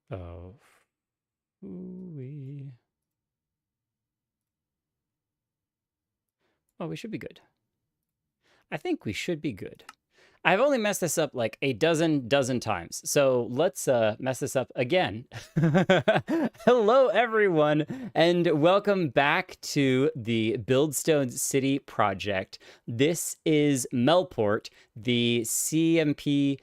Oh, ooh-wee. Oh, we should be good. I think we should be good. I've only messed this up like a dozen times. So let's mess this up again. Hello, everyone, and welcome back to the Buildstone City project. This is Melport, the CMP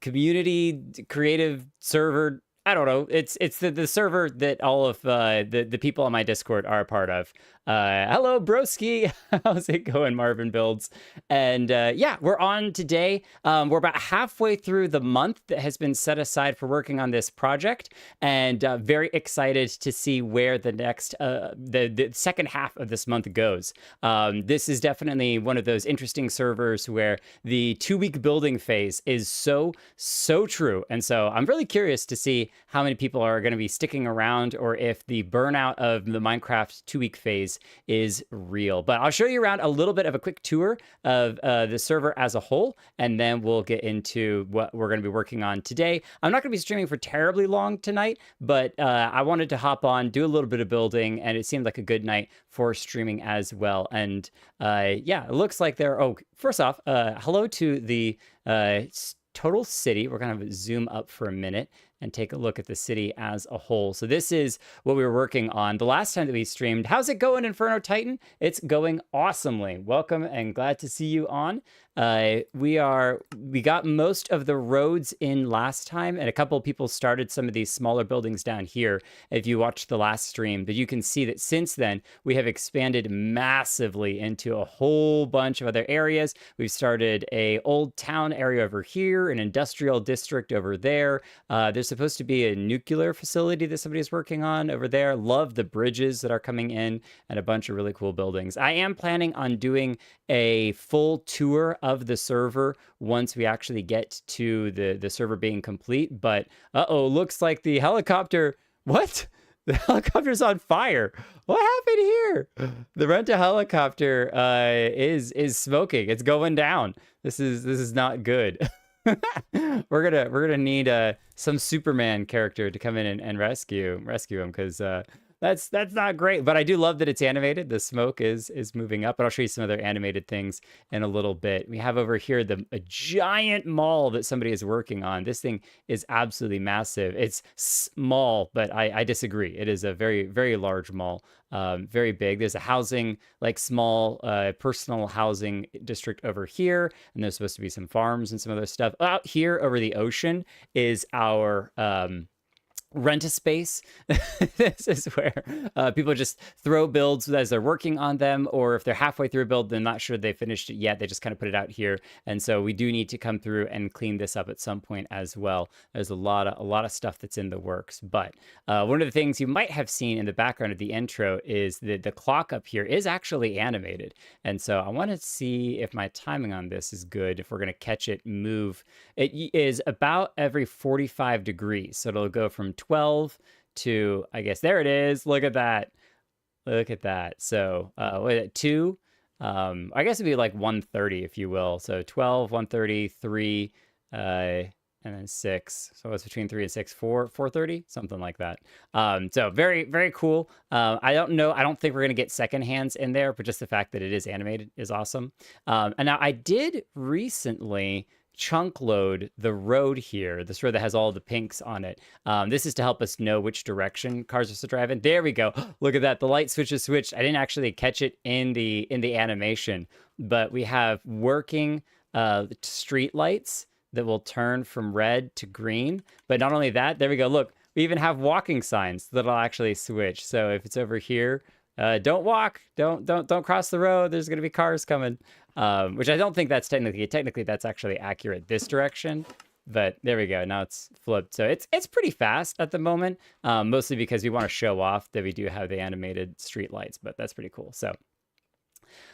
community creative server. I don't know. It's the server that all of the people on my Discord are a part of. Hello, broski. How's it going, Marvin Builds? And yeah, we're on today. We're about halfway through the month that has been set aside for working on this project, and very excited to see where the next, the second half of this month goes. This is definitely one of those interesting servers where the 2-week building phase is so true. And so I'm really curious to see how many people are going to be sticking around, or if the burnout of the Minecraft 2-week phase is real. But I'll show you around a little bit of a quick tour of the server as a whole, and then we'll get into what we're going to be working on today. I'm not going to be streaming for terribly long tonight, but I wanted to hop on, do a little bit of building, and it seemed like a good night for streaming as well. And yeah, it looks like there. Oh, first off, hello to the total city. We're going to zoom up for a minute and take a look at the city as a whole. So this is what we were working on the last time that we streamed. How's it going, Inferno Titan? It's going awesomely. Welcome and glad to see you on. We got most of the roads in last time, and a couple of people started some of these smaller buildings down here if you watched the last stream. But you can see that since then, we have expanded massively into a whole bunch of other areas. We've started a old town area over here, an industrial district over there. There's supposed to be a nuclear facility that somebody's working on over there. Love the bridges that are coming in, and a bunch of really cool buildings. I am planning on doing a full tour of the server once we actually get to the server being complete. But looks like the helicopter. What? The helicopter's on fire. What happened here? The rent-a-helicopter is smoking. It's going down. This is not good. we're gonna need some Superman character to come in and rescue him, because that's not great. But I do love that it's animated. The smoke is moving up, but I'll show you some other animated things in a little bit. We have over here a giant mall that somebody is working on. This thing is absolutely massive. It's small, but I disagree. It is a very, very large mall. Very big. There's a housing, like small personal housing district over here, and there's supposed to be some farms and some other stuff. Out here over the ocean is our rent-a-space. This is where people just throw builds as they're working on them, or if they're halfway through a build, they're not sure they finished it yet, they just kind of put it out here. And so we do need to come through and clean this up at some point as well. There's a lot of stuff that's in the works. But one of the things you might have seen in the background of the intro is that the clock up here is actually animated. And so I want to see if my timing on this is good, if we're going to catch it move. It is about every 45 degrees, so it'll go from 12 to, I guess, there it is. Look at that. Look at that. So what is it, 2? I guess it'd be like 1:30, if you will. So 12, 1:30, 3, and then 6. So it's between 3 and 6, 4:30, something like that. So very, very cool. I don't know. I don't think we're going to get second hands in there, but just the fact that it is animated is awesome. And now I did recently chunk load the road here, this road that has all the pinks on it. This is to help us know which direction cars are to drive in. There we go. Look at that. The light switch is switched. I didn't actually catch it in the animation, but we have working street lights that will turn from red to green. But not only that, there we go. Look, we even have walking signs that'll actually switch. So if it's over here, don't walk, don't cross the road, there's going to be cars coming. Which I don't think that's technically that's actually accurate this direction, but there we go. Now it's flipped. So it's pretty fast at the moment, mostly because we want to show off that we do have the animated street lights, but that's pretty cool. So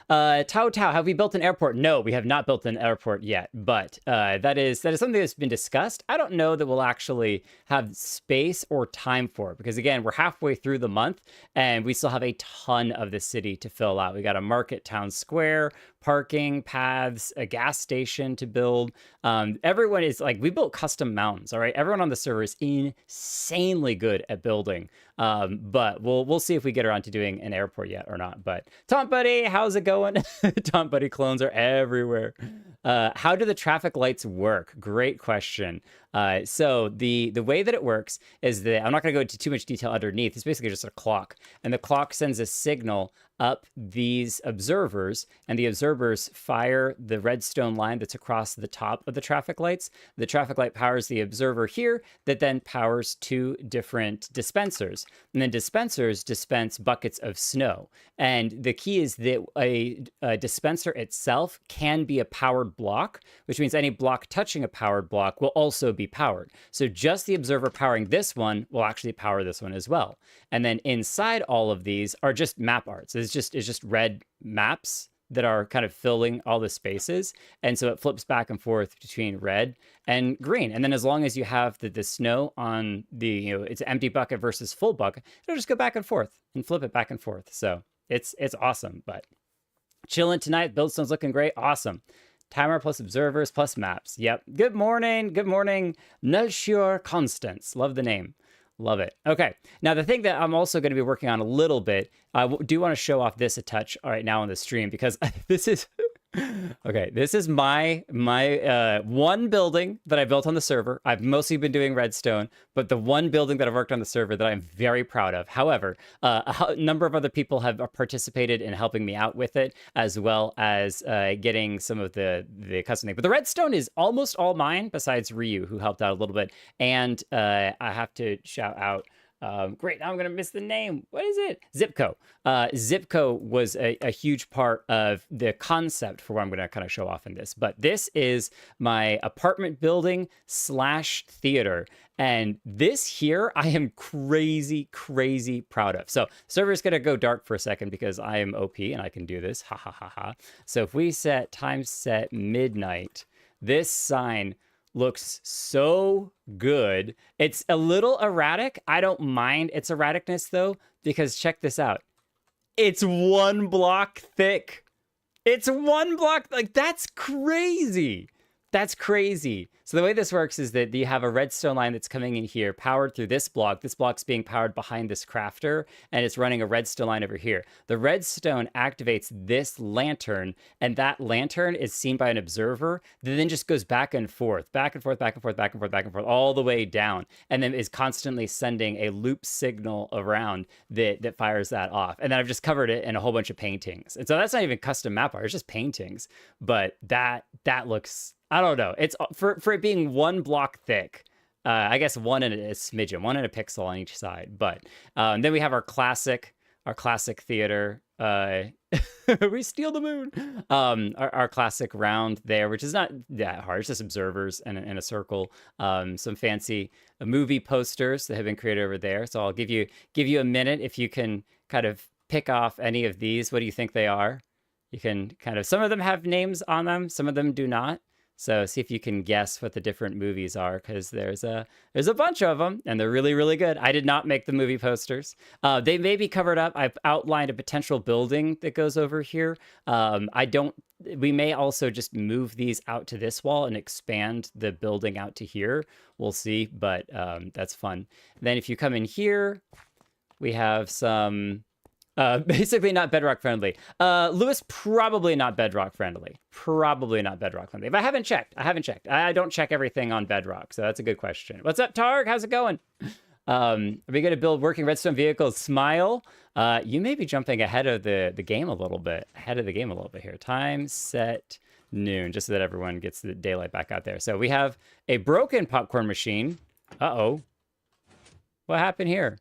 Tao Tao, have we built an airport? No, we have not built an airport yet, but that is something that's been discussed. I don't know that we'll actually have space or time for it because, again, we're halfway through the month and we still have a ton of the city to fill out. We got a market, town square, parking, paths, a gas station to build. Everyone is like, we built custom mountains, all right? Everyone on the server is insanely good at building. But we'll see if we get around to doing an airport yet or not. But Tom Buddy, how's it going? Tom Buddy clones are everywhere. How do the traffic lights work? Great question. So the way that it works is that I'm not going to go into too much detail underneath. It's basically just a clock, and the clock sends a signal up these observers, and the observers fire the redstone line that's across the top of the traffic lights. The traffic light powers the observer here, that then powers 2 different dispensers, and then dispensers dispense buckets of snow. And the key is that a dispenser itself can be a powered block, which means any block touching a powered block will also be powered. So just the observer powering this one will actually power this one as well. And then inside all of these are just map arts. It's just red maps that are kind of filling all the spaces. And so it flips back and forth between red and green. And then as long as you have the snow on the, it's an empty bucket versus full bucket, it'll just go back and forth and flip it back and forth. So it's awesome, but chilling tonight. Buildstone's looking great. Awesome. Timer plus observers plus maps. Yep. Good morning. Good morning. Nelshur Constance. Love the name. Love it. Okay. Now, the thing that I'm also going to be working on a little bit, I do want to show off this a touch right now on the stream because this is... Okay, this is my one building that I built on the server. I've mostly been doing redstone, but the one building that I've worked on the server that I'm very proud of. However, a number of other people have participated in helping me out with it, as well as getting some of the custom thing. But the redstone is almost all mine, besides Ryu, who helped out a little bit. And I have to shout out... great, now I'm going to miss the name. What is it? Zipco. Zipco was a huge part of the concept for what I'm going to kind of show off in this. But this is my apartment building / theater. And this here, I am crazy, crazy proud of. So server's going to go dark for a second because I am OP and I can do this. Ha, ha, ha, ha. So if we set time set midnight, this sign looks so good. It's a little erratic. I don't mind its erraticness though, because check this out. It's 1 block thick. It's 1 block. Like, that's crazy. That's crazy. So the way this works is that you have a redstone line that's coming in here, powered through this block. This block's being powered behind this crafter, and it's running a redstone line over here. The redstone activates this lantern, and that lantern is seen by an observer that then just goes back and forth, back and forth, back and forth, back and forth, back and forth, all the way down, and then is constantly sending a loop signal around that fires that off. And then I've just covered it in a whole bunch of paintings. And so that's not even custom map art, it's just paintings. But that looks... I don't know. It's for it being 1 block thick. I guess 1 and a smidgen, 1 and a pixel on each side. But then we have our classic theater. We steal the moon. Our classic round there, which is not that hard. It's just observers and in a circle. Some fancy movie posters that have been created over there. So I'll give you a minute if you can kind of pick off any of these. What do you think they are? You can kind of, some of them have names on them, some of them do not. So see if you can guess what the different movies are, because there's a bunch of them, and they're really, really good. I did not make the movie posters. They may be covered up. I've outlined a potential building that goes over here. We may also just move these out to this wall and expand the building out to here. We'll see, but that's fun. Then if you come in here, we have some... basically not bedrock friendly. Lewis, probably not bedrock friendly. Probably not bedrock friendly. But I haven't checked. I don't check everything on bedrock, so that's a good question. What's up, Targ? How's it going? Are we going to build working redstone vehicles? Smile. You may be jumping ahead of the game a little bit. Here. Time set noon, just so that everyone gets the daylight back out there. So we have a broken popcorn machine. Uh-oh. What happened here?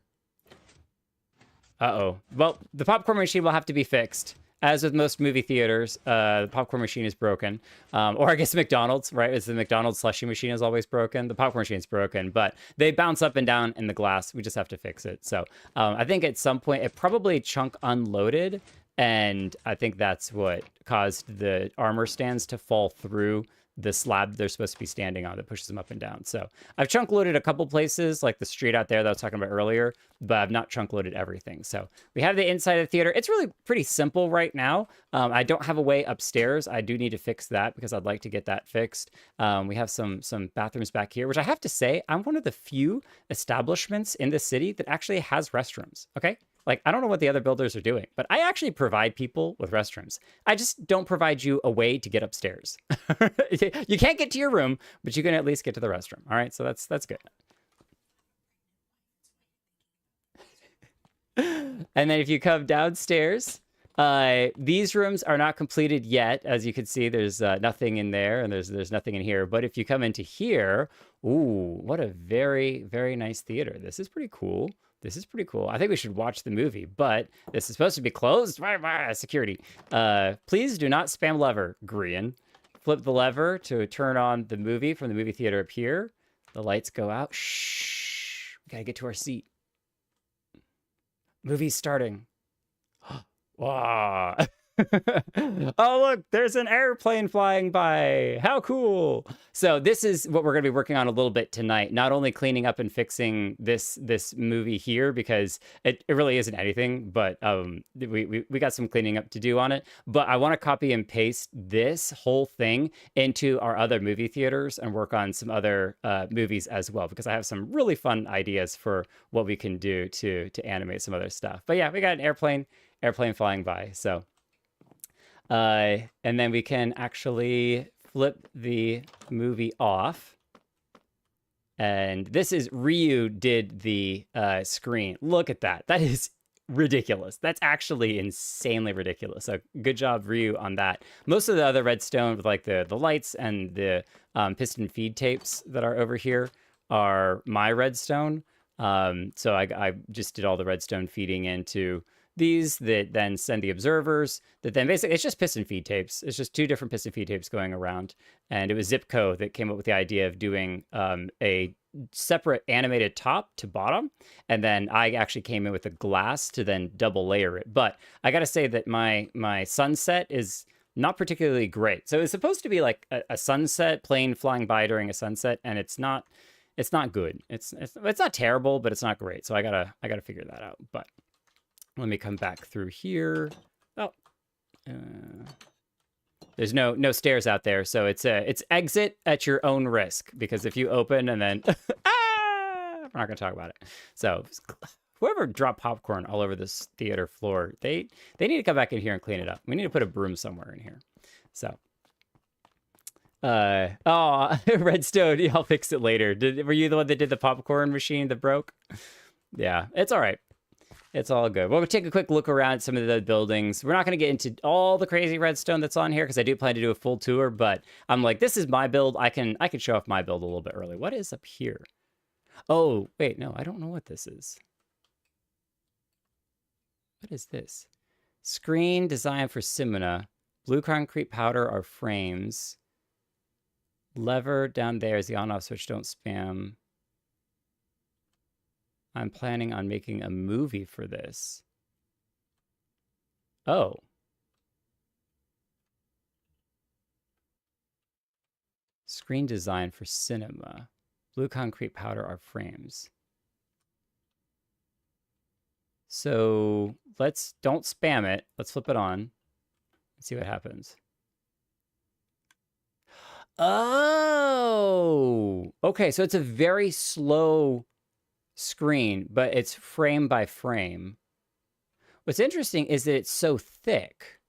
Uh-oh. Well, the popcorn machine will have to be fixed. As with most movie theaters, the popcorn machine is broken. Or I guess McDonald's, right? It's the McDonald's slushie machine is always broken. The popcorn machine is broken, but they bounce up and down in the glass. We just have to fix it. So I think at some point, it probably chunk unloaded And I think that's what caused the armor stands to fall through the slab they're supposed to be standing on that pushes them up and down. So I've chunk loaded a couple places, like the street out there that I was talking about earlier, but I've not chunk loaded everything. So we have the inside of the theater. It's really pretty simple right now. I don't have a way upstairs. I do need to fix that because I'd like to get that fixed. We have some bathrooms back here, which I have to say, I'm one of the few establishments in the city that actually has restrooms, okay? Like, I don't know what the other builders are doing, but I actually provide people with restrooms. I just don't provide you a way to get upstairs. You can't get to your room, but you can at least get to the restroom. All right, so that's good. And then if you come downstairs, these rooms are not completed yet. As you can see, there's nothing in there, and there's nothing in here. But if you come into here, ooh, what a very, very nice theater. This is pretty cool. This is pretty cool. I think we should watch the movie, but this is supposed to be closed by security. Please do not spam lever, Grian. Flip the lever to turn on the movie from the movie theater up here. The lights go out. Shh. We gotta get to our seat. Movie's starting. Wow. Oh, look, there's an airplane flying by. How cool. So this is what we're going to be working on a little bit tonight. Not only cleaning up and fixing this movie here, because it really isn't anything, but we got some cleaning up to do on it. But I want to copy and paste this whole thing into our other movie theaters and work on some other movies as well, because I have some really fun ideas for what we can do to animate some other stuff. But yeah, we got an airplane flying by. So and then we can actually flip the movie off. And this is Ryu did the screen. Look at that. That is ridiculous. That's actually insanely ridiculous. So good job, Ryu, on that. Most of the other redstone with like the lights and the piston feed tapes that are over here are my redstone. So I just did all the redstone feeding into these that then send the observers that then basically it's just piston feed tapes. It's just two different piston feed tapes going around. And it was Zipco that came up with the idea of doing a separate animated top to bottom. And then I actually came in with a glass to then double layer it. But I got to say that my sunset is not particularly great. So it's supposed to be like a sunset plane flying by during a sunset. And it's not good. It's not terrible, but it's not great. So I gotta figure that out. But let me come back through here. Oh, there's no stairs out there, so it's exit at your own risk, because if you open and then we're not gonna talk about it. So whoever dropped popcorn all over this theater floor, they need to come back in here and clean it up. We need to put a broom somewhere in here. So oh, Redstone, I'll fix it later. Were you the one that did the popcorn machine that broke? Yeah, it's all right. It's all good. Well, we'll take a quick look around some of the buildings. We're not going to get into all the crazy redstone that's on here, because I do plan to do a full tour, but I'm like, this is my build. I can show off my build a little bit early. What is up here? Oh, wait, no, I don't know what this is. What is this? Screen design for Simona. Blue concrete powder are frames. Lever down there is the on-off switch. Don't spam. I'm planning on making a movie for this. Oh. Screen design for cinema. Blue concrete powder are frames. So don't spam it. Let's flip it on and see what happens. Oh, okay. So it's a very slow screen, but it's frame by frame. What's interesting is that it's so thick.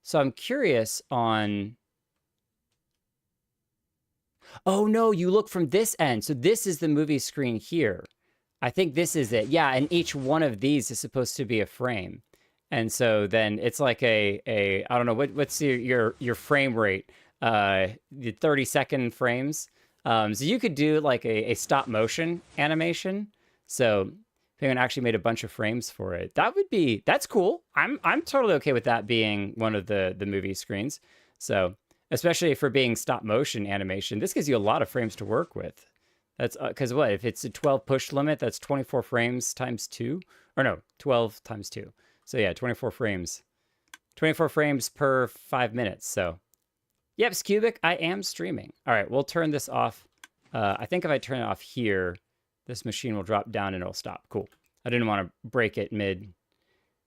So I'm curious on... Oh no, you look from this end. So this is the movie screen here. I think this is it. Yeah, and each one of these is supposed to be a frame. And so then it's like I don't know, what's your frame rate? The 30-second frames. So you could do like a stop motion animation. So Penguin actually made a bunch of frames for it. That's cool. I'm totally okay with that being one of the movie screens. So especially for being stop motion animation, this gives you a lot of frames to work with. That's because what if it's a 12 push limit? That's 24 frames times 2, or no, 12 times 2. So yeah, 24 frames. 24 frames per 5 minutes. So, yep, Cubic, I am streaming. All right, we'll turn this off. I think if I turn it off here, this machine will drop down and it'll stop. Cool. I didn't want to break it mid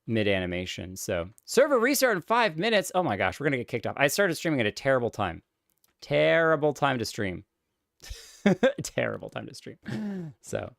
animation. So, server restart in 5 minutes. Oh my gosh, we're gonna get kicked off. I started streaming at a terrible time. Terrible time to stream. Terrible time to stream. So,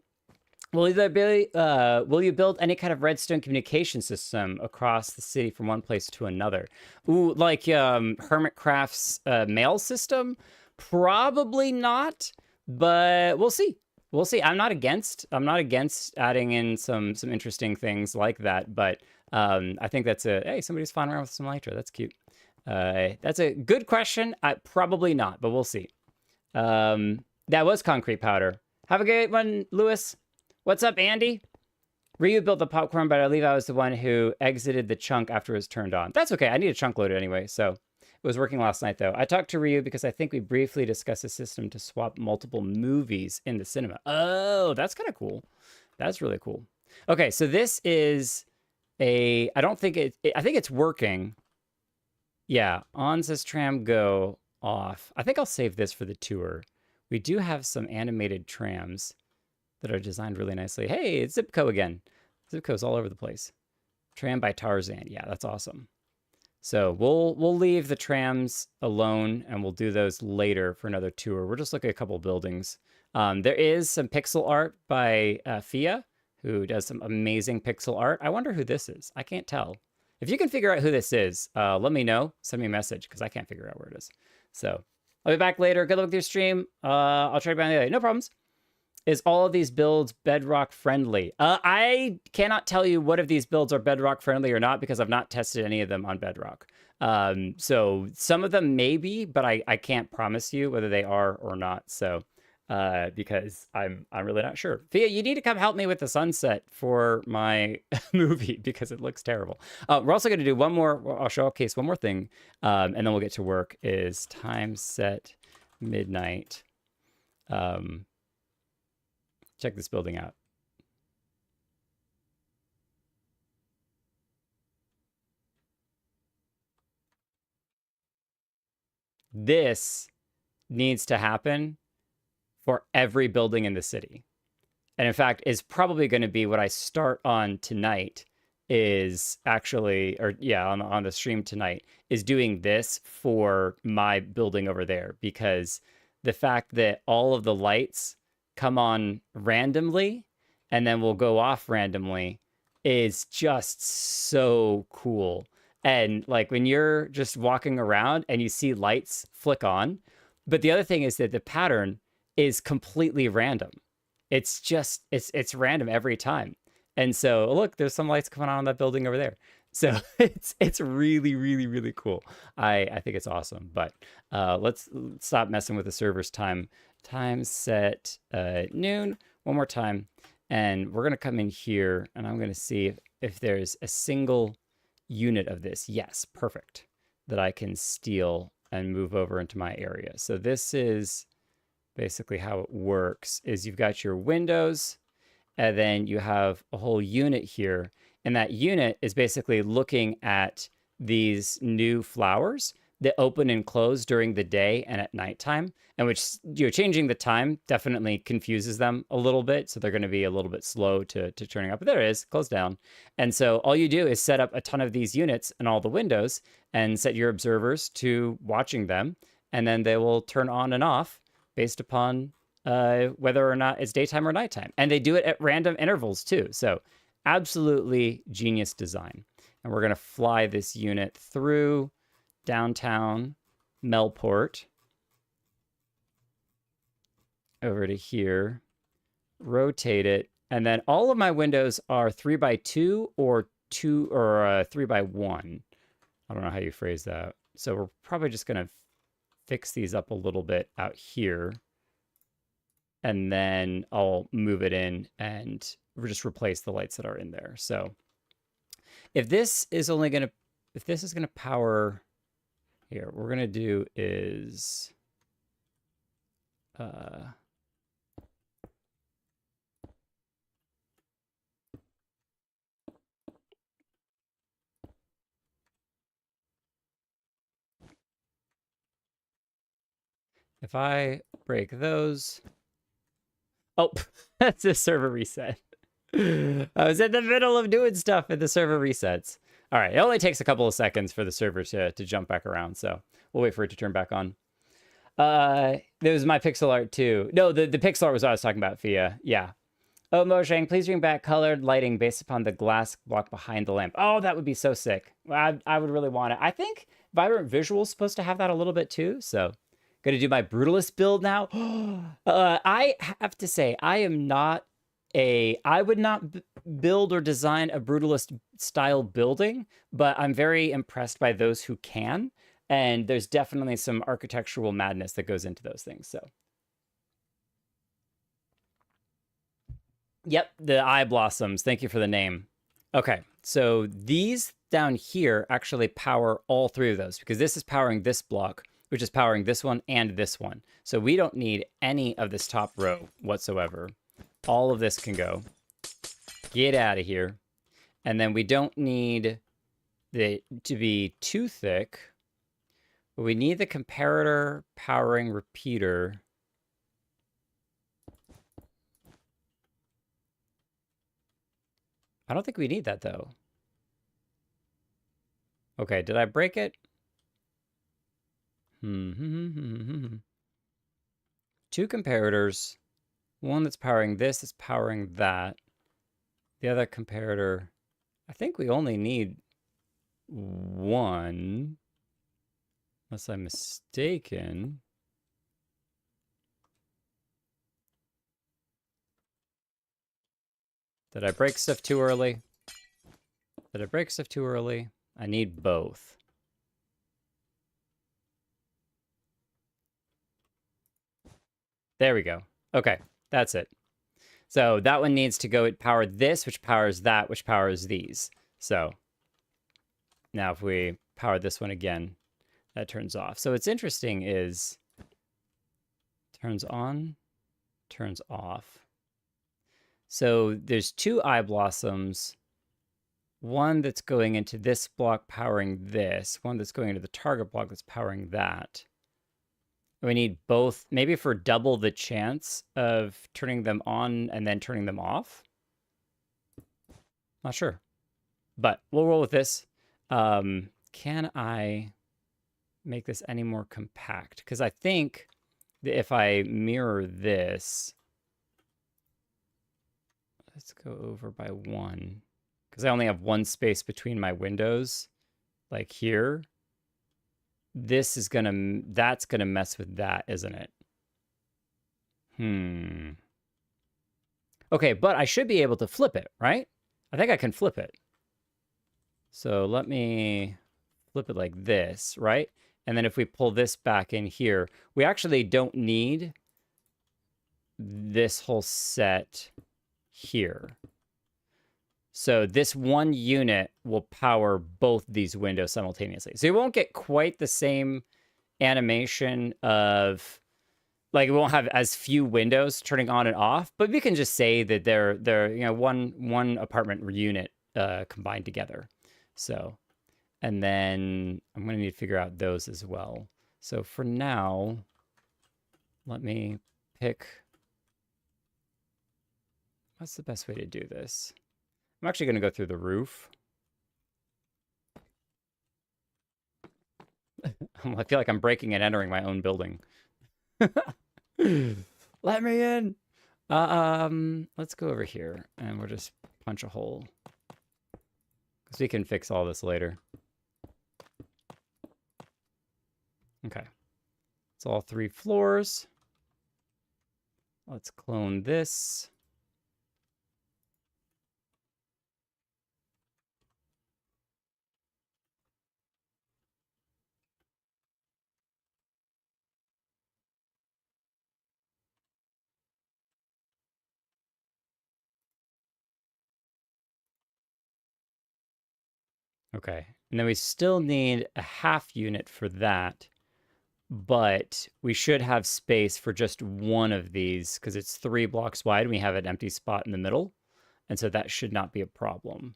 will you build any kind of redstone communication system across the city from one place to another? Ooh, like Hermitcraft's mail system? Probably not, but we'll see. We'll see. I'm not against adding in some interesting things like that, but I think that's hey, somebody's flying around with some Elytra. That's cute. That's a good question. Probably not, but we'll see. That was concrete powder. Have a good one, Lewis. What's up, Andy? Ryu built the popcorn, but I believe I was the one who exited the chunk after it was turned on. That's okay. I need a chunk loaded anyway, so it was working last night, though. I talked to Ryu because I think we briefly discussed a system to swap multiple movies in the cinema. Oh, that's kind of cool. That's really cool. Okay, so this is I think it's working. Yeah, on says tram go, off. I think I'll save this for the tour. We do have some animated trams that are designed really nicely. Hey, it's Zipco again. Zipco's all over the place. Tram by Tarzan. Yeah, that's awesome. So we'll leave the trams alone and we'll do those later for another tour. We're just looking at a couple buildings. There is some pixel art by Fia, who does some amazing pixel art. I wonder who this is. I can't tell. If you can figure out who this is, let me know. Send me a message because I can't figure out where it is. So I'll be back later. Good luck with your stream. I'll try to be on the other. No problems. Is all of these builds bedrock friendly? I cannot tell you what of these builds are bedrock friendly or not because I've not tested any of them on bedrock. So some of them may be, but I can't promise you whether they are or not. So because I'm really not sure. Fia, you need to come help me with the sunset for my movie because it looks terrible. We're also going to do one more. I'll showcase one more thing, and then we'll get to work. Is time set midnight. Check this building out. This needs to happen for every building in the city. And in fact, is probably going to be what I start on tonight is actually, or yeah, on the stream tonight, is doing this for my building over there. Because the fact that all of the lights come on randomly and then will go off randomly is just so cool. And like when you're just walking around and you see lights flick on, but the other thing is that the pattern is completely random. It's just, it's random every time. And so look, there's some lights coming on that building over there. So it's really, really, really cool. I think it's awesome. But let's stop messing with the server's time. Time set noon. One more time. And we're going to come in here and I'm going to see if there's a single unit of this. Yes, perfect. That I can steal and move over into my area. So this is basically how it works is you've got your windows and then you have a whole unit here. And that unit is basically looking at these new flowers that open and close during the day and at nighttime, and which, you know, changing the time definitely confuses them a little bit. So they're going to be a little bit slow to turning up. But there it is, close down. And so all you do is set up a ton of these units in all the windows and set your observers to watching them. And then they will turn on and off based upon whether or not it's daytime or nighttime. And they do it at random intervals too. So absolutely genius design. And we're going to fly this unit through downtown Melport over to here, rotate it, and then all of my windows are 3x2 or 3x1. I don't know how you phrase that. So we're probably just going to fix these up a little bit out here, and then I'll move it in and just replace the lights that are in there. So if this is only going to, if this is going to power here, what we're going to do is if I break those... Oh, that's a server reset. I was in the middle of doing stuff and the server resets. All right, it only takes a couple of seconds for the server to jump back around, so we'll wait for it to turn back on. There was my pixel art too. No, the pixel art was what I was talking about, Fia. Yeah. Oh, Mojang, please bring back colored lighting based upon the glass block behind the lamp. Oh, that would be so sick. I would really want it. I think Vibrant Visual's supposed to have that a little bit too, so... Gonna do my Brutalist build now. I have to say, I would not build or design a Brutalist style building, but I'm very impressed by those who can. And there's definitely some architectural madness that goes into those things, so. Yep, the eye blossoms. Thank you for the name. Okay, so these down here actually power all three of those because this is powering this block, which is powering this one and this one. So we don't need any of this top row whatsoever. All of this can go. Get out of here. And then we don't need it to be too thick. But we need the comparator powering repeater. I don't think we need that though. Okay, did I break it? Two comparators. One that's powering this is powering that. The other comparator, I think we only need one. Unless I'm mistaken. Did I break stuff too early? Did I break stuff too early? I need both. There we go. Okay, that's it. So that one needs to go power this, which powers that, which powers these. So now if we power this one again, that turns off. So what's interesting is turns on, turns off. So there's two eye blossoms. One that's going into this block powering this. One that's going into the target block that's powering that. We need both, maybe for double the chance of turning them on and then turning them off. Not sure. But we'll roll with this. Can I make this any more compact? Because I think that if I mirror this... Let's go over by one. Because I only have one space between my windows. Like here. This is gonna, that's gonna mess with that, isn't it? Okay, but I should be able to flip it, right? I think I can flip it. So let me flip it like this, right? And then if we pull this back in here, we actually don't need this whole set here. So this one unit will power both these windows simultaneously. So you won't get quite the same animation of, like, it won't have as few windows turning on and off, but we can just say that they're you know, one apartment unit combined together. So, and then I'm going to need to figure out those as well. So for now, let me pick, what's the best way to do this? I'm actually going to go through the roof. I feel like I'm breaking and entering my own building. Let me in. Let's go over here and we'll just punch a hole. Because we can fix all this later. Okay. It's all 3 floors. Let's clone this. Okay, and then we still need a half unit for that, but we should have space for just one of these because it's 3 blocks wide and we have an empty spot in the middle, and so that should not be a problem.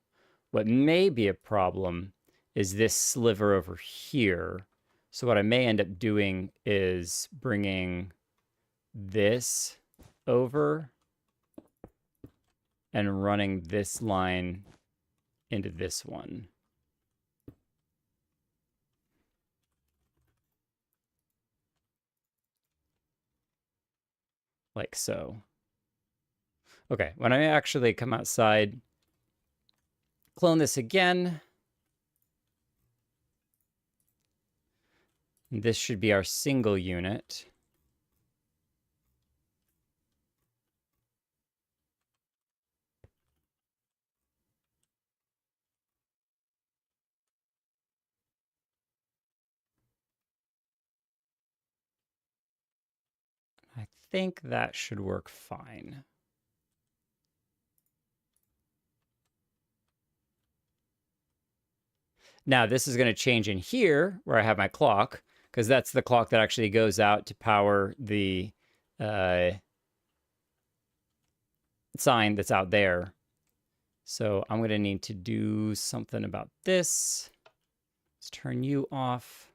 What may be a problem is this sliver over here, So what I may end up doing is bringing this over and running this line into this one. Like so. Okay, when I actually come outside, clone this again. This should be our single unit. I think that should work fine. Now this is going to change in here where I have my clock, because that's the clock that actually goes out to power the sign that's out there. So I'm going to need to do something about this. Let's turn you off.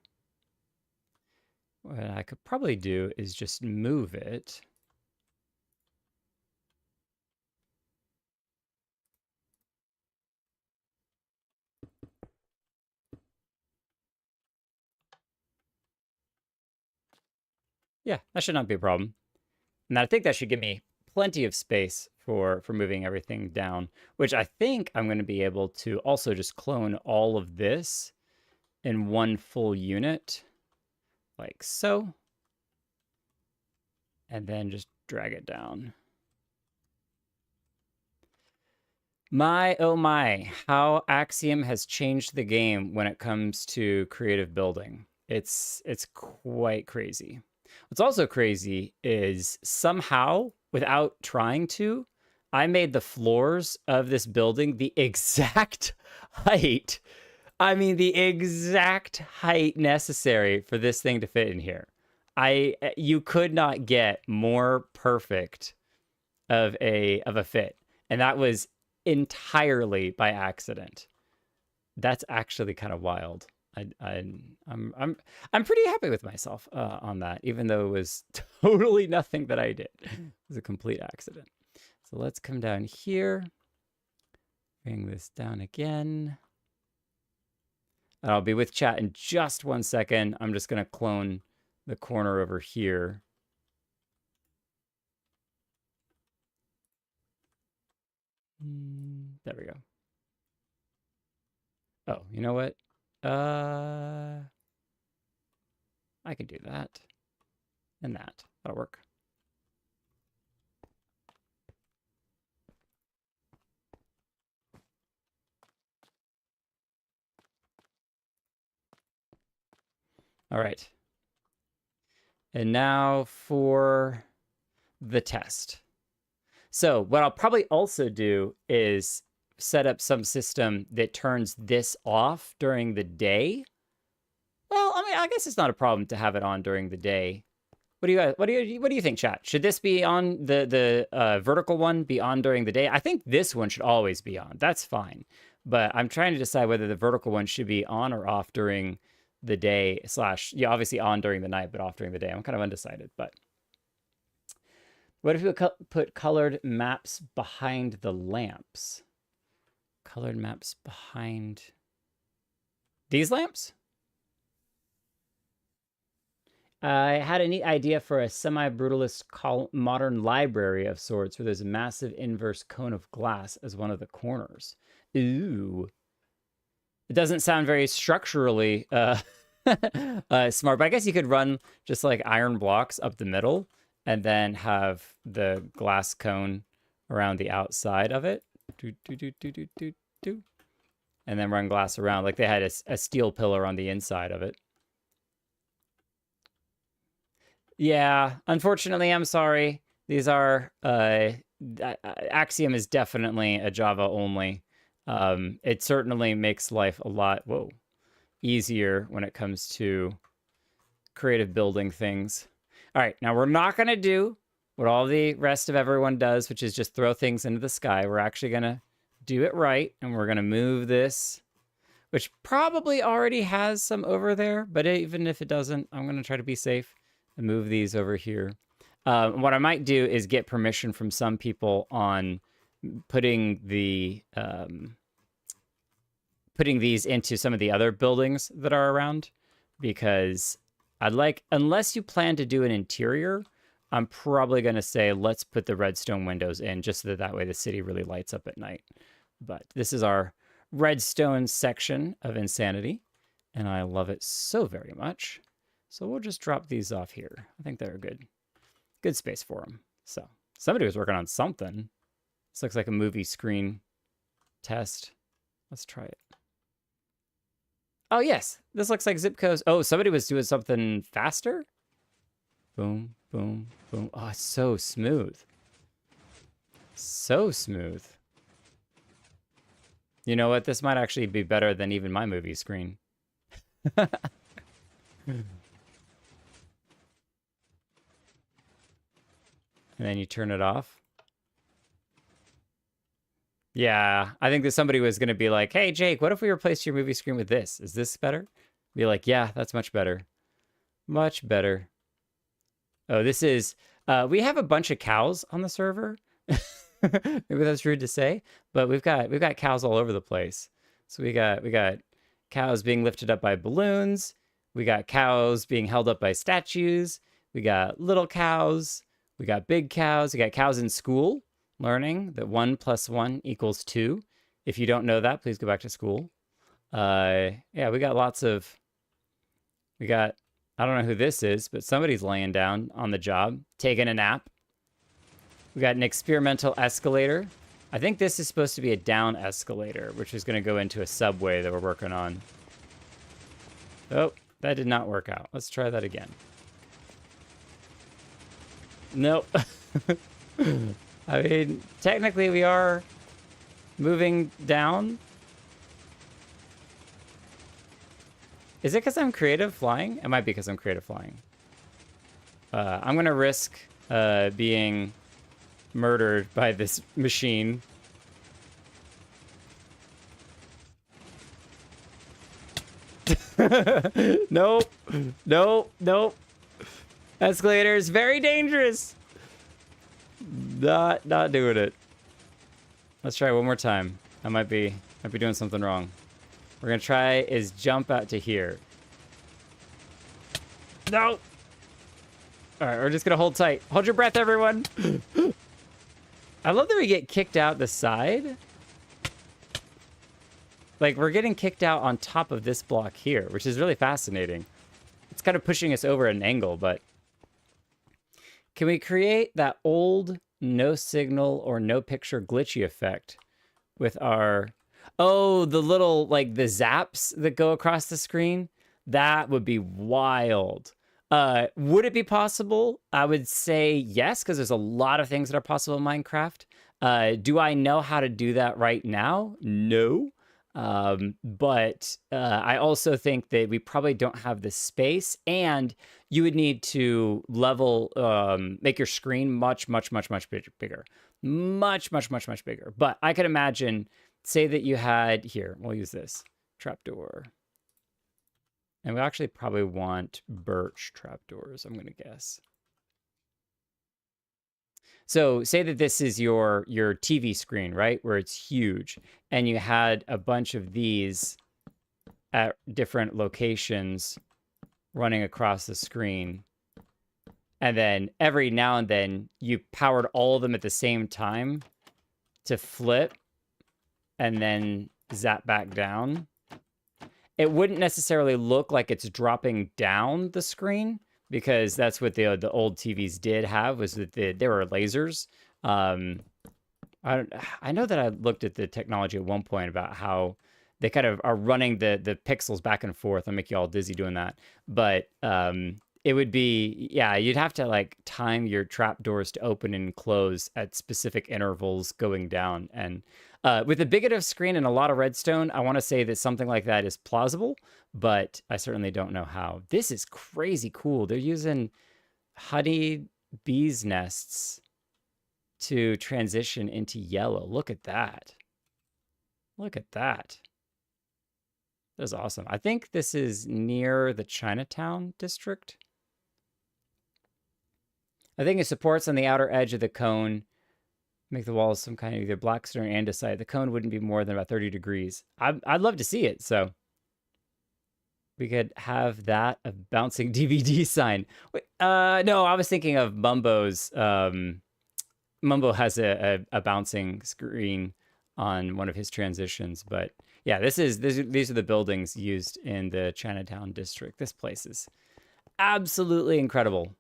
What I could probably do is just move it. Yeah, that should not be a problem. And I think that should give me plenty of space for moving everything down, which I think I'm going to be able to also just clone all of this in one full unit, like so. And then just drag it down. My, oh my, how Axiom has changed the game when it comes to creative building. It's quite crazy. What's also crazy is somehow, without trying to, I made the floors of this building the exact height. I mean, the exact height necessary for this thing to fit in here. You could not get more perfect of a fit, and that was entirely by accident. That's actually kind of wild. I'm pretty happy with myself on that, even though it was totally nothing that I did. It was a complete accident. So let's come down here, bring this down again. And I'll be with chat in just 1 second. I'm just gonna clone the corner over here. There we go. Oh, you know what? I could do that. And that. That'll work. All right. And now for the test. So what I'll probably also do is set up some system that turns this off during the day. Well, I mean, I guess it's not a problem to have it on during the day. What do you think, chat? Should this be on the vertical one be on during the day? I think this one should always be on. That's fine. But I'm trying to decide whether the vertical one should be on or off during the day / yeah, obviously on during the night, but off during the day. I'm kind of undecided, but what if we put colored maps behind the lamps? Colored maps behind these lamps? I had a neat idea for a semi-brutalist modern library of sorts where there's a massive inverse cone of glass as one of the corners. Ooh. It doesn't sound very structurally smart, but I guess you could run just like iron blocks up the middle and then have the glass cone around the outside of it. And then run glass around like they had a steel pillar on the inside of it. Yeah, unfortunately, I'm sorry. These are Axiom is definitely a Java only. It certainly makes life a lot easier when it comes to creative building things. All right, now we're not going to do what all the rest of everyone does, which is just throw things into the sky. We're actually going to do it right, and we're going to move this, which probably already has some over there, but even if it doesn't, I'm going to try to be safe and move these over here. What I might do is get permission from some people on putting the putting these into some of the other buildings that are around, because I'd like, unless you plan to do an interior, I'm probably going to say let's put the redstone windows in, just so that way the city really lights up at night. But this is our redstone section of insanity, and I love it so very much. So we'll just drop these off here. I think they're good space for them. So somebody was working on something. This looks like a movie screen test. Let's try it. Oh, yes. This looks like zip codes. Oh, somebody was doing something faster? Boom, boom, boom. Oh, it's so smooth. So smooth. You know what? This might actually be better than even my movie screen. And then you turn it off. Yeah, I think that somebody was going to be like, hey, Jake, what if we replaced your movie screen with this? Is this better? Be like, yeah, that's much better. Much better. Oh, this is... we have a bunch of cows on the server. Maybe that's rude to say, but we've got cows all over the place. So we got cows being lifted up by balloons. We got cows being held up by statues. We got little cows. We got big cows. We got cows in school, learning that 1 + 1 = 2. If you don't know that, please go back to school. Yeah, we got lots of... We got... I don't know who this is, but somebody's laying down on the job, taking a nap. We got an experimental escalator. I think this is supposed to be a down escalator, which is going to go into a subway that we're working on. Oh, that did not work out. Let's try that again. Nope. I mean, technically we are moving down. Is it because I'm creative flying? It might be because I'm creative flying. I'm going to risk being murdered by this machine. Nope. Nope. Nope. Escalator is very dangerous. Not doing it. Let's try one more time. I might be doing something wrong. We're gonna try is jump out to here. No. All right, we're just gonna hold tight. Hold your breath, everyone. I love that we get kicked out the side. Like, we're getting kicked out on top of this block here, which is really fascinating. It's kind of pushing us over at an angle, but... Can we create that old no signal or no picture glitchy effect with our... Oh, the little, like, the zaps that go across the screen? That would be wild. Would it be possible? I would say yes, because there's a lot of things that are possible in Minecraft. Do I know how to do that right now? No. But I also think that we probably don't have the space, and you would need to level, make your screen much bigger. Much bigger. But I could imagine, say that you had, here, we'll use this, trapdoor. And we actually probably want birch trapdoors, I'm going to guess. So say that this is your TV screen, right? Where it's huge. And you had a bunch of these at different locations running across the screen. And then every now and then you powered all of them at the same time to flip and then zap back down. It wouldn't necessarily look like it's dropping down the screen, because that's what the old TVs did have, was that there were lasers. I know that I looked at the technology at one point about how they kind of are running the pixels back and forth. I'll make you all dizzy doing that. But it would be, yeah, you'd have to like time your trapdoors to open and close at specific intervals going down. And with a big enough screen and a lot of redstone, I want to say that something like that is plausible, but I certainly don't know how. This is crazy cool. They're using honey bees nests to transition into yellow. Look at that. Look at that. That's awesome. I think this is near the Chinatown district. I think it supports on the outer edge of the cone. Make the walls some kind of either black stone or andesite. The cone wouldn't be more than about 30 degrees. I'd love to see it, so we could have that, a bouncing DVD sign. Wait, no, I was thinking of Mumbo's. Mumbo has a bouncing screen on one of his transitions, but yeah, these are the buildings used in the Chinatown district. This place is absolutely incredible.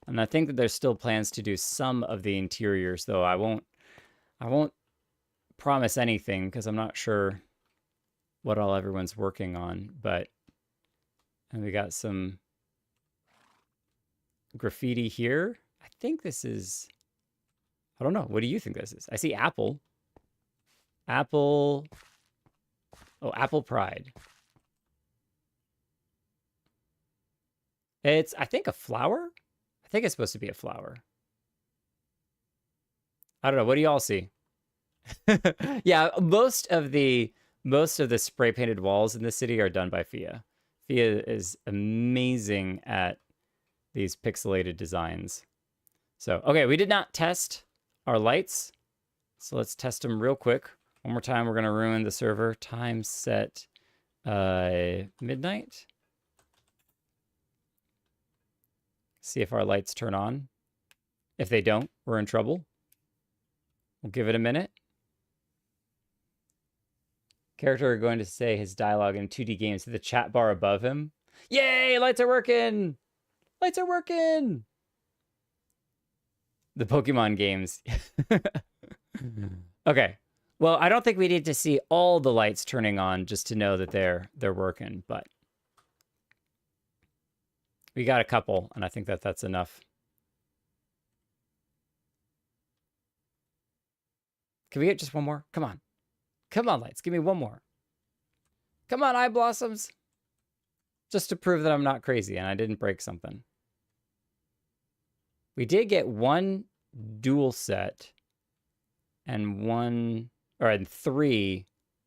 And I think that there's still plans to do some of the interiors, though I won't promise anything because I'm not sure what all everyone's working on, but and we got some graffiti here. I think this is, I don't know. What do you think this is? I see apple. Apple. Oh, Apple Pride. It's, I think, a flower. I think it's supposed to be a flower. I don't know. What do y'all see? Yeah, most of the spray painted walls in the city are done by Fia. Fia is amazing at these pixelated designs. So, okay, we did not test our lights. So let's test them real quick. One more time, we're going to ruin the server. Time set midnight. See if our lights turn on. If they don't, we're in trouble. We'll give it a minute. Character going to say his dialogue in 2D games to the chat bar above him. Yay, lights are working! Lights are working! The Pokemon games. Okay. Well, I don't think we need to see all the lights turning on just to know that they're working, but we got a couple, and I think that that's enough. Can we get just one more? Come on. Come on, lights. Give me one more. Come on, eye blossoms. Just to prove that I'm not crazy and I didn't break something. We did get one dual set and three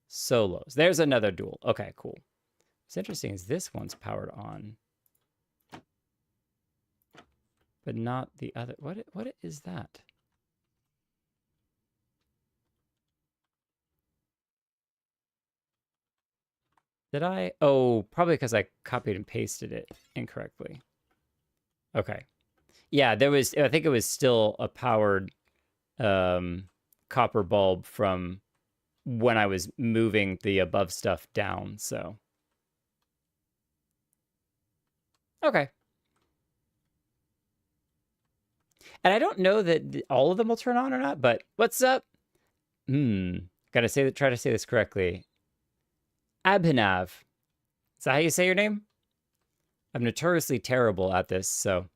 solos. There's another dual. Okay, cool. What's interesting is this one's powered on, but not the other. What is that? Did I? Oh, probably because I copied and pasted it incorrectly. Okay. Yeah, I think it was still a powered copper bulb from when I was moving the above stuff down, so. Okay. And I don't know that all of them will turn on or not, but what's up? Try to say this correctly. Abhinav. Is that how you say your name? I'm notoriously terrible at this, so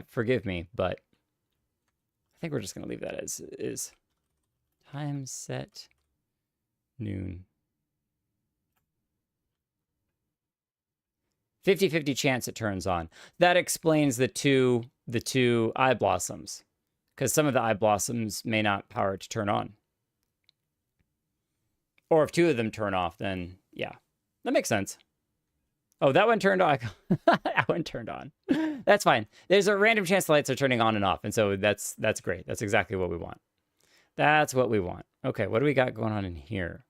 forgive me, but I think we're just going to leave that as is. Time set noon. 50-50 chance it turns on. That explains the two eye blossoms, because some of the eye blossoms may not power to turn on. Or if two of them turn off, then yeah, that makes sense. Oh, that one turned on. That one turned on. That's fine. There's a random chance the lights are turning on and off, and so that's great. That's exactly what we want. That's what we want. Okay, what do we got going on in here?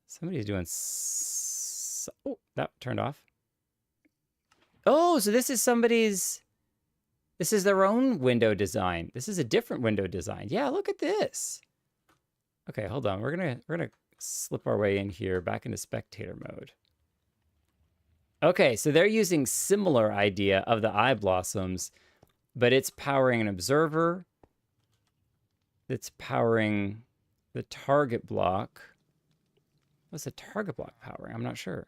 Somebody's doing. Oh, that turned off. Oh, so this is somebody's. This is their own window design. This is a different window design. Yeah, look at this. Okay, hold on. We're gonna slip our way in here, back into spectator mode. Okay, so they're using similar idea of the eye blossoms, but it's powering an observer. It's powering the target block. What's the target block powering? I'm not sure.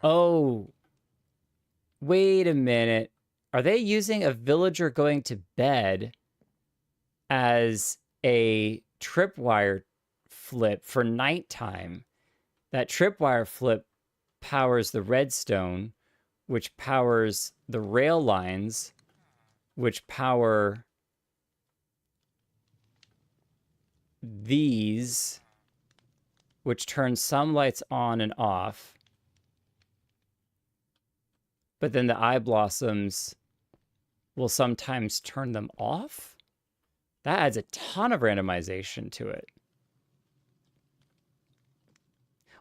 Oh, wait a minute. Are they using a villager going to bed as a tripwire flip for nighttime? That tripwire flip powers the redstone, which powers the rail lines, which power these, which turn some lights on and off. But then the eye blossoms will sometimes turn them off. That adds a ton of randomization to it.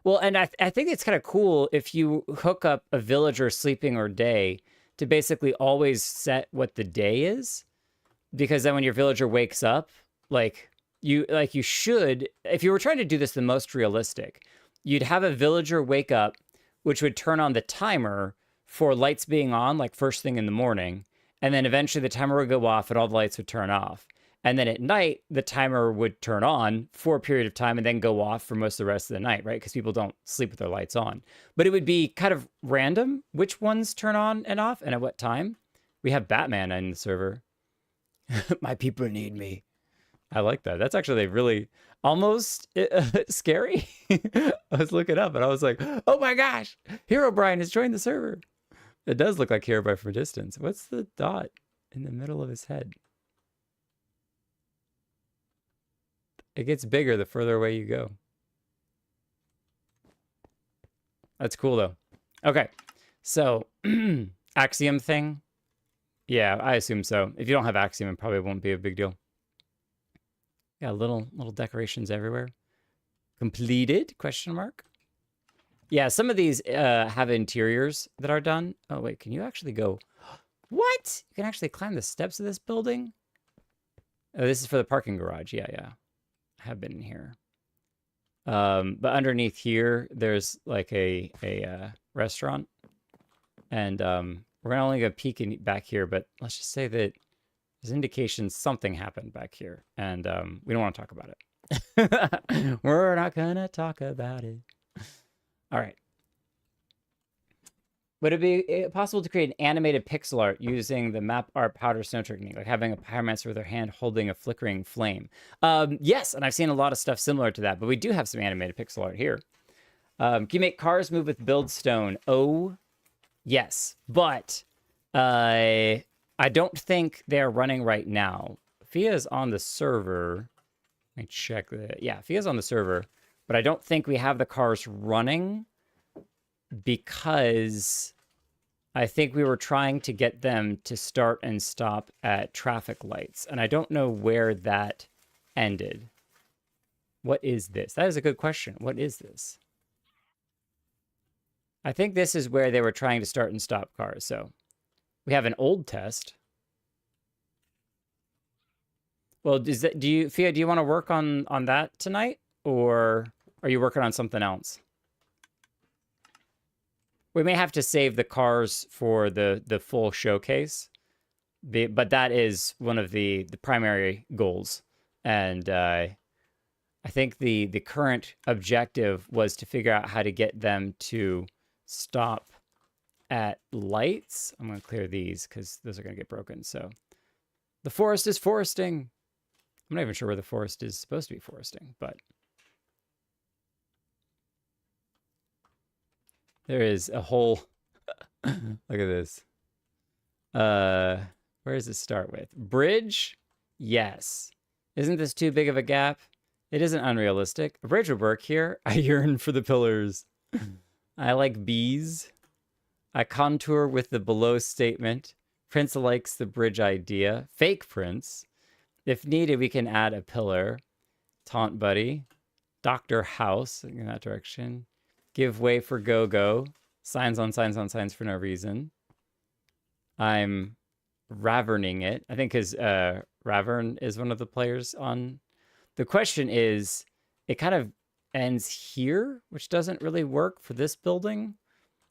Well, and I think it's kind of cool if you hook up a villager sleeping or day to basically always set what the day is. Because then when your villager wakes up, you should, if you were trying to do this the most realistic, you'd have a villager wake up, which would turn on the timer for lights being on, like first thing in the morning. And then eventually the timer would go off and all the lights would turn off. And then at night, the timer would turn on for a period of time and then go off for most of the rest of the night, right? Because people don't sleep with their lights on. But it would be kind of random which ones turn on and off and at what time. We have Batman in the server. My people need me. I like that. That's actually really almost scary. I was looking up and I was like, oh my gosh, Herobrine has joined the server. It does look like Herobrine from a distance. What's the dot in the middle of his head? It gets bigger the further away you go. That's cool though. Okay, so Axiom thing. Yeah, I assume so. If you don't have Axiom, it probably won't be a big deal. Yeah, little decorations everywhere. Completed? Question mark. Yeah, some of these have interiors that are done. Oh wait, can you actually go? What? You can actually climb the steps of this building? Oh, this is for the parking garage. Yeah, yeah. I have been in here. But underneath here, there's like a restaurant. And we're gonna only go peek back here, but let's just say that there's indications something happened back here. And we don't want to talk about it. We're not gonna talk about it. All right. Would it be possible to create an animated pixel art using the map art powder snow technique, like having a pyromancer with their hand holding a flickering flame? Yes, and I've seen a lot of stuff similar to that, but we do have some animated pixel art here. Can you make cars move with Buildstone? Oh, yes, but I don't think they're running right now. Fia's on the server. Let me check that. Yeah, Fia's on the server, but I don't think we have the cars running because I think we were trying to get them to start and stop at traffic lights, and I don't know where that ended. What is this? That is a good question. What is this? I think this is where they were trying to start and stop cars, so we have an old test. Well, Fia, do you want to work on that tonight, or are you working on something else? We may have to save the cars for the full showcase, but that is one of the primary goals. And I think the current objective was to figure out how to get them to stop at lights. I'm going to clear these because those are going to get broken. So the forest is foresting. I'm not even sure where the forest is supposed to be foresting, but there is a whole, look at this. Where does it start with? Bridge? Yes. Isn't this too big of a gap? It isn't unrealistic. A bridge would work here. I yearn for the pillars. I like bees. I contour with the below statement. Prince likes the bridge idea. Fake Prince. If needed, we can add a pillar. Taunt Buddy. Dr. House in that direction. Give way for go-go. Signs on signs on signs for no reason. I'm raverning it. I think because Ravern is one of the players on. The question is, it kind of ends here, which doesn't really work for this building.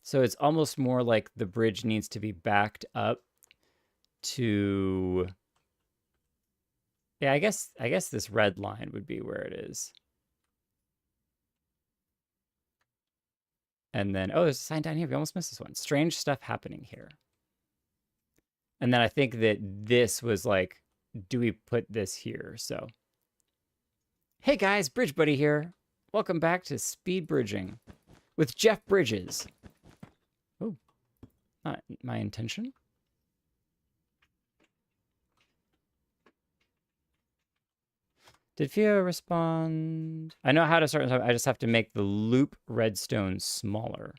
So it's almost more like the bridge needs to be backed up to... Yeah, I guess this red line would be where it is. And then, oh, there's a sign down here. We almost missed this one. Strange stuff happening here. And then I think that this was like, do we put this here? So, hey guys, Bridge Buddy here. Welcome back to Speed Bridging with Jeff Bridges. Oh, not my intention. Did Fia respond? I know how to start. I just have to make the loop redstone smaller.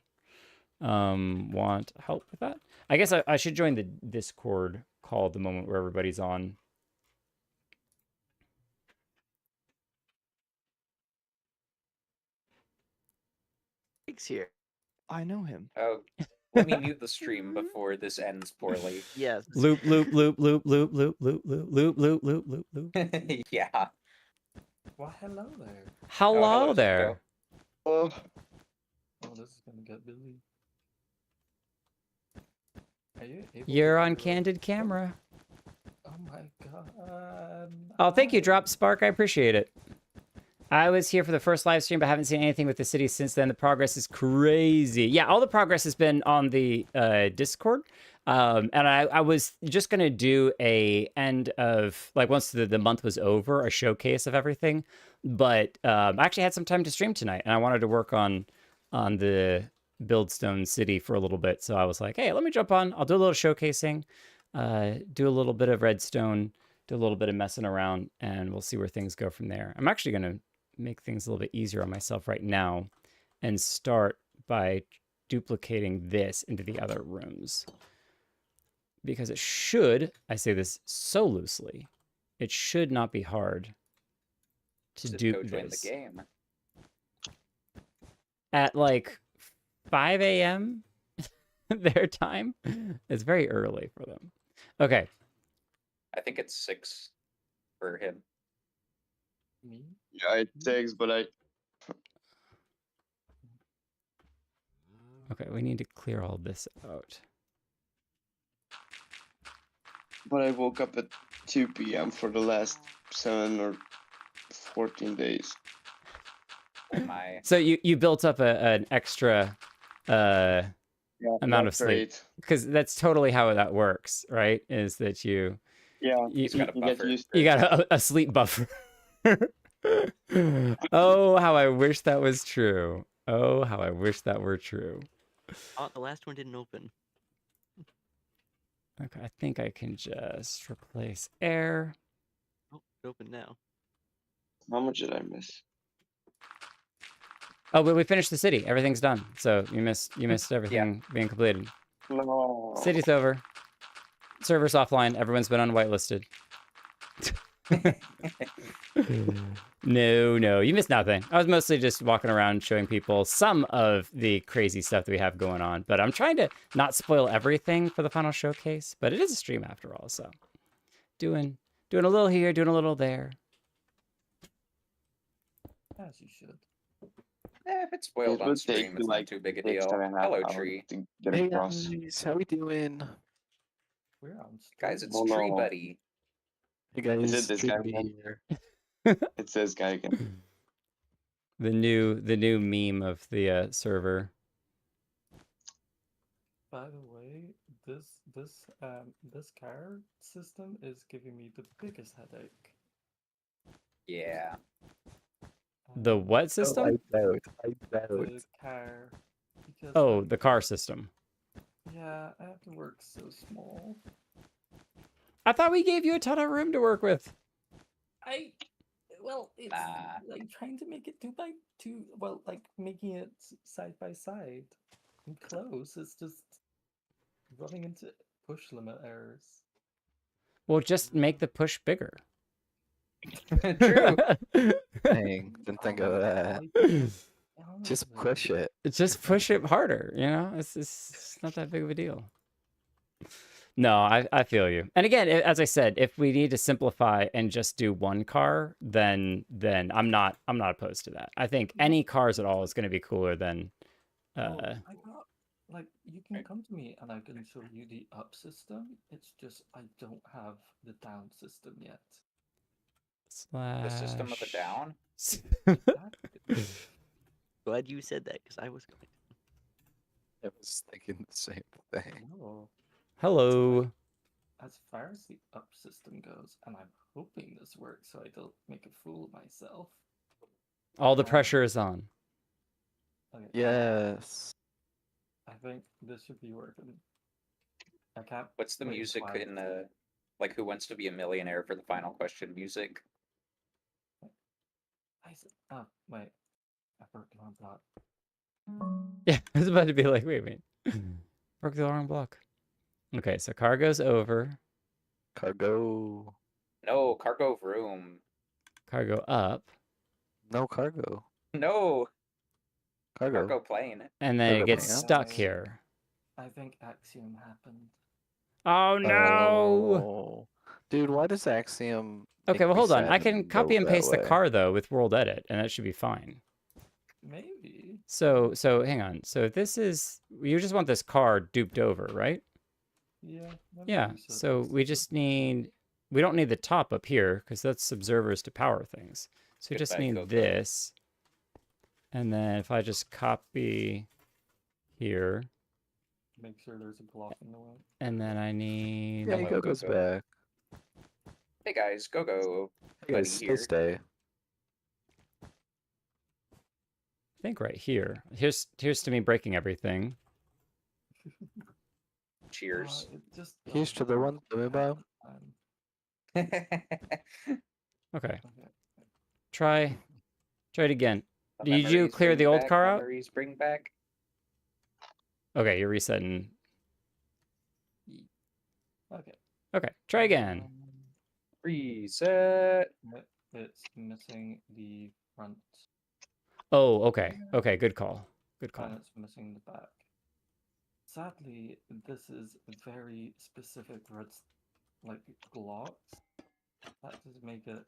Want help with that? I guess I should join the Discord call the moment where everybody's on. Nick's here. I know him. Oh, let me mute the stream before this ends poorly. Yes. Loop, loop, loop, loop, loop, loop, loop, loop, loop, loop, loop, loop, loop. Yeah. Well, hello there. Hello hello, there. Oh, this is gonna get busy. Are you able to You're on hear- candid camera. Oh my god. Oh, thank you, Hi. Drop Spark. I appreciate it. I was here for the first live stream, but haven't seen anything with the city since then. The progress is crazy. Yeah, all the progress has been on the Discord. And I was just going to do a end of, like, once the month was over, a showcase of everything. But I actually had some time to stream tonight, and I wanted to work on the Buildstone City for a little bit. So I was like, hey, let me jump on. I'll do a little showcasing, do a little bit of redstone, do a little bit of messing around, and we'll see where things go from there. I'm actually going to make things a little bit easier on myself right now and start by duplicating this into the other rooms. Because it should, I say this so loosely, it should not be hard to Just do go join this. the game. At like 5 a.m. their time. It's very early for them. Okay. I think it's 6 for him. Me? Yeah, it takes, but Okay, we need to clear all this out. I woke up at 2 p.m. for the last 7 or 14 days. Oh my. So you built up an extra Yeah, amount of that's sleep. right. Because that's totally how that works, right? Is that you Yeah, He's got a you get buffer. used to you it. got a sleep buffer. Oh, how I wish that was true. Oh, how I wish that were true. Oh, the last one didn't open. Okay, I think I can just replace air. Oh, it opened now. How much did I miss? Oh, but we finished the city. Everything's done. So you missed everything being completed. No. City's over. Server's offline. Everyone's been unwhitelisted. No, you missed nothing. I was mostly just walking around showing people some of the crazy stuff that we have going on. But I'm trying to not spoil everything for the final showcase. But it is a stream after all, so doing a little here, doing a little there. As you should. If it's spoiled It on would stream, take it's like not too big a 6 deal. and a half Hello, hours Tree. to get Hey across. guys, how we doing? We're on Guys, it's Oh, Tree no. Buddy. Hey guys, it this guy Tree again? here. It says guy again. The new meme of the server. By the way, this car system is giving me the biggest headache. Yeah. The what Oh, system? I doubt. The car. Because, Oh, like, the car system. yeah, I have to work so small. I thought we gave you a ton of room to work with. Well, it's Nah. like trying to make it 2 by 2. Well, like making it side by side and close. It's just running into push limit errors. Well, just make the push bigger. True. Dang, didn't think of that. Just push it. Just push it harder, you know? It's not that big of a deal. No, I feel you. And again, as I said, if we need to simplify and just do one car, then I'm not opposed to that. I think any cars at all is going to be cooler than Well, I got, like, you can come to me and I can show you the up system. It's just I don't have the down system yet. slash... The system of the down? Exactly. Glad you said that, because I was going to. I was thinking the same thing. No. Hello. As far as the up system goes, and I'm hoping this works so I don't make a fool of myself. All the pressure is on. Okay, Yes. I think this should be working. I can't. What's the wait music quiet. in like Who Wants to Be a Millionaire for the final question music? Why is it? Oh, wait. I broke the wrong block. Yeah, I was about to be like, wait. Broke the wrong block. Okay, so car goes over. Cargo. No, cargo room. Car go up. No cargo. No, Cargo. cargo plane. And then it Cargo gets plane, yeah. stuck Guys, here. I think Axiom happened. Oh no! Oh. Dude, why does Axiom Okay, make well me hold on. sad I can and copy vote and that paste the way? car though with WorldEdit, and that should be fine. Maybe. So hang on. So this is, you just want this car duped over, right? Yeah. let me Yeah. reset So this. we just need, we don't need the top up here because that's observers to power things. So we just Goodbye, need Coco. this. And then if I just copy here, Make sure there's a block in the way. and then I need, Yeah, Hello, Go goes Coco. back. Hey guys, go. Hey Buddy guys, here. stay. I think right here. Here's to me breaking everything. Cheers. It just Here's to doesn't the work one, the half Bob. the time. Okay. Okay. Try it again. The Did you memories clear bring the old back, car out? Memories bring back. Okay, you're resetting. Okay. Okay, try again. Reset. It's missing the front Oh, okay. Okay, good call. Good call. and it's missing the back. Sadly, this is very specific like blocks. That does make it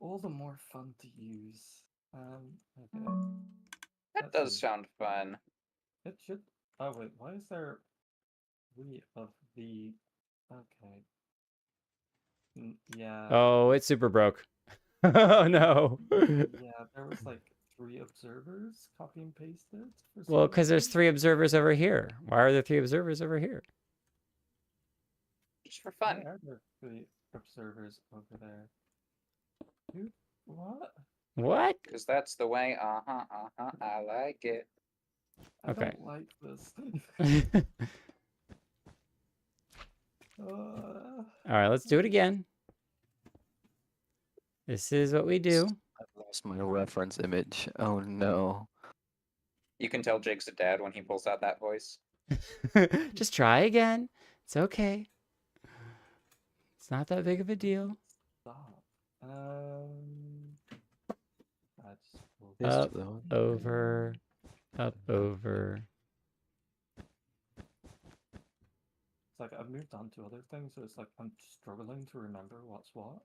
all the more fun to use. Okay. That Let's does see. sound fun. It should. Oh wait, why is there three of the? Okay. Yeah. Oh, it's super broke. Oh no. Yeah, there was like 3 observers copy and pasted. For Well, some because there's reason. 3 observers over here. Why are there 3 observers over here? Just for Why fun. are there 3 observers over there? Dude, what? What? Because that's the way. I like it. I Okay. don't like this. All right, let's do it again. This is what we do. I've lost my reference image. Oh no. You can tell Jake's a dad when he pulls out that voice. Just try again. It's okay. It's not that big of a deal. Stop. That's Here's Up, to the one. over, up, over. It's like I've moved on to other things, so it's like I'm struggling to remember what's what.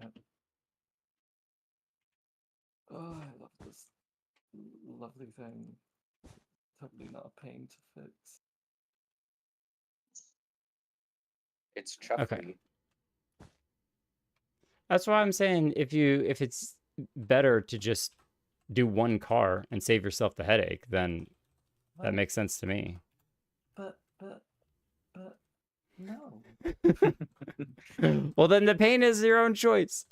Yep. Oh, I love this lovely thing. Totally not a pain to fix. It's chuffly. That's why I'm saying if it's better to just do one car and save yourself the headache, then that Well, makes sense to me. But no. Well, then the pain is your own choice.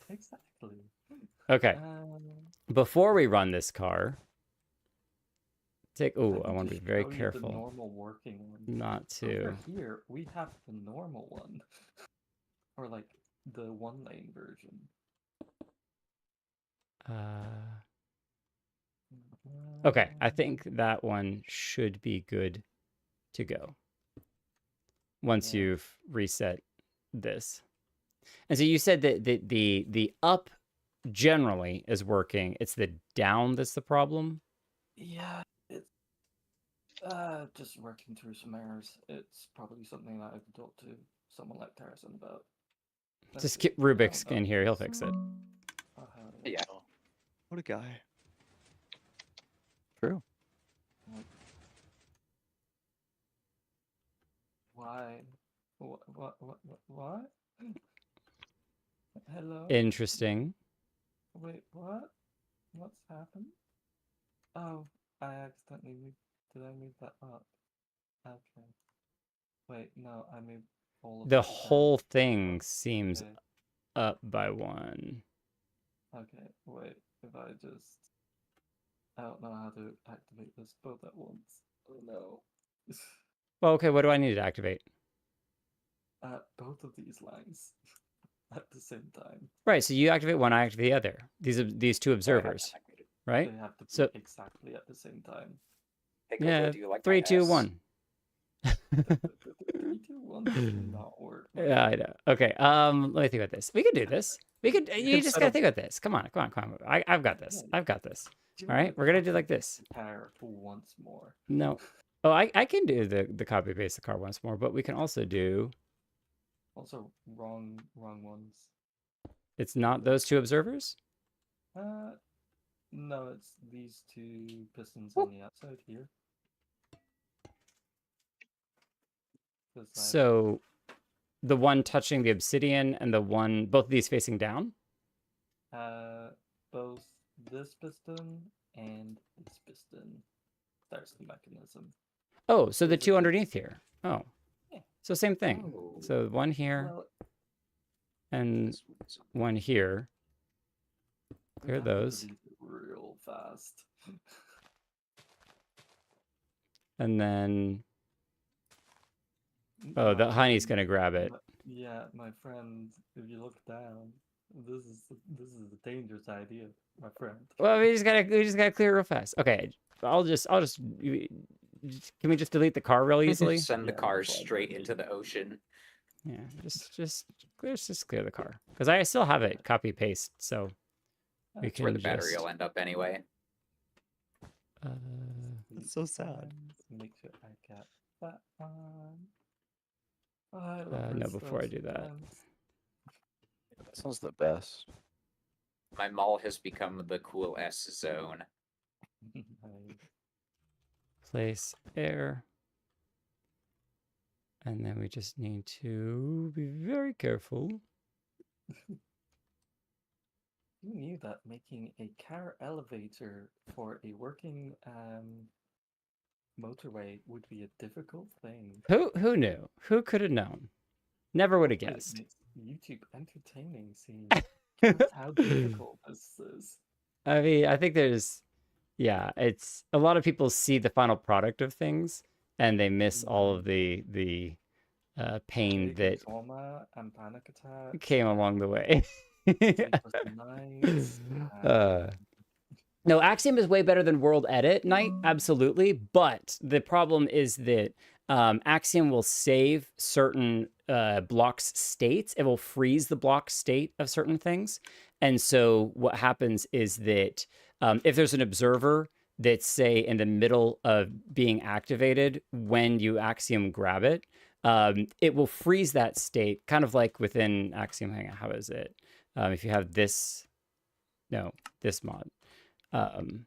Exactly. Okay. Before we run this car, oh, I can want to be just very show you the careful normal working one. not to. Over here, we have the normal one, or like the 1-lane version. Okay, I think that one should be good to go once Yeah. you've reset this. And so you said that the up generally is working. It's the down that's the problem. Yeah, it's just working through some errors. It's probably something that I could talk to someone like Harrison about. Let's Just see. get Rubik's Oh, in here. He'll fix it. Yeah. What a guy. True. Why? What? Hello? Interesting. Wait, what? What's happened? Oh, I accidentally moved. Did I move that up? Okay. Wait, no, I moved all of The it down. whole thing seems Okay. up by 1. Okay, wait, if I just... I don't know how to activate this both at once. Oh no. Well, okay, what do I need to activate? at both of these lines at the same time. Right. So you activate one, I activate the other. These two Oh, I have observers, that activated. right? They have to be So exactly at the same time. Hey, Gojo, yeah, do you like 3, my 2, S? 1. 3, 2, 1 does not work. my Yeah, I friend. know. Okay. Let me think about this. We could do this. We could. You can just set gotta up- think about this. Come on. I've got this. Yeah. I've got this. Do you All want right. to We're gonna do copy like this. the car once more? No. Oh, I can do the copy paste the car once more, but we can also do. Also, wrong ones. It's not those two observers. No, it's these two pistons on the outside here. This side. So, the one touching the obsidian and the one, both of these facing down. Both this piston and this piston. There's the mechanism. Oh, so the Is it two the- underneath here. Oh, Yeah. so same thing. Oh, So one here Well, and this one's- one here. we Clear have to those. delete it real fast. And then, oh, the My honey's friend- gonna grab it. Yeah, my friend. If you look down, this is a dangerous idea, my friend. Well, we just gotta clear it real fast. Okay, I'll just. Can we just delete the car real easily? Send the Yeah, car that's all I straight did. into the ocean. Yeah, let's just clear the car because I still have it copy paste. So we That's where can the battery just. will end up anyway. That's so sad. Make sure I got that on. Oh, I love No, redstone before I do that. sometimes. That sounds the best. My mall has become the cool S zone. Nice. Place air. And then we just need to be very careful. Who knew that making a car elevator for a working motorway would be a difficult thing? Who knew? Who could have known? Never would have But it guessed. makes YouTube entertaining seeing just how difficult this is. I mean, I think there's, yeah, it's a lot of people see the final product of things and they miss all of the pain Big that trauma and panic attacks. came along the way. sleepless nights, No, Axiom is way better than WorldEdit Night, absolutely. But the problem is that Axiom will save certain blocks states. It will freeze the block state of certain things. And so what happens is that if there's an observer that's, say, in the middle of being activated when you Axiom grab it, it will freeze that state, kind of like within Axiom. Hang on, how is it? If you have this, no, this mod. I'm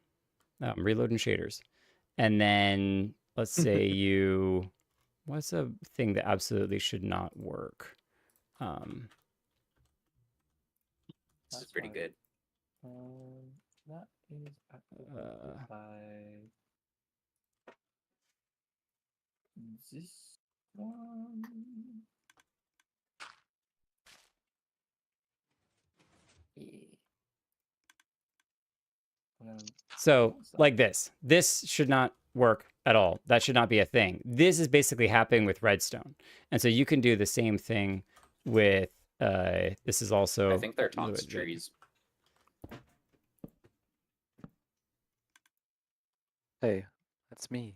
reloading shaders. And then let's say you, what's a thing that absolutely should not work? This is That's pretty fine. good. That is activated by this one. Yeah. And then So also- like this should not work at all. That should not be a thing. This is basically happening with redstone. And so you can do the same thing with, this is also. I think they're fluid, Tonks right? trees. Hey, that's me.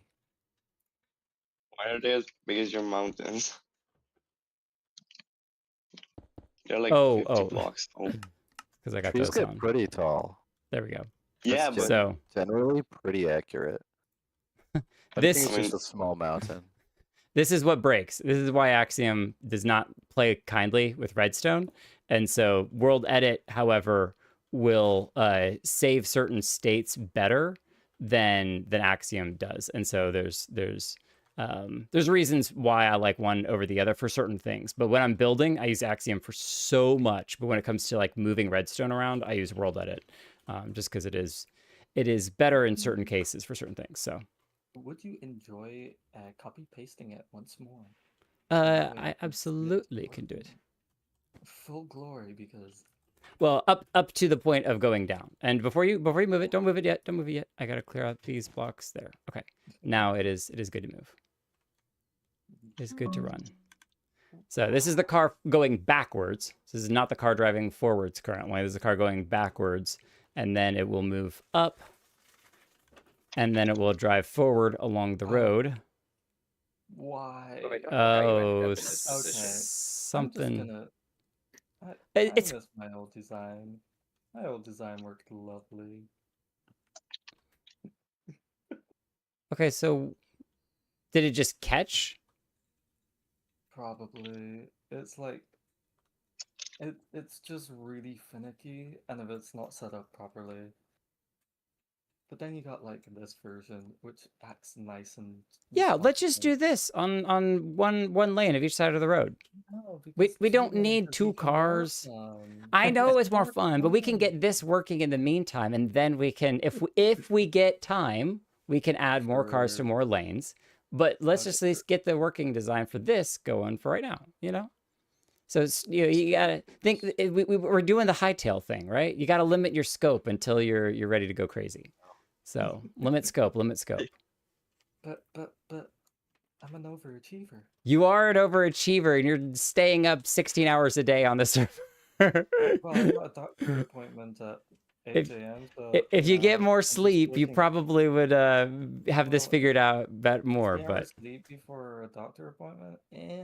Why are they as big as your mountains? They're like Oh, 50 oh. blocks tall. Because I got Trees those get on. pretty tall. There we go. Yeah, That's but So Generally pretty accurate. I This- think it's just a small mountain. this is what breaks. This is why Axiom does not play kindly with redstone. And so WorldEdit, however, will save certain states better than Axiom does. And so there's reasons why I like one over the other for certain things. But when I'm building, I use Axiom for so much. But when it comes to like moving redstone around, I use WorldEdit, just because it is better in certain cases for certain things. So Would you enjoy copy pasting it once more? I absolutely can do it. Full glory, because Well, up to the point of going down. And before you move it, don't move it yet. Don't move it yet. I gotta clear out these blocks there. Okay. Now it is good to move. It's good to run. So this is the car going backwards. This is not the car driving forwards currently. This is the car going backwards. And then it will move up. And then it will drive forward along the road. Why? But I don't know how you ended Oh, up in this position. I'm something. just gonna. It's I miss my old design. My old design worked lovely. okay. So did it just catch? Probably. It's like it's just really finicky, and if it's not set up properly. But then you got like this version, which acts nice and Yeah, let's just responsive. do this on one lane of each side of the road. No, We because don't two lanes need is two even more cars. fun. I know it's more More fun, but we can get fun. this working in the meantime, and then we can, if we get time, we can add more cars to True. more lanes. But let's Okay, just at least get the working design for this going for right now, you know? So it's, you gotta think we're doing the hightail thing, right? You gotta limit your scope until you're ready to go crazy. So limit scope, limit scope. But I'm an overachiever. You are an overachiever, and you're staying up 16 hours a day on the server. Well, I got a doctor appointment at 8 a.m. So If you get more I'm just sleep, you waking. probably would have this Well, figured out more. 3 But hours sleep before a doctor appointment.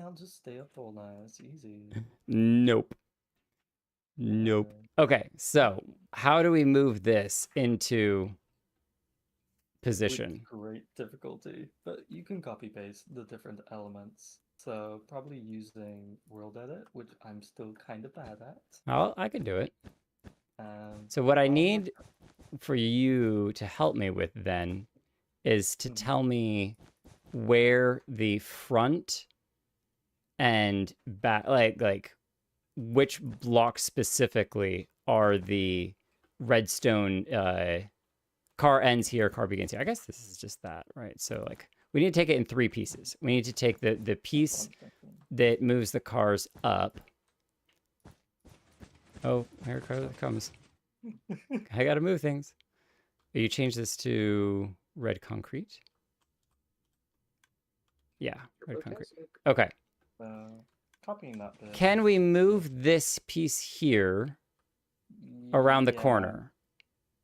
I'll just stay up all night. It's easy. nope, nope. Okay, so how do we move this into With position? great difficulty, but you can copy paste the different elements. So probably using WorldEdit, which I'm still kind of bad at. I can do it. Um, So what I I'll work- need for you to help me with then is to Mhm. tell me where the front and back, like which blocks specifically are the redstone car ends here, car begins here. I guess this is just that, right? So like we need to take it in 3 pieces. We need to take the piece 1 second. that moves the cars up. Oh, here it comes. I gotta move things. You change this to red concrete. Yeah, red concrete. Okay. Copying that bit. Can we move this piece here around the Yeah, corner?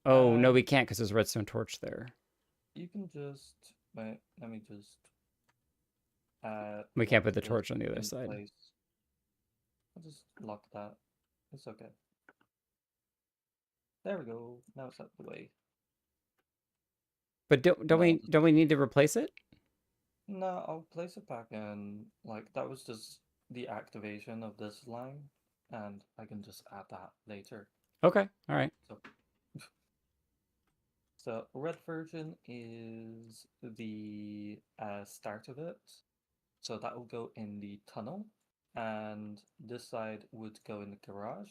Oh, no, Um, we can't because there's a redstone torch there. You can just wait. Let me just. We can't lock put the this torch on the other in side. place. I'll just lock that. It's okay. There we go. Now it's out of the way. But don't No, we need to replace it? No, I'll place it back in. Like that was just the activation of this line, and I can just add that later. Okay, all right. So red version is the start of it. So that will go in the tunnel, and this side would go in the garage,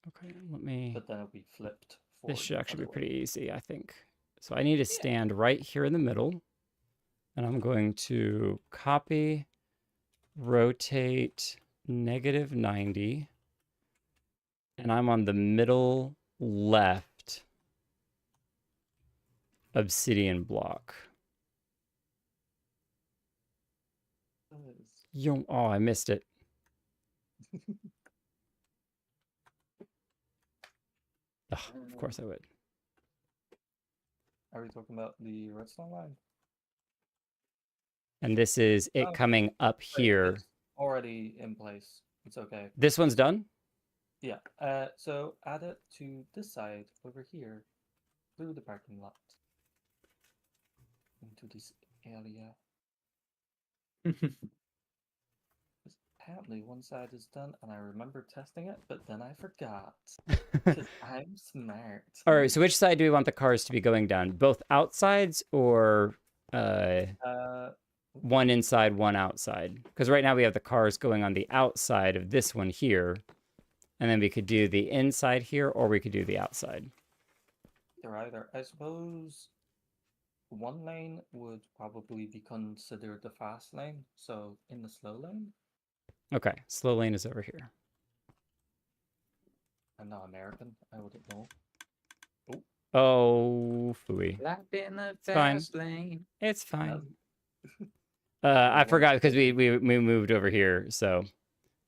Okay, let me. but then it'll be flipped. This should the actually be other way. pretty easy, I think. So I need to stand right here in the middle, and I'm going to copy, rotate -90, and I'm on the middle left obsidian block. Yo, oh, I missed it. Ugh, of course I would. Are we talking about the redstone line? And this is it Oh, coming up Wait, here. it's already in place. It's okay. This one's done? Yeah. So add it to this side over here, through the parking lot, into this area. 'Cause apparently one side is done, and I remember testing it, but then I forgot. 'Cause I'm smart. All right, so which side do we want the cars to be going down? Both outsides or one inside, one outside? Because right now we have the cars going on the outside of this one here, and then we could do the inside here, or we could do the outside. They're either. I suppose one lane would probably be considered the fast lane, so in the slow lane. Okay, slow lane is over here. I'm not American. I wouldn't know. Oh, phooey. Life in the fine. fast lane. It's fine. I one forgot because second. we moved over here. So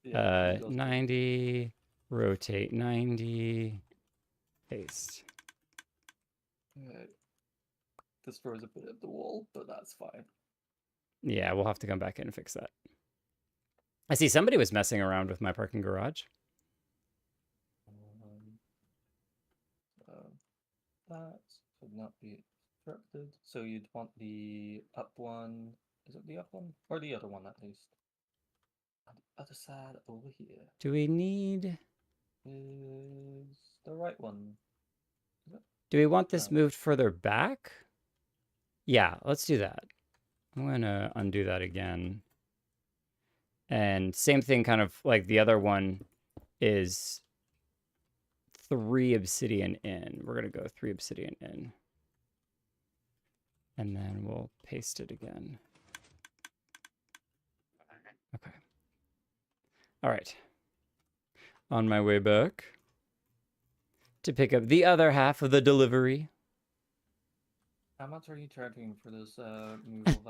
Yeah, you go 90, rotate 90, paste. Okay. Destroys a bit of the wall, but that's fine. Yeah, we'll have to come back in and fix that. I see somebody was messing around with my parking garage. That should not be obstructed. So you'd want the up one. Is it the up one? Or the other one at least? On the other side over here Do we need... is the right one. Do we want this No. moved further back? Yeah, let's do that. I'm going to undo that again. And same thing, kind of like the other one is 3 obsidian in. We're going to go 3 obsidian in. And then we'll paste it again. Okay. All right. On my way back to pick up the other half of the delivery. How much are you charging for this removal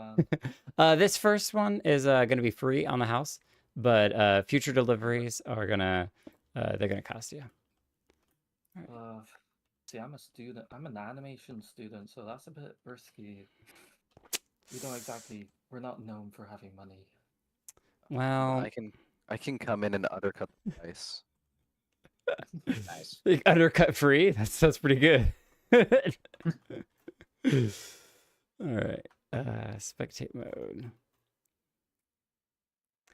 van? This first one is going to be free on the house, but future deliveries are gonna they're gonna cost you. See, I'm a student. I'm an animation student, so that's a bit risky. We don't exactly. We're not known for having money. Well, I can come in and undercut the price. Nice. like, undercut free. That's pretty good. All right. Spectate mode.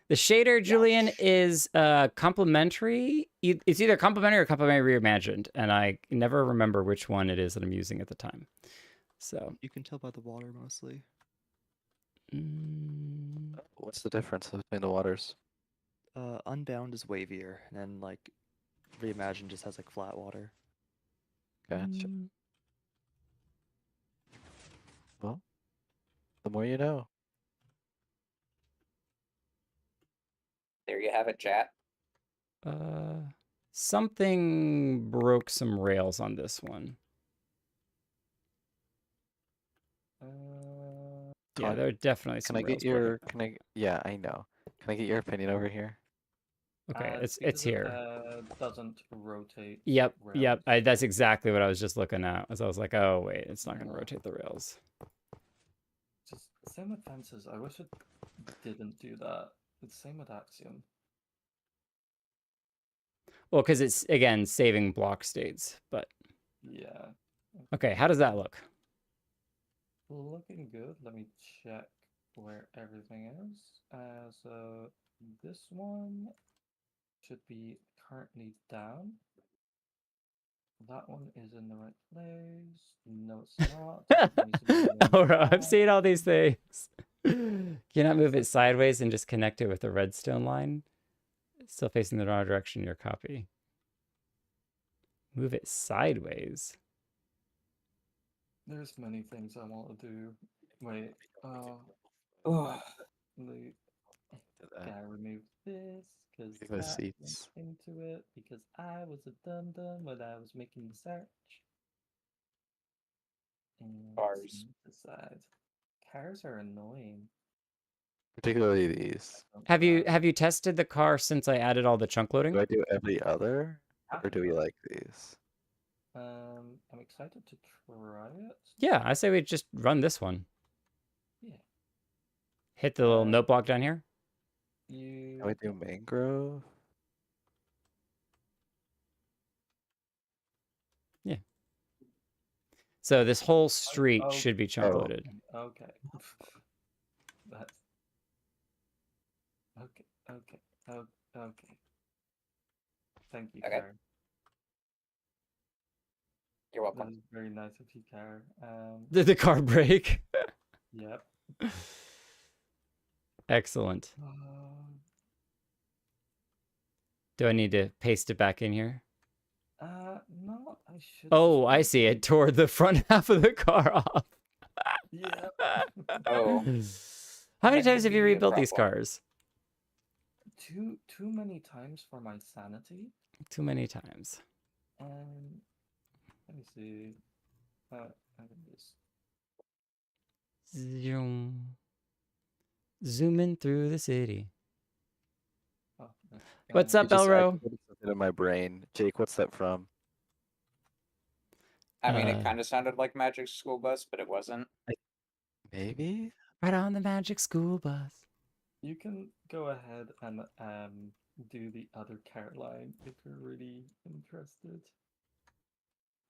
The shader, Julian, is complementary. It's either complementary or complementary reimagined, and I never remember which one it is that I'm using at the time. So You can tell by the water mostly. What's the difference between the waters? Unbound is wavier, and then like Reimagined just has like flat water. Gotcha. Well, the more you know. There you have it, chat. Something broke some rails on this one. Yeah, Todd, there are definitely some Can I rails get your? broken. Can I? Yeah, I know. Can I get your opinion over here? Okay, it's because here. It doesn't rotate. Yep, rails. that's exactly what I was just looking at. As I was like, oh wait, it's not gonna rotate the rails. Just same with fences. I wish it didn't do that. It's same with Axiom. Well, because it's again saving block states. But Yeah. okay, how does that look? Looking good. Let me check where everything is. So this one should be currently down. That one is in the right place. No, it's not. It needs to be moved Oh, I'm back. seeing all these things. Can you not move it sideways and just connect it with the redstone line? It's still facing the wrong direction in your copy. Move it sideways. There's many things I want to do. Wait. Gotta remove this because Take the that seats. went into it because I was a dum-dum when I was making the search. And Cars. decide. Cars are annoying. Particularly these. Have you tested the car since I added all the chunk loading? Do I do every other, or do we like these? I'm excited to try it. Yeah, I say we just run this one. Yeah. Hit the little note block down here. You. Can we do mangrove? Yeah. So this whole street Oh, should be chunk oh. loaded. Okay. That's. Okay. Thank you, Okay. Karen. You're That welcome. is very nice of you, Karen. Did the car break? Yep. Excellent. Do I need to paste it back in here? No, I should. Oh, I see. It tore the front half of the car off. Yeah. Oh. How many That times could have you be a rebuilt these problem. cars? Too many times for my sanity. Too many times. Let me see. I can just. Zoom. Zooming through the city. Oh, no. What's Uh, up, You just Elro? activated something in my brain. Jake, what's that from? I mean, Uh, it kind of sounded like Magic School Bus, but it wasn't. Maybe? Right on the magic school bus. You can go ahead and do the other car line if you're really interested.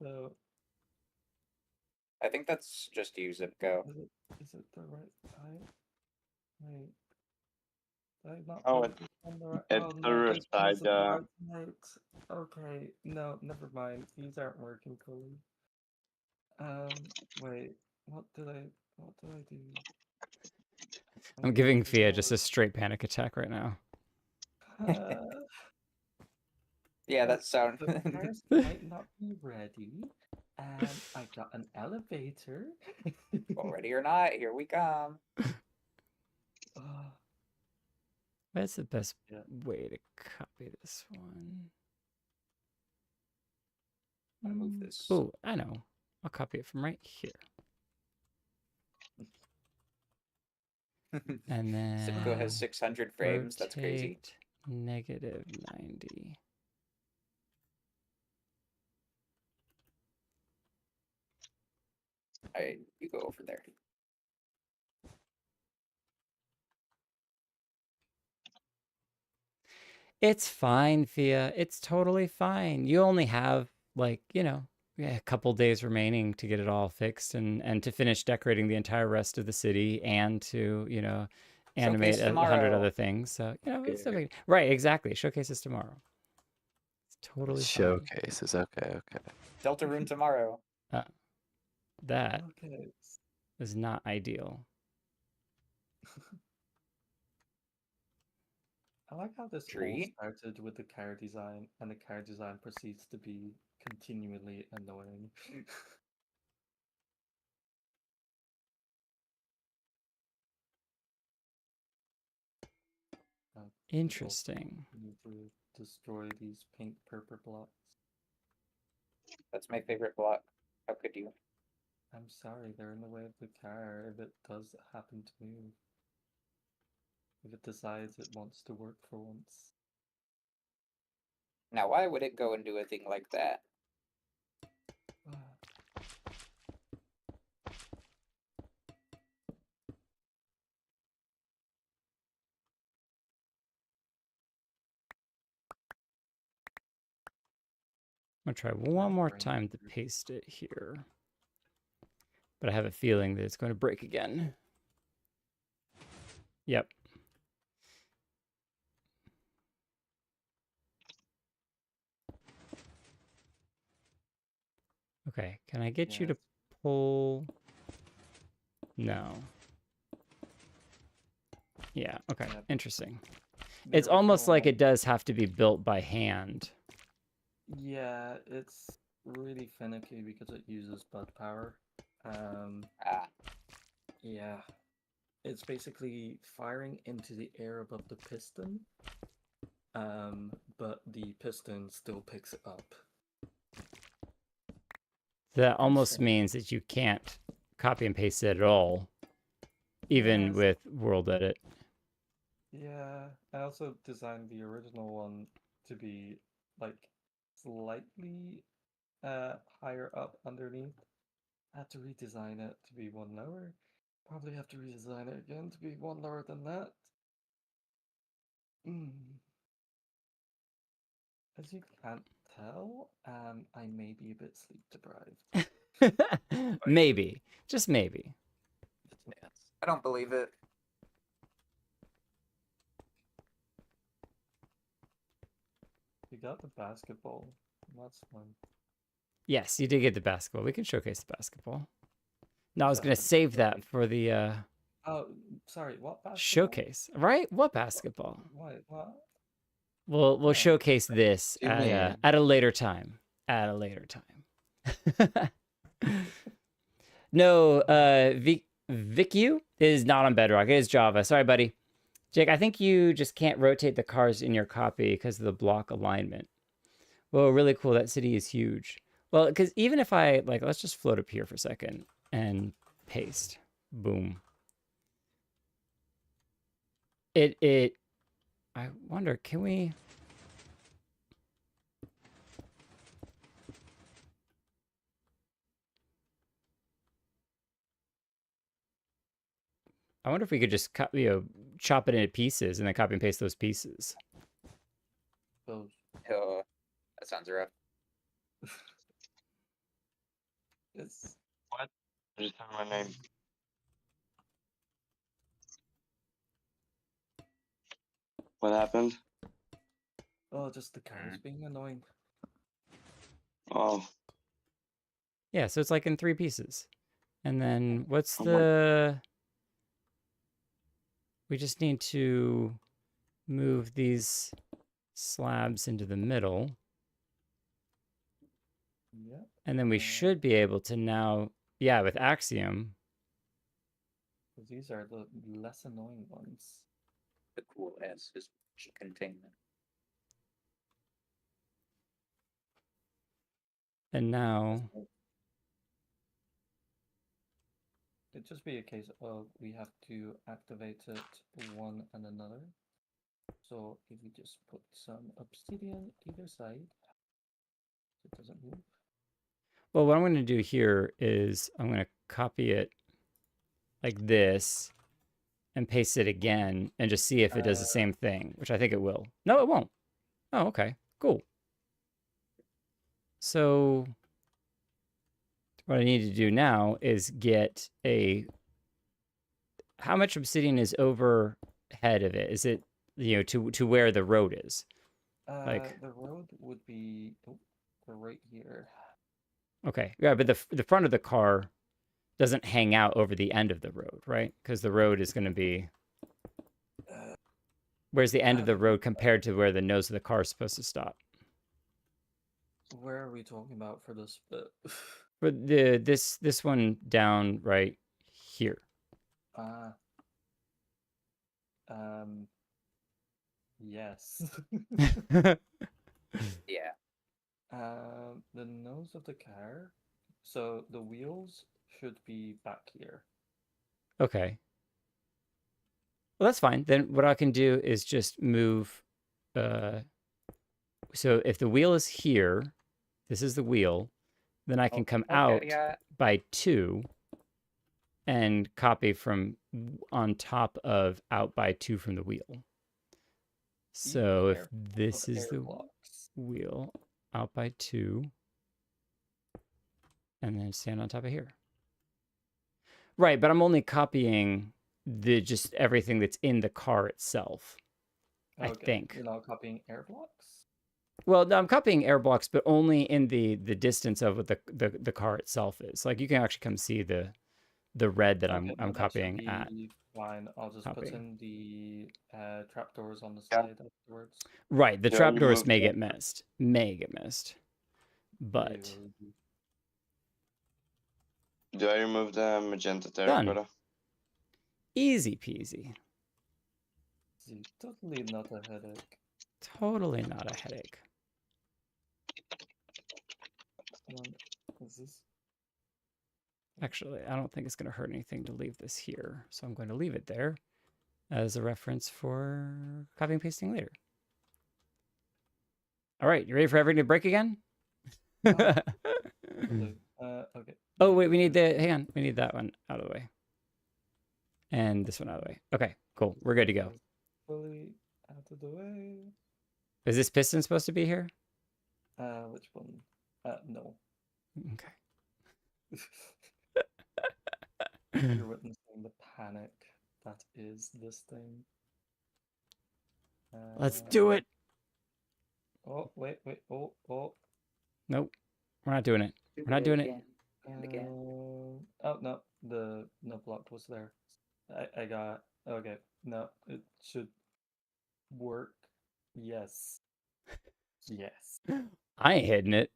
So I think that's just you, Zipco. is it the right height? Wait. Did I not Oh, put this on the right? at Oh the no, other this one side, isn't the right height. Okay, no, never mind. These aren't working fully. Wait, what did I do? I'm giving Fia just a straight panic attack right now. Yeah, Well, that sound. the cars might not be ready, and I got an elevator. Ready or not, here we come. Uh, What's the best Yeah. way to copy this one? I'll move this. Oh, I know. I'll copy it from right here. And then Zipco has 600 frames. That's crazy. rotate -90. All right, you go over there. It's fine, Fia. It's totally fine. You only have like, a couple days remaining to get it all fixed and to finish decorating the entire rest of the city and to, animate Showcase 100 other tomorrow. things. So, it's Okay. okay. Right, exactly. Showcases tomorrow. It's totally fine. Showcases. Okay. Delta Rune tomorrow. That okay. is not ideal. I like how this all Tree? started with the car design, and the car design proceeds to be continually annoying. Also Interesting. need to destroy these pink purple blocks. That's my favorite block. How could you? I'm sorry, they're in the way of the car if it does happen to move. If it decides it wants to work for once. Now, why would it go and do a thing like that? I'm going to try one more time to paste it here. But I have a feeling that it's going to break again. Yep. Okay, can I get you to pull? No. Yeah, okay, interesting. It's almost like it does have to be built by hand. Yeah, it's really finicky because it uses bud power. Yeah. It's basically firing into the air above the piston. But the piston still picks it up. That almost means that you can't copy and paste it at all, even with WorldEdit. Yeah, I also designed the original one to be like slightly higher up underneath. I had to redesign it to be one lower. Probably have to redesign it again to be one lower than that. As you can't tell, I may be a bit sleep deprived. Maybe. Just maybe. I don't believe it. You got the basketball. That's fun. Yes, you did get the basketball. We can showcase the basketball. No, I was going to save that for the Oh, sorry, what basketball? showcase. Right? What basketball? What? We'll showcase this at a later time. At a later time. No, VicU is not on Bedrock. It is Java. Sorry, buddy. Jake, I think you just can't rotate the cars in your copy because of the block alignment. Whoa, really cool. That city is huge. Well, because even if I, let's just float up here for a second and paste. Boom. I wonder, can we? I wonder if we could just cut, chop it into pieces and then copy and paste those pieces. Those. Oh, that sounds rough. It's What? Just have my name. What happened? just the cows being annoying. Oh, Yeah, so it's like in 3 pieces. And then what's Oh my- the... We just need to move these slabs into the middle. Yeah. And then we should be able to now, yeah, with Axiom. Because these are the less annoying ones. The cool S is containment. And now, It'd just be a case of we have to activate it one and another. So if we just put some obsidian either side, so it doesn't move. well, what I'm going to do here is I'm going to copy it like this and paste it again and just see if it does the same thing, which I think it will. No, it won't. Oh, okay, cool. So what I need to do now is get a... How much obsidian is overhead of it? Is it, to where the road is? Like... The road would be right here. Okay, yeah, but the front of the car doesn't hang out over the end of the road, right? Because the road is going to be... Where's the end of the road compared to where the nose of the car is supposed to stop? Where are we talking about for this bit? For this one down right here. Yes. Yeah. The nose of the car. So the wheels should be back here. Okay. Well, that's fine. Then what I can do is just move. So if the wheel is here, this is the wheel, then I can come out yeah. by 2 and copy from on top of out by 2 from the wheel. So if this is the wheel, out by 2, and then stand on top of here. Right, but I'm only copying just everything that's in the car itself. I think. You're not copying air blocks? Well, no, I'm copying air blocks, but only in the distance of what the car itself is. Like you can actually come see the red that I'm copying that at. Fine. I'll just put Copying. in the trapdoors on the side afterwards. Right, the Yeah, trapdoors remove may that. get missed. May get missed. But do I remove the magenta Done. terracotta? easy peasy. See, totally not a headache. Totally not a headache. Is this? Actually, I don't think it's going to hurt anything to leave this here. So I'm going to leave it there as a reference for copying and pasting later. All right, you ready for everything to break again? Okay. Oh, wait, we need hang on. We need that one out of the way. And this one out of the way. Okay, cool. We're good to go. Fully out of the way. Is this piston supposed to be here? Which one? No. Okay. You're witnessing the panic that is this thing. Let's do it. Oh, wait. Oh. Nope. We're not doing it. We're not doing it. And again. Oh, no. The block was there. I got... Okay. No, it should work. Yes. Yes. I ain't hitting it.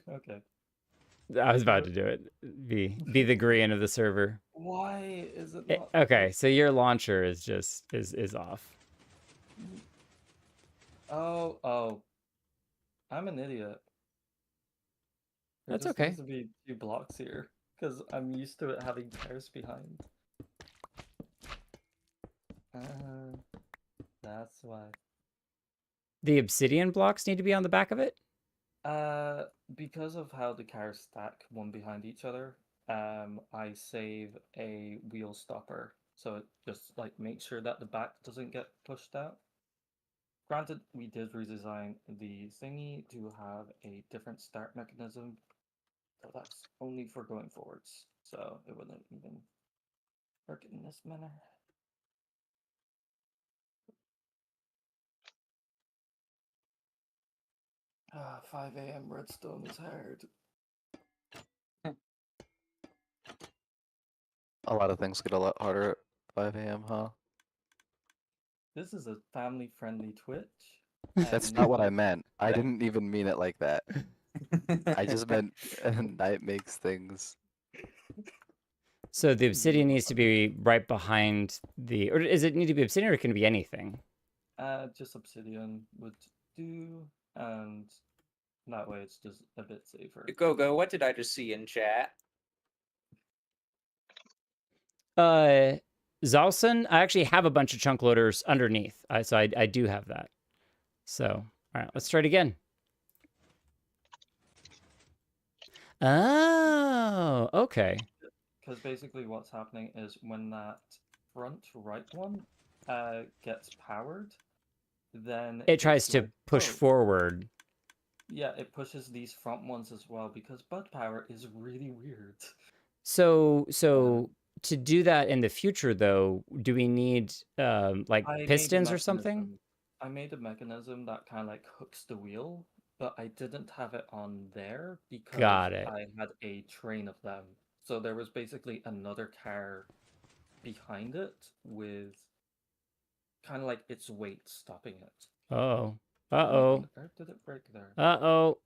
Okay. I was about to do it. Be the Grian of the server. Why is it not... Okay, so your launcher is just is off. Oh. I'm an idiot. That's There just okay. needs to be 2 blocks here. because I'm used to it having cars behind. That's why. The obsidian blocks need to be on the back of it? Because of how the cars stack one behind each other, I save a wheel stopper, so it just like makes sure that the back doesn't get pushed out. Granted, we did redesign the thingy to have a different start mechanism, but that's only for going forwards, so it wouldn't even work in this manner. 5 a.m. redstone is hard. A lot of things get a lot harder at 5 a.m., huh? This is a family-friendly Twitch. That's and not what I no- meant. I didn't even mean it like that. I just meant night makes things. So the obsidian needs to be right behind the, or does it need to be obsidian or can it be anything? Just obsidian would do, and that way it's just a bit safer. Go. What did I just see in chat? Zalson, I actually have a bunch of chunk loaders underneath. So I do have that. So, all right, let's try it again. Oh, okay. Because basically what's happening is when that front right one gets powered, then It tries it's to like, push oh, forward. yeah, it pushes these front ones as well because bud power is really weird. So to do that in the future, though, do we need like I made a pistons or something? mechanism- I made a mechanism that kind of like hooks the wheel, but I didn't have it on there because Got it. I had a train of them. So there was basically another car behind it with kind of like its weight stopping it. Oh. How Uh-oh. on earth did it break there? Uh-oh.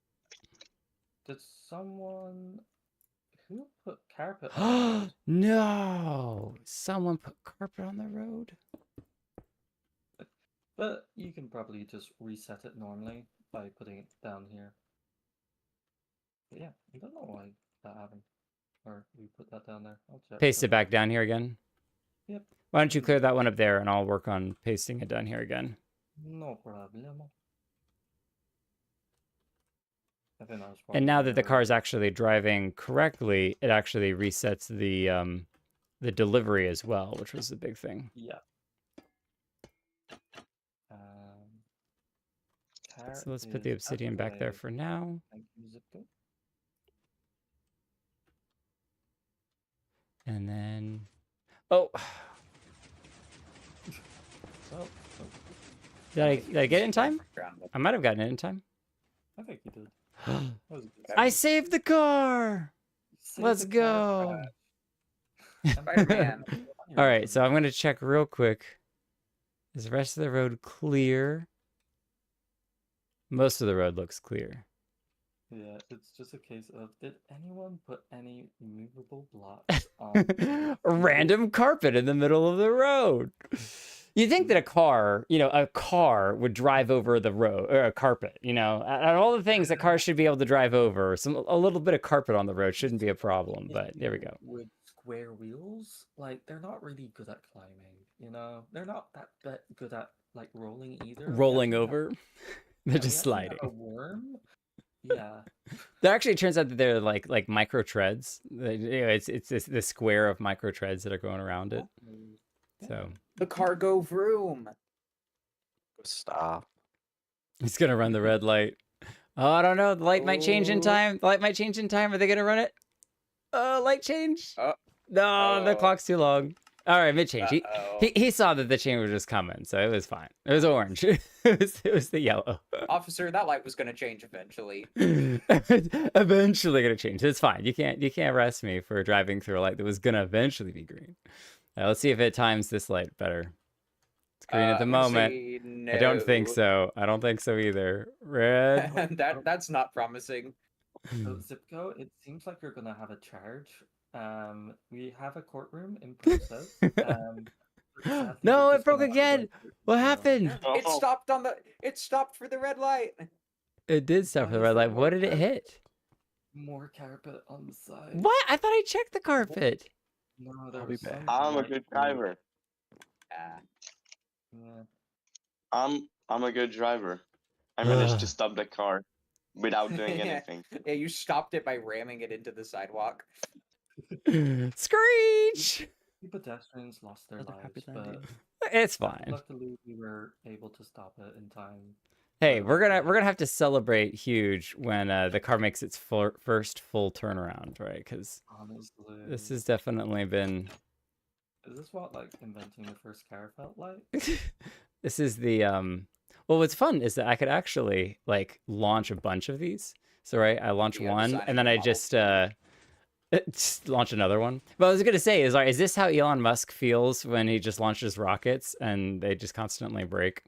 Did someone who put carpet on the road? No. Someone put carpet on the road. But you can probably just reset it normally by putting it down here. But yeah, I don't know why that happened. Or we put that down there. I'll check. Paste it back down here again. Yep. Why don't you clear that one up there and I'll work on pasting it down here again. No problem. I think I was And now walking that the over- car is actually driving correctly, it actually resets the delivery as well, which was the big thing. Yeah. So let's put the obsidian back there for now. Thank you, Zipco. And then, oh, Oh, did I get it in time? I might have gotten it in time. I think you did. That was a good I save. saved the car. Save Let's the car go. crash. Spider-Man. All right, so I'm going to check real quick. Is the rest of the road clear? Most of the road looks clear. Yeah, it's just a case of, did anyone put any movable blocks on the A random carpet in the middle of the road. You think that a car would drive over the road, or a carpet, and all the things that cars should be able to drive over, a little bit of carpet on the road shouldn't be a problem, but there we go. With square wheels, like they're not really good at climbing, They're not that good at like rolling either. We Rolling actually over, have- they're yeah, we just actually have sliding. a worm. Yeah. There actually turns out that they're like micro treads. It's the square of micro treads that are going around it. Yeah. So The cargo vroom. Stop. it's gonna run the red light. Oh, I don't know. The light might change in Oh. time. The light might change in time. Are they gonna run it? Oh, light change. No, the Oh. clock's too long. All right, mid change. Uh-oh. He saw that the change was just coming, so it was fine. It was orange. it was the yellow. Officer, that light was going to change eventually. Eventually gonna change. It's fine. You can't arrest me for driving through a light that was gonna eventually be green. Let's see if it times this light better. It's green at the I'm gonna moment. say I don't think no. so. I don't think so either. Red. That's not promising. So Zipco, it seems like you're gonna have a charge. We have a courtroom in process. Sadly, No, we're it just broke gonna have to again. go through, What happened? It stopped on the. It stopped for the red light. It did stop for the red light. What did it hit? More carpet on the side. What? I thought I checked the carpet. No, I'll there be was back. some I'm a white good glue. driver. Ah. Yeah. I'm a good driver. I managed to Ugh. stop the car without doing Yeah. anything. Yeah, you stopped it by ramming it into the sidewalk. Screech! The pedestrians lost their Another happy lives, but landing. It's fine. luckily we were able to stop it in time. Hey, for, we're like, gonna the- we're gonna have to celebrate huge when the car makes its first full turnaround, right? Because Honestly, this has definitely been. is this what like inventing the first car felt like? This is the Well, what's fun is that I could actually like launch a bunch of these. So right, I launch Yeah, one design a and then new I model. just launch another one. But I was gonna say is this how Elon Musk feels when he just launches rockets and they just constantly break?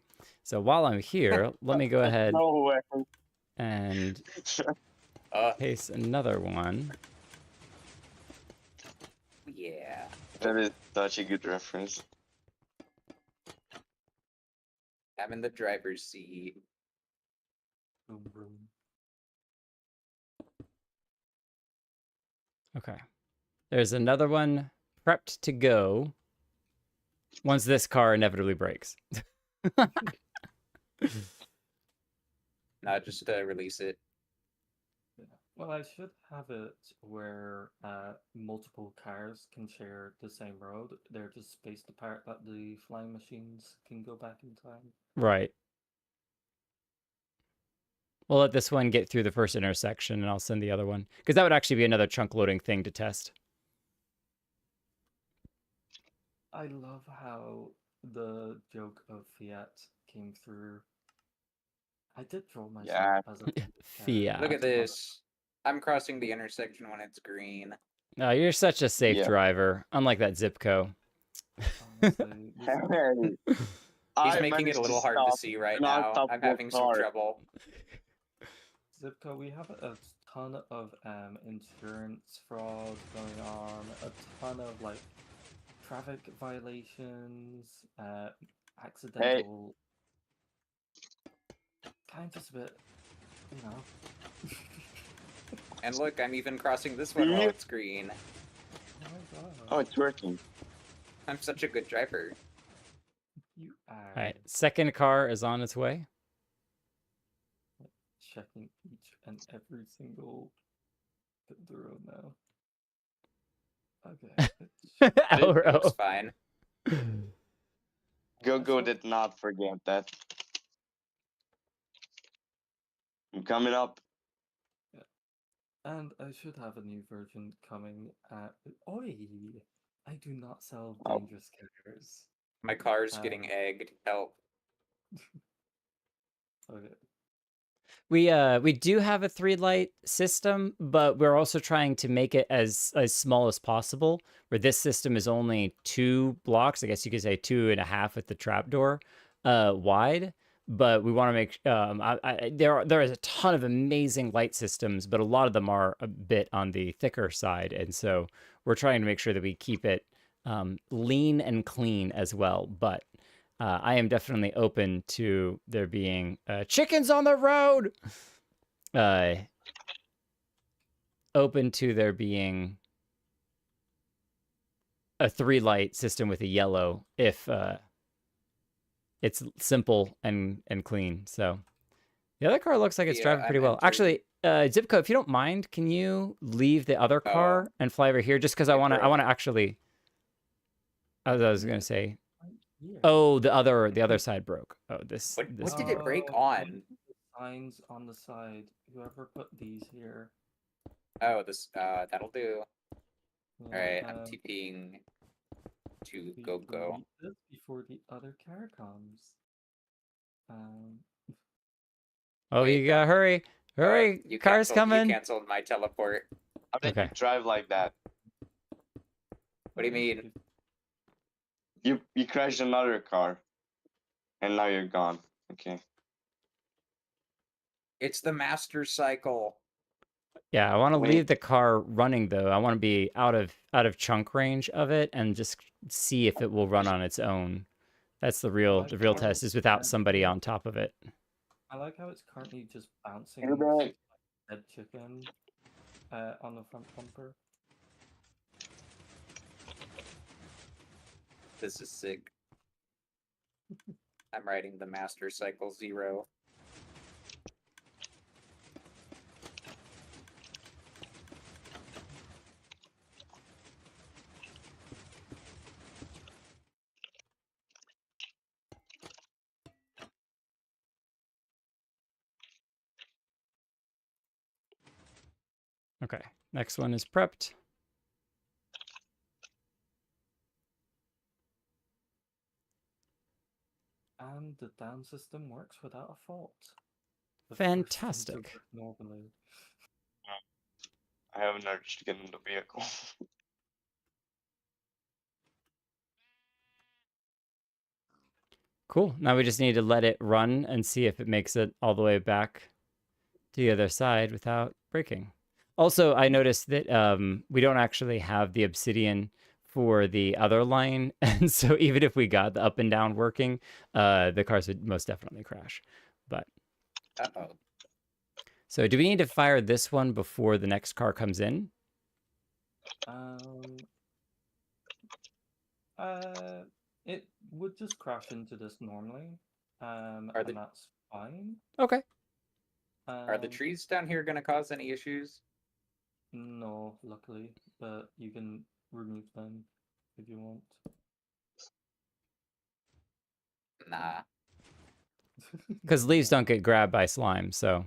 So while I'm here, let me go ahead No way. and Uh, paste another one. yeah. That is such a good reference. I'm in the driver's seat. Boom, boom. Okay. There's another one prepped to go once this car inevitably breaks. Not just release it. Yeah. Well, I should have it where multiple cars can share the same road. They're just spaced apart that the flying machines can go back in time. Right. We'll let this one get through the first intersection and I'll send the other one. Because that would actually be another chunk loading thing to test. I love how the joke of Fiat came through. I did draw myself Yeah. as a Fiat. Look at this. I'm crossing the intersection when it's green. Oh, you're such a safe Yeah. driver, unlike that Zipco. honestly. Hey, He's I making it managed a little hard to stop see right an now. I'm unstoppable having some car. trouble. Zipco, we have a ton of insurance fraud going on, a ton of like traffic violations, accidental, kind of just a bit, you know. And look, I'm even crossing this one while Yeah. it's green. Oh my god. Oh, it's working. I'm such a good driver. You are All right, second car is on its way. checking each and every single bit of the road now. Okay. It looks Elro. fine. Go did not forget that. I'm coming up. And I should have a new version coming at. Oi! I do not sell Oh. dangerous cars. My car's getting egged. Help. Okay. We do have a 3-light system, but we're also trying to make it as small as possible. Where this system is only 2 blocks, I guess you could say 2.5 with the trapdoor wide. But we want to make there is a ton of amazing light systems, but a lot of them are a bit on the thicker side, and so we're trying to make sure that we keep it lean and clean as well. But I am definitely open to there being chickens on the road. Open to there being a 3-light system with a yellow if it's simple and clean. So the other car looks like it's Yeah, driving pretty I'm well. entered. Actually, Zipco, if you don't mind, can you leave the other car and fly over here? Just because I it want to broke. actually. As I was gonna say. Yeah. Oh, the other side broke. Oh, this. What did it break Oh, on? the signs on the side. Whoever put these here. Oh, this that'll do. Yeah, Alright, I'm TPing to we go. delete this before the other car comes. Oh, Wait, you gotta hurry! Hurry! You Car's canceled, coming! You canceled my teleport. How did Okay. you drive like that? What do you mean? You crashed another car, and now you're gone. Okay. It's the master cycle. Yeah, I want to Wait. leave the car running though. I want to be out of chunk range of it and just see if it will run on its own. That's the real test, is without somebody on top of it. I like how it's currently just bouncing You're back. dead chicken. on the front bumper. This is sick. I'm riding the Master Cycle 0. Okay, next one is prepped. And the down system works without a fault. The first thing to Fantastic. work normally. I have an urge to get in the vehicle. Cool. Now we just need to let it run and see if it makes it all the way back to the other side without breaking. Also, I noticed that we don't actually have the obsidian for the other line. And so even if we got the up and down working, the cars would most definitely crash. But Uh-oh. so do we need to fire this one before the next car comes in? It would just crash into this normally, and that's fine. Okay. Are the trees down here going to cause any issues? No, luckily, but you can remove them if you want. Nah. Because leaves don't get grabbed by slime, so.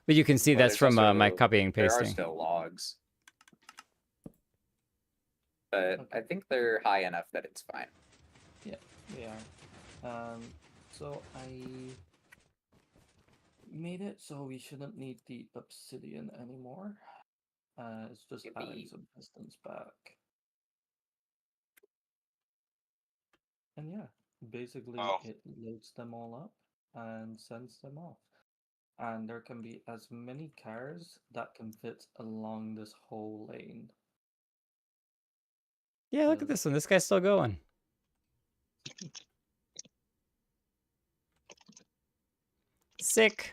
But you can see Well, that's there's from my also- copying and There pasting. are still logs. But Okay. I think they're high enough that it's fine. They are. So I made it so we shouldn't need the obsidian anymore. It's just adding Yippee. some distance back. And yeah, basically Oh. it loads them all up and sends them off. And there can be as many cars that can fit along this whole lane. Yeah, look at this one. This guy's still going. Sick.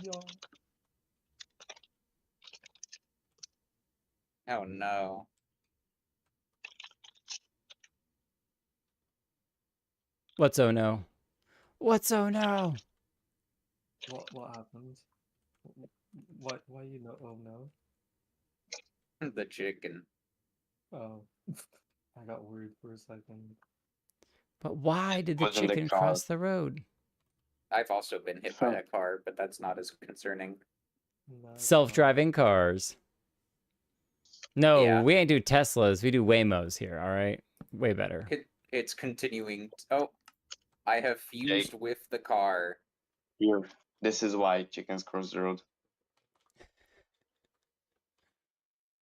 Yeah. Oh no. What's oh no? What's oh no? What happened? Why you know? Oh no. The chicken. Oh, I got worried for a second. But why did the Wasn't the chicken car. cross the road? I've also been hit by a car, but that's not as concerning. No, it's Self-driving cars. No, Yeah. we ain't do Teslas. We do Waymos here, all right? Way better. It's continuing. Oh, I have fused with the car. Here. This is why chickens cross the road.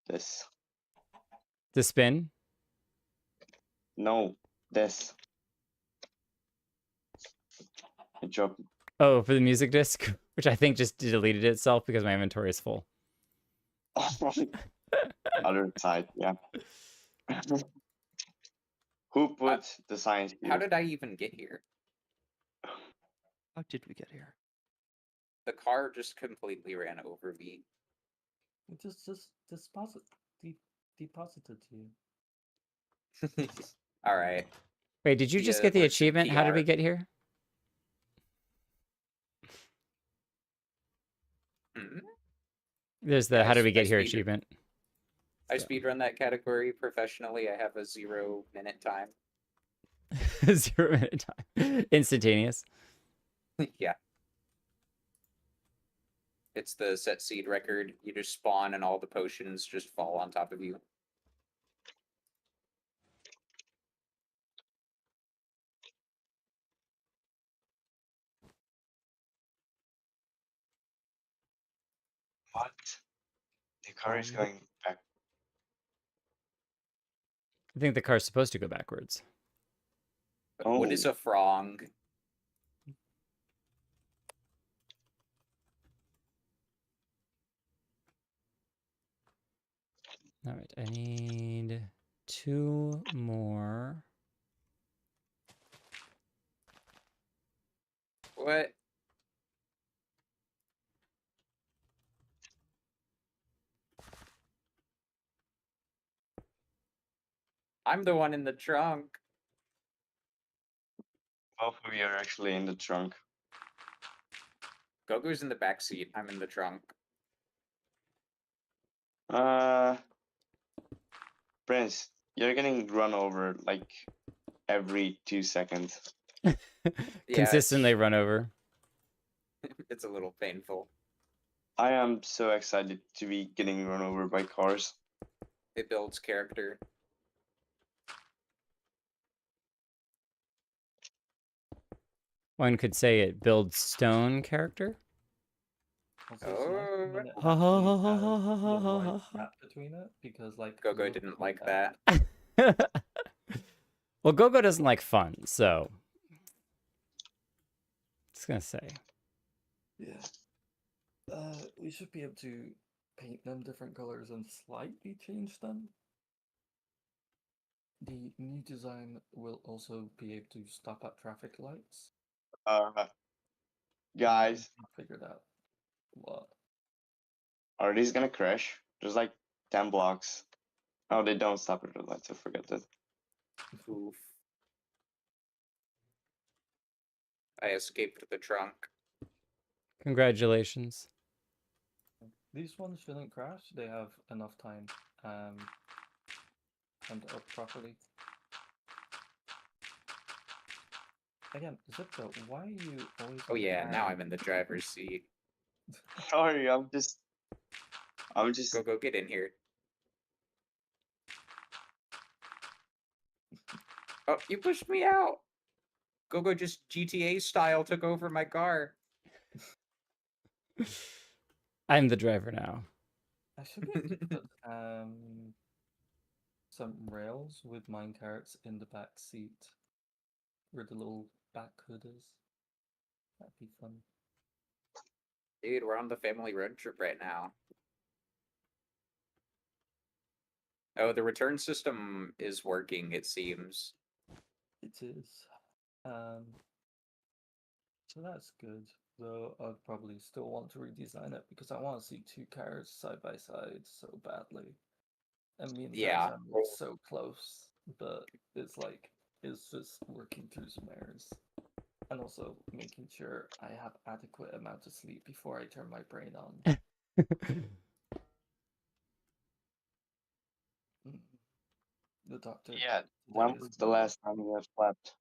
This. The spin? No. This. Good job. Oh, for the music disc, which I think just deleted itself because my inventory is full. Other side, yeah. Who put the signs here? How did I even get here? How did we get here? The car just completely ran over me. It just deposited to you. All right. Wait, did you just Yeah, get the where's the achievement? How did we PR? get here? Hmm? There's the Yeah, how did we I get here speed- achievement. I So. speedrun that category professionally. I have a 0-minute time. 0 minute time. Instantaneous. Yeah. It's the set seed record. You just spawn and all the potions just fall on top of you. What? The car is going back. I think the car's supposed to go backwards. What is a frog? All right, I need 2 more. What? I'm the one in the trunk. Both of you are actually in the trunk. Gogo's in the back seat. I'm in the trunk. Prince, you're getting run over like every 2 seconds. Consistently run over. It's a little painful. I am so excited to be getting run over by cars. It builds character. One could say it builds stone character. Also, it's nice Oh. when it actually has the right gap between it, because like Gogo look didn't at like that. that. Well, Gogo doesn't like fun, so it's gonna say. Yeah. We should be able to paint them different colors and slightly change them. The new design will also be able to stop at traffic lights. Guys, I figured out what. are these gonna crash? There's like 10 blocks. Oh, they don't stop at the lights. I forget that. Oof. I escaped the trunk. Congratulations. These ones shouldn't crash. They have enough time and up properly. Again, Zippo, why are you always? Oh yeah, now carrying- I'm in the driver's seat. Sorry, I'm just. Go get in here. Oh, you pushed me out. Go just GTA style took over my car. I'm the driver now. I should be able to put some rails with mine carrots in the back seat, where the little back hood is. That'd be fun. Dude, we're on the family road trip right now. Oh, the return system is working, it seems. It is. So that's good. Though I'd probably still want to redesign it because I want to see two cars side by side so badly. And me and Yeah. Tarzan were so close, but it's like it's just working through some errors. And also making sure I have adequate amount of sleep before I turn my brain on. The doctor. Yeah, today when is was the really- last time you have slept?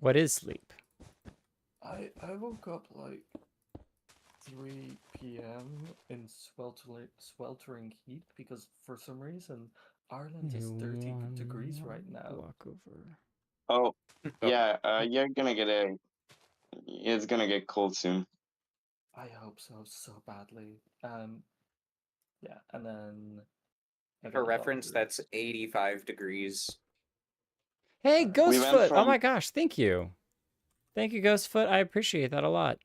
What is sleep? I woke up like 3 p.m. in sweltering heat because for some reason Ireland is 30 degrees right now. Walk over. Oh, yeah, you're gonna get a. It's gonna get cold soon. I hope so badly. Yeah, and then I got For a reference, doctor. that's 85 degrees. Hey, We Ghostfoot! went Oh from- my gosh, thank you. Thank you, Ghostfoot. I appreciate that a lot.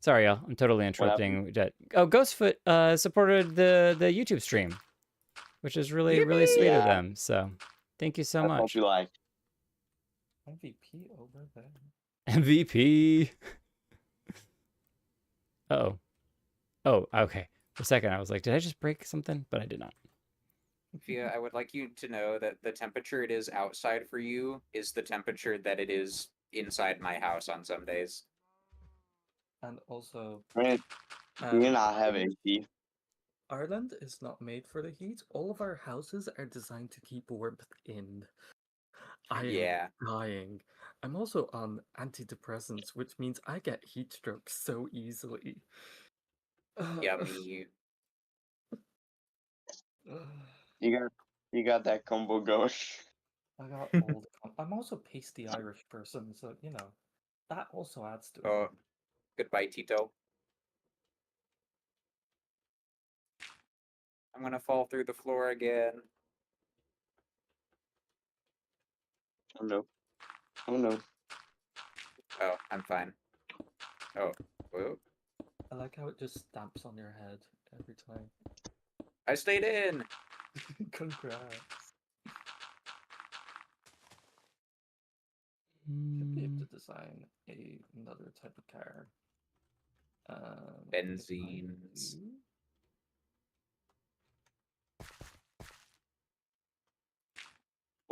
Sorry, y'all. I'm totally interrupting. Oh, Ghostfoot supported the YouTube stream, which is really sweet of Yeah. them. So, thank you so That's what much. you like. MVP over there. MVP. Uh-oh. Oh, okay. For a second, I was like, did I just break something? But I did not. Fia, I would like you to know that the temperature it is outside for you is the temperature that it is inside my house on some days. And also, Right? Do you not have AC? Ireland is not made for the heat. All of our houses are designed to keep warmth in. I Yeah. am dying. I'm also on antidepressants, which means I get heat stroke so easily. Yummy. You got that combo going. I got old. I'm also a pasty Irish person, so you know that also adds to it. Oh, goodbye, Tito. I'm gonna fall through the floor again. Oh no. Oh no. Oh, I'm fine. Oh, whoa. I like how it just stamps on your head every time. I stayed in. Congrats. Should be able to design another type of car. Benzines.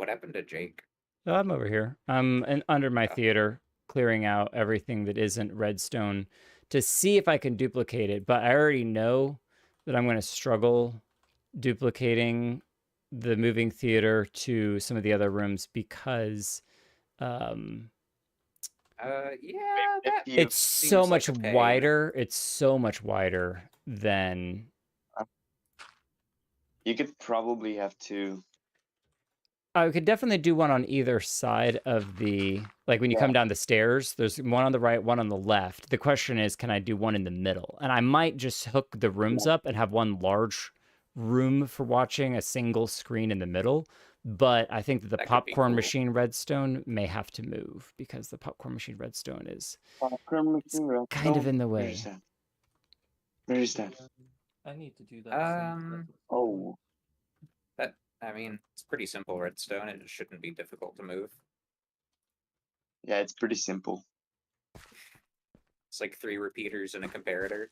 What happened to Jake? Oh, I'm over here. I'm under my Oh. theater, clearing out everything that isn't redstone to see if I can duplicate it. But I already know that I'm going to struggle duplicating the moving theater to some of the other rooms because um, Yeah, that it's so seems like much a pain. wider. It's so much wider than You could probably have two. I could definitely do one on either side of the, like when you come down the stairs, there's one on the right, one on the left. The question is, can I do one in the middle? And I might just hook the rooms up and have one large room for watching, a single screen in the middle. But I think that the That could be popcorn cool. machine redstone may have to move because the popcorn machine redstone is Popcorn machine kind of redstone? in the Where way. is that? Where is that? I need to do that. same stuff Um, as well. Oh, That I mean, it's pretty simple redstone. It shouldn't be difficult to move. yeah, it's pretty simple. It's like 3 repeaters and a comparator.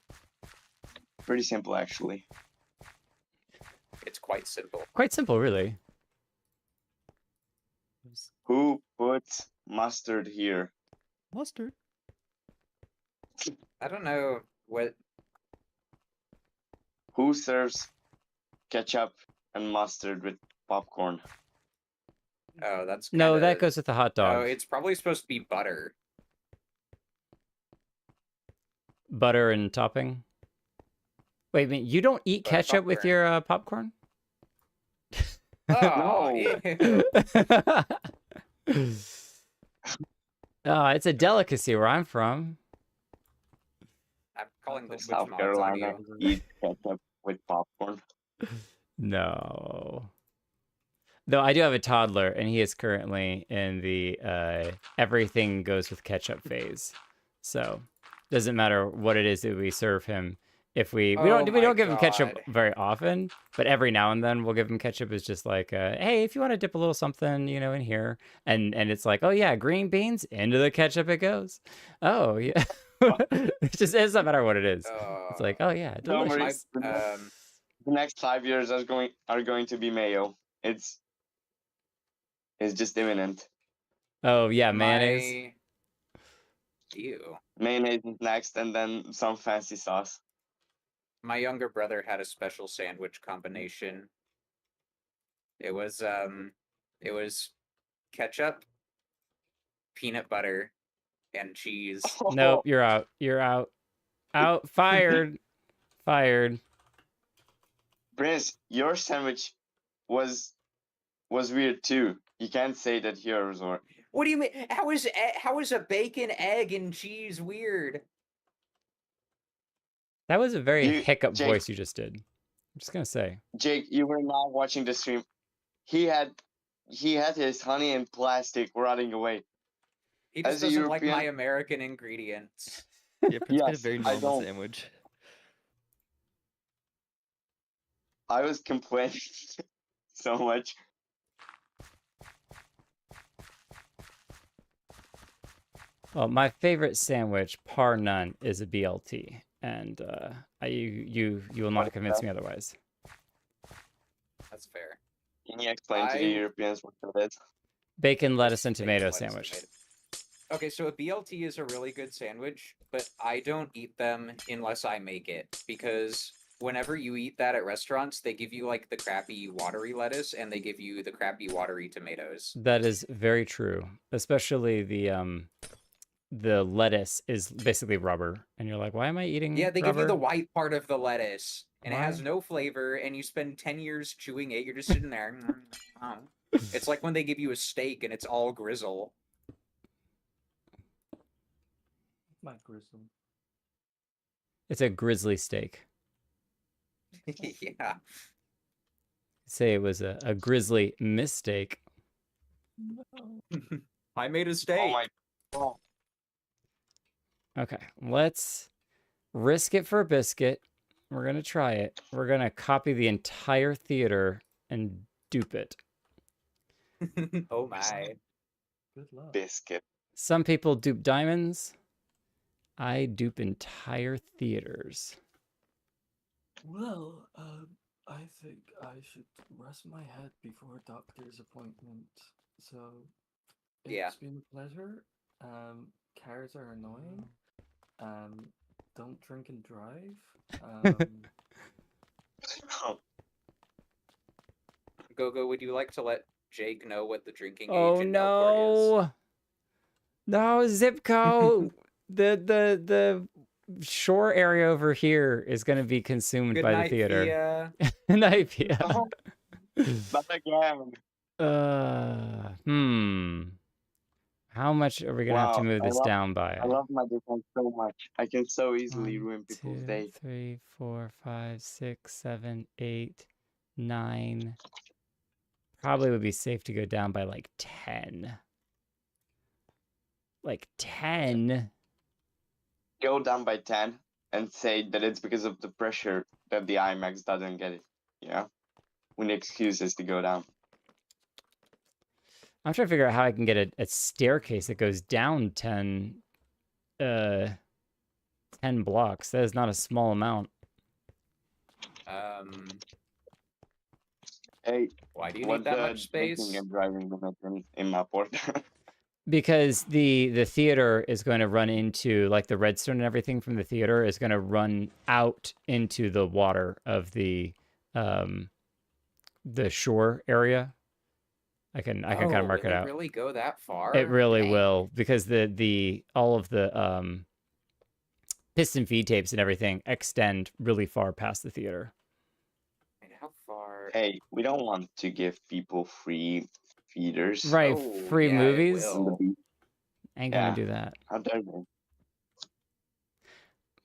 Pretty simple, actually. It's quite simple. Quite simple, really. Who put mustard here? Mustard. I don't know what. Who serves ketchup and mustard with popcorn? Oh, that's No, kinda, that goes with the hot Oh, dog. it's probably supposed to be butter. Butter and topping. Wait a minute, you don't eat Butter ketchup with popcorn. your popcorn? Oh, No. ew. Oh, it's a delicacy where I'm from. I'm calling the South Twitch mods on Carolina you. eat ketchup with popcorn. No. Though I do have a toddler, and he is currently in the everything goes with ketchup phase. So doesn't matter what it is that we serve him. If we Oh don't my give him ketchup God. very often, but every now and then we'll give him ketchup. Is just like, hey, if you want to dip a little something, in here, and it's like, oh yeah, green beans into the ketchup it goes. Oh yeah, it doesn't matter what it is. It's like, oh yeah, Don't worry, delicious. the next 5 years are going to be mayo. It's just imminent. Oh yeah, mayonnaise. Ew. Mayonnaise is next, and then some fancy sauce. My younger brother had a special sandwich combination. It was ketchup, peanut butter, and cheese. Nope, you're out. You're out. Out. Fired. Fired. Prince, your sandwich was weird too. You can't say that yours or What do you mean? How is a bacon, egg, and cheese weird? That was a very hiccup Jake, voice you just did. I'm just gonna say. Jake, you were not watching the stream. He had his honey in plastic rotting away. He just As a doesn't like my European- American ingredients. Yeah, Prince made a Yes, very I normal don't. sandwich. I was complaining so much. Well, my favorite sandwich, par none, is a BLT, and you will not convince me otherwise. That's fair. Can you explain to the Europeans what that is? Bacon, lettuce, and Bacon, tomato lettuce, sandwich. tomato. Okay, so a BLT is a really good sandwich, but I don't eat them unless I make it, because whenever you eat that at restaurants, they give you like the crappy watery lettuce and they give you the crappy watery tomatoes. That is very true, especially the lettuce is basically rubber, and you're like, why am I eating? Yeah, they rubber? give you the white part of the lettuce, and it has Why? no flavor, and you spend 10 years chewing it. You're just sitting there. It's like when they give you a steak and it's all grizzle. My grizzle. It's a grizzly steak. Yeah. Say it was a grizzly mistake. No. I made a steak. Oh my god. Okay, let's risk it for a biscuit. We're gonna try it. We're gonna copy the entire theater and dupe it. Oh my. Good luck. Biscuit. Some people dupe diamonds. I dupe entire theaters. Well, I think I should rest my head before doctor's appointment. So, it's Yeah. been a pleasure. Cars are annoying. Don't drink and drive. Gogo, would you like to let Jake know what the drinking Oh age in Melport is? no, Zipco. the shore area over here is going to be consumed Good by night, the theater. Fia. Night, Pia. Oh, not again. How much are we gonna have to Wow, move this down by? I love my defense so much. I can so easily 1, ruin people's 2, day. 3, 4, 5, 6, 7, 8, 9. Probably would be safe to go down by like 10. Like 10? Go down by 10 and say that it's because of the pressure that the IMAX doesn't get it. Yeah, we need excuses to go down. I'm trying to figure out how I can get a staircase that goes down 10 blocks. That is not a small amount. Hey, Why do you what's need that the much space? drinking and driving limit in Melport? Because the theater is going to run into, like, the redstone and everything from the theater is going to run out into the water of the shore area. I can kind of mark it out. Really go that far? It really Dang. will, because the all of the piston feed tapes and everything extend really far past the theater. Wait, how far? Hey, we don't want to give people free feeders. Right, Oh, free yeah, it movies. will. On the beach. Ain't Yeah. gonna do that. How dare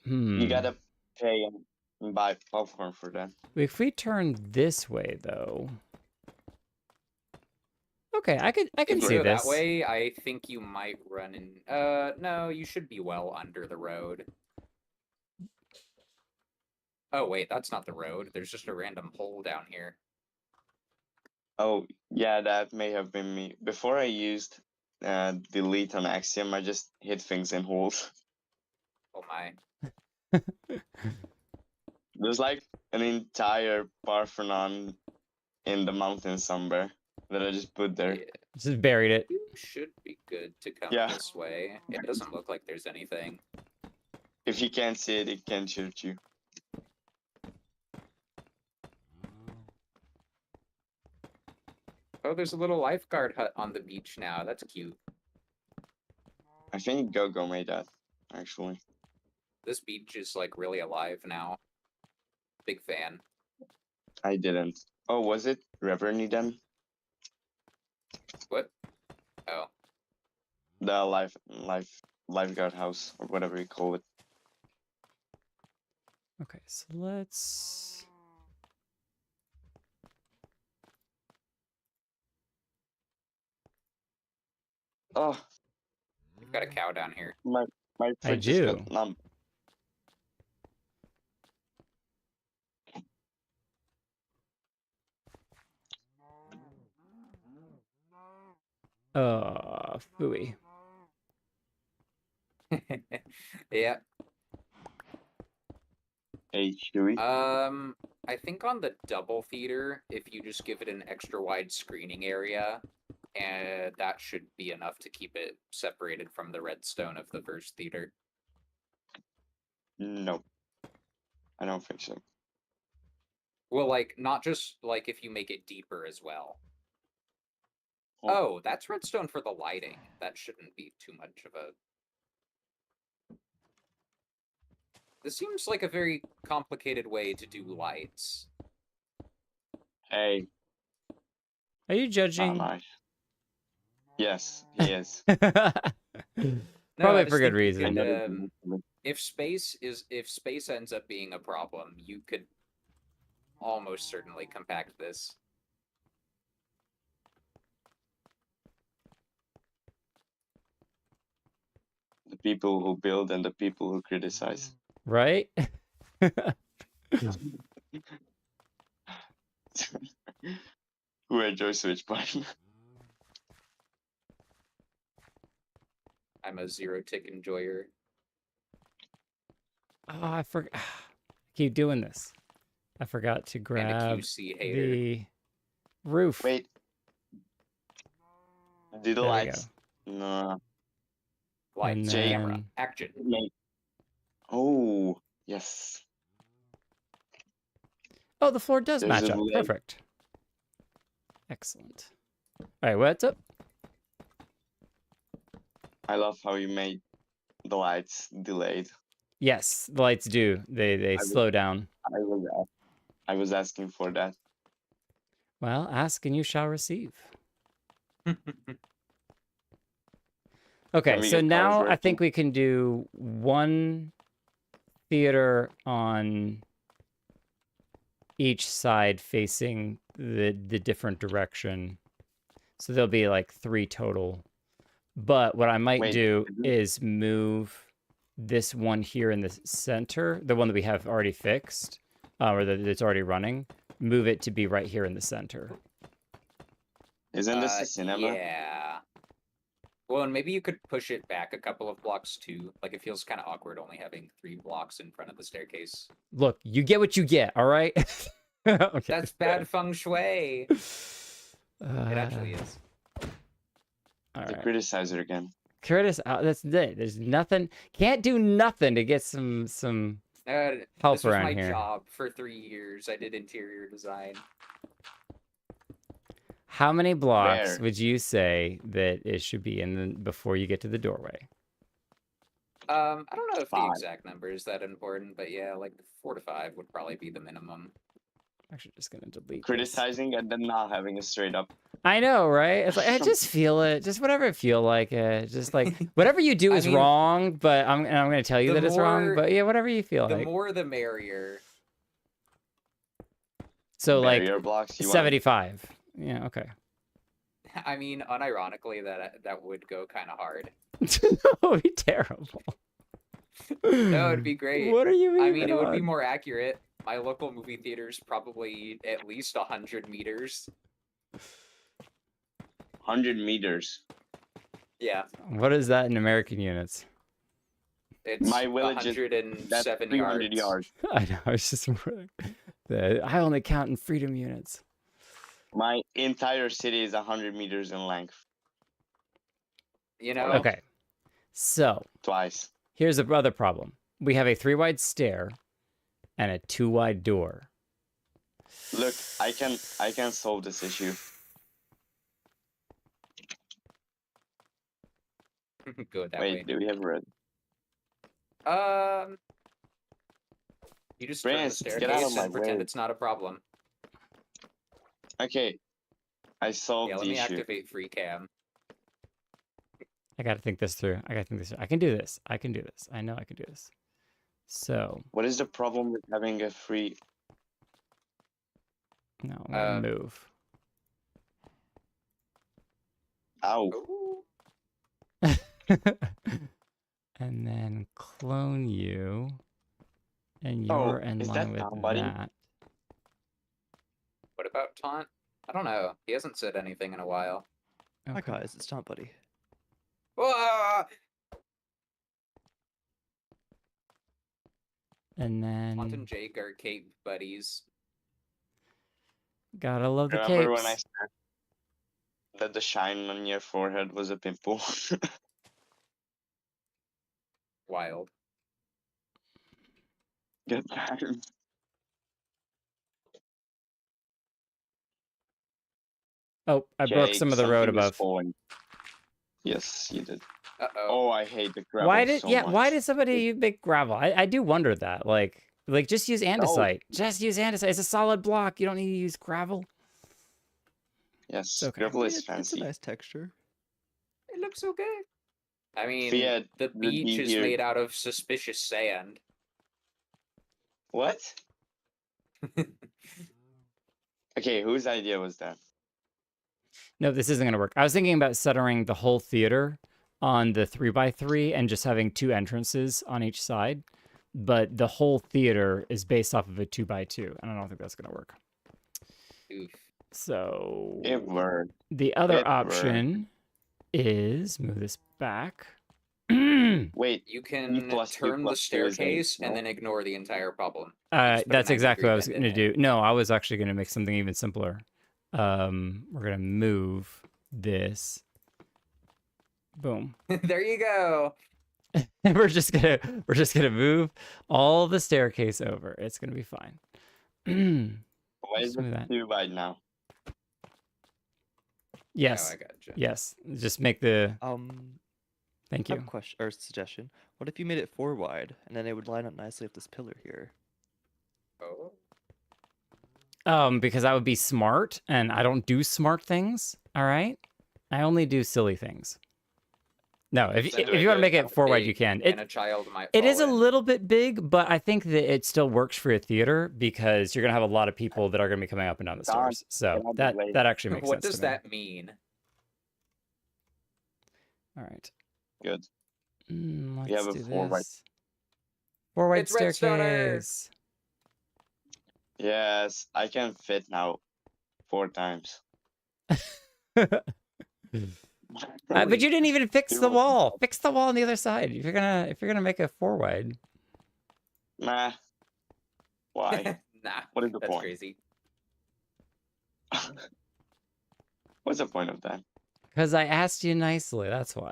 they? You gotta pay and buy popcorn for that. If we turn this way, though. Okay, I can If you see go this. that way, I think you might run in. No, you should be well under the road. Oh wait, that's not the road. There's just a random hole down here. Oh, yeah, that may have been me. Before I used delete on Axiom, I just hit things in holes. Oh my. There's like an entire Parthenon in the mountains somewhere that I just put there. Yeah, Just buried it. you should be good to come Yeah. this way. It doesn't look like there's anything. If you can't see it, it can shoot you. Oh, there's a little lifeguard hut on the beach now. That's cute. I think Gogo made that, actually. This beach is like really alive now. Big fan. I didn't. Oh, was it Reverny then? What? Oh. The lifeguard house, or whatever you call it. Okay, so let's. Oh, You've got a cow down here. my I fridge just do. got numb. Phooey. Yeah. Hey, Chewy. I think on the double feeder, if you just give it an extra wide screening area, and that should be enough to keep it separated from the redstone of the first theater. No. I don't think so. Well, like, not just, like, if you make it deeper as well. Oh. Oh, that's redstone for the lighting. That shouldn't be too much of a... This seems like a very complicated way to do lights. Hey, Are you not judging? nice. Yes, he is. No, Probably I just for good think you reason. could, if space ends up being a problem, you could almost certainly compact this. The people who build and the people who criticize. Right? Who enjoys Switch button. I'm a zero tick enjoyer. Oh, I forgot. Keep doing this. I forgot to And a grab QC hater. the roof. Wait. Do the There we lights? No. Lights, Jake. camera, action. Make. Oh, yes. Oh, the floor does There's match a up. lid. Perfect. Excellent. All right, what's up? I love how you made the lights delayed. Yes, the lights do. They was- slow down. I was asking for that. Well, ask and you shall receive. Okay, Can we so get now cars I working? think we can do one theater on each side facing the different direction. So there'll be like 3 total. But what I might Wait, do isn't- is move this one here in the center, the one that we have already fixed, or that's already running, move it to be right here in the center. Isn't this a cinema? Yeah. Well, and maybe you could push it back a couple of blocks too. Like it feels kind of awkward only having 3 blocks in front of the staircase. Look, you get what you get, all right? Okay. That's bad feng shui. It actually Uh, is. All The right. criticizer again. Curtis, that's it. There's nothing. Can't do nothing to get some help This was around my here. job for 3 years. I did interior design. How many blocks Where? would you say that it should be in the, before you get to the doorway? I don't know if the 5. exact number is that important, but yeah, like 4 to 5 would probably be the minimum. Actually, just gonna delete this. Criticizing and then not having a straight up. I know, right? It's like I just feel it. Just whatever it feel like. Just like whatever you do I is mean, wrong. But I'm gonna tell you the that it's wrong. more- But yeah, whatever you feel The like. more the merrier. So like barrier blocks. You want 75. Yeah. Okay. I mean, unironically, that would go kind of hard. That would be terrible. No, it'd be great. What are you? I mean, even it would be on? more accurate. My local movie theater's probably at least 100 meters. 100 meters. Yeah, What is that in American units? it's My village is- 107 That's 300 yards. I know. It's just I only count in freedom units. My entire city is 100 meters in length. You know? Okay. So Twice. here's the other problem. We have a 3-wide stair and a 2-wide door. Look, I can solve this issue. Go that Wait, do we have red? way. You just turn the Prince, get out staircase of my and pretend way. it's not a problem. Okay. I solved Yeah, let the me issue. activate free cam. I gotta think this through. I can do this. I can do this. I know I can do this. So What is the problem with having a free? no, I'm gonna Um, move. Ow. Ooh. And then clone you. And Oh, you're in is line that with somebody? that. What about Taunt? I don't know. He hasn't said anything in a while. Hi Okay. guys, it's Taunt Buddy. Ah! And Taunt then and Jake are cape buddies. gotta love the Remember capes. when I said that the shine on your forehead was a pimple? Wild. Good times. Oh, I broke some of the road something is above. falling. Yes, you did. Uh-oh. Oh, I hate the gravel Why did so why much. did somebody make gravel? I do wonder that. Like just use andesite. Just use andesite. It's a solid block. You don't need to use gravel. Yes, okay. gravel is It's a fancy. nice texture. It looks okay. I mean, Fiat the would be beach is here. made out of suspicious sand. What? Okay, whose idea was that? No, this isn't gonna work. I was thinking about centering the whole theater on the 3x3 and just having 2 entrances on each side. But the whole theater is based off of a 2x2, and I don't think that's gonna work. Oof. So It were. the other it were. option is move this back Wait, You can plus two turn the plus two is eight, staircase and no? then ignore the entire problem. You just put a That's 90 exactly what I was degree going to bend in do. No, I was actually going to make something even simpler. We're going to move this. Boom. it. There you go. And we're just gonna move all the staircase over. It's gonna be fine. Why is Just move it that. 2 right now? Yes. Oh, I gotcha. Yes. Just make the. Thank I have you. a question or suggestion. What if you made it 4 wide, and then it would line up nicely with this pillar here? Oh. Because I would be smart, and I don't do smart things. All right. I only do silly things. No, if So you do want I to get make it 4 wide, you Big can. and a child might It fall is a in. little bit big, but I think that it still works for a theater because you're gonna have a lot of people that are gonna be coming up and down the Don, stairs. So get out that the way. that actually makes What sense does to me. that mean? All right. Good. Let's have a do 4 wide. this. 4 wide It's Redstoner! staircase. Yes, I can fit now 4 times. But you didn't even fix Dude, the what- wall. Fix the wall on the other side. If you're gonna make a 4 wide. Nah. Why? Nah, What is the that's point? crazy. What's the point of that? Because I asked you nicely. That's why.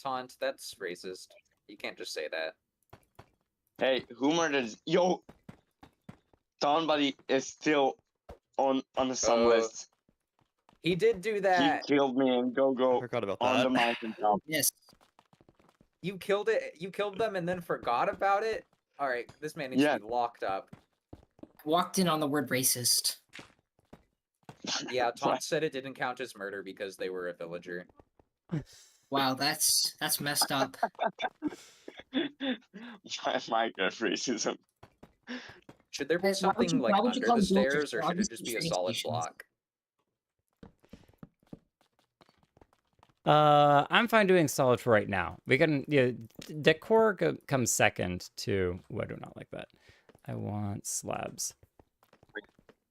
Taunt, that's racist. You can't just say that. Hey, who murdered? Yo, somebody is still on the some list. He did do He that. killed me and I go forgot about on the that. mountaintop. Yes. You killed it. You killed them and then forgot about it. All right, this man needs Yeah. to be locked up. Walked in on the word racist. Yeah, Taunt said it didn't count as murder because they were a villager. Wow, that's messed up. Minecraft racism. Should there be Why would something you- like why would you under call the villagers stairs, or should trams it just and be a train solid stations? block? I'm fine doing solid for right now. We can, decor comes second to. Oh, I do not like that. I want slabs.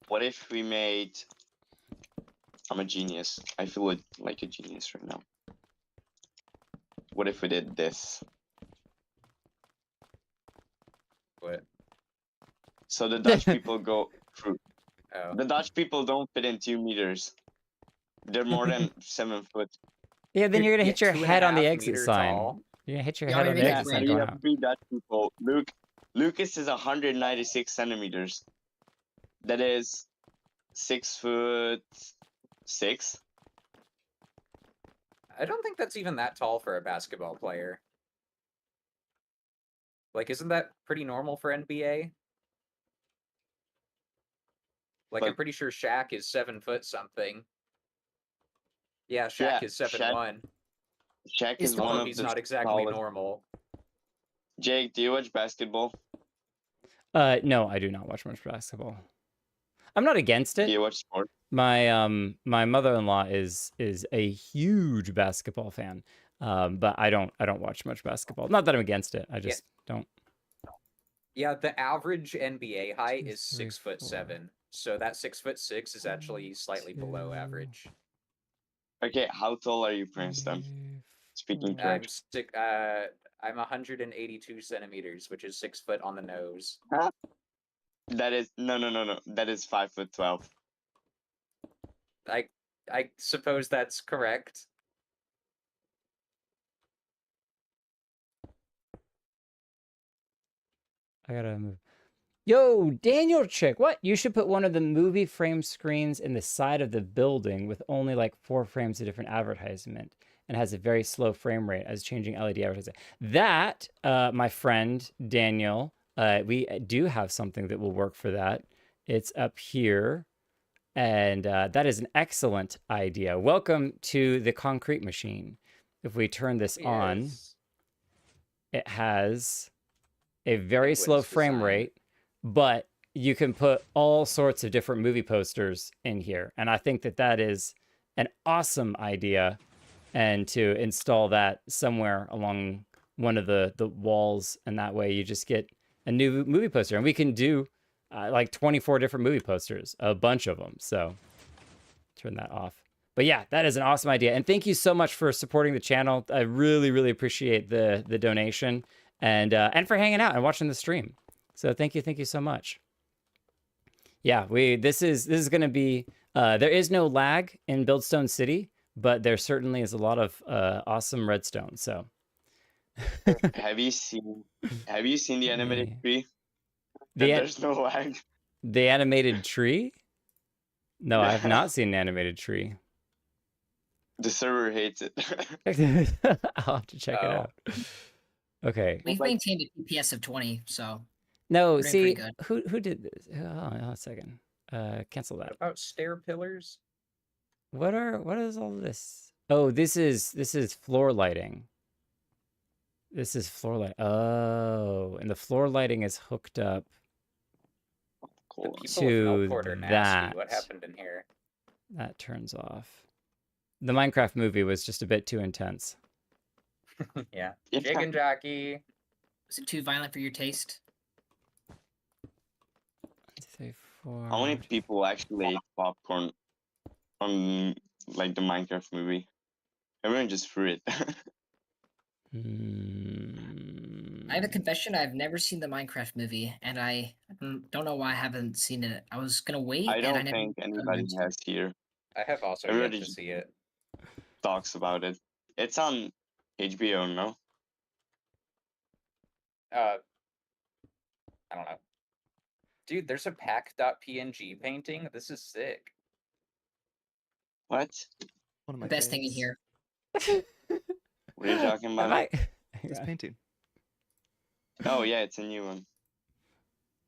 What if we made? I'm a genius. I feel like a genius right now. What if we did this? What? So the Dutch people go through. Oh. The Dutch people don't fit in 2 meters. They're more than 7 foot. Yeah, then you're gonna hit your 2.5 head on the exit meter sign. tall. You're gonna hit your Yeah, head on maybe the that's exit Yeah, sign we going have out. 3 Dutch people. Lucas is 196 centimeters. That is 6'6". I don't think that's even that tall for a basketball player. Like, isn't that pretty normal for NBA? Like, I'm But- pretty sure Shaq is 7 foot something. Yeah, Shaq Yeah, is 7'1". Shaq Is is the one Although of he's the not exactly tallest. normal. Jake, do you watch basketball? No, I do not watch much basketball. I'm not against Do it. you watch sports? My mother-in-law is a huge basketball fan. But I don't watch much basketball. Not that I'm against it. I just don't. Yeah, the average NBA height 2, is 3, 6'7". So that 6'6" is actually slightly below 2, average. Okay, how tall are you, Princeton? 3, Speaking 4. French. I'm 182 centimeters, which is 6 foot on the nose. That is no. That is 5'12". I suppose that's correct. I gotta move. Yo, Daniel Chick, what? You should put one of the movie frame screens in the side of the building with only like 4 frames of different advertisement and has a very slow frame rate as changing LED advertising. That, my friend Daniel, we do have something that will work for that. It's up here, and that is an excellent idea. Welcome to the concrete machine. If we turn this on, Yes. it has a very slow Sequence frame design. rate, but you can put all sorts of different movie posters in here. And I think that that is an awesome idea. And to install that somewhere along one of the walls, and that way you just get a new movie poster. And we can do like 24 different movie posters, a bunch of them. So turn that off. But yeah, that is an awesome idea. And thank you so much for supporting the channel. I really, really appreciate the donation and for hanging out and watching the stream. So thank you so much. Yeah, this is going to be there is no lag in Buildstone City, but there certainly is a lot of awesome redstone. So Have you seen the animated Yeah. tree? The an- There's no lag. the animated tree? No, I have Yeah. not seen an animated tree. The server hates it. I'll have to check it Oh. out. Okay. We've like- maintained a PPS of 20, so No, We're doing see, pretty who did this? Hold on a second. Cancel that. What about stair pillars? What is all this? Oh, this is floor lighting. This is floor light. Oh, and the floor lighting is hooked up. The Cool. people To of Melport are nasty. What that. happened in here? That turns off. The Minecraft movie was just a bit too intense. Yeah. Yeah. Jig and jockey. is it too violent for your taste? 1, 2, 3, 4. How many people actually ate popcorn on like the Minecraft movie? Everyone just threw it. I have a confession. I've never seen the Minecraft movie, and I don't know why I haven't seen it. I was gonna wait, I and I don't never think got around anybody to it. has here. I have also Everybody yet to just- see it. Talks about it. It's on HBO, no? I don't know. Dude, there's a pack.png painting. This is sick. What? One of The my best thing in faves. here. What are you talking Am about? I- This painting. Oh yeah, it's a new one.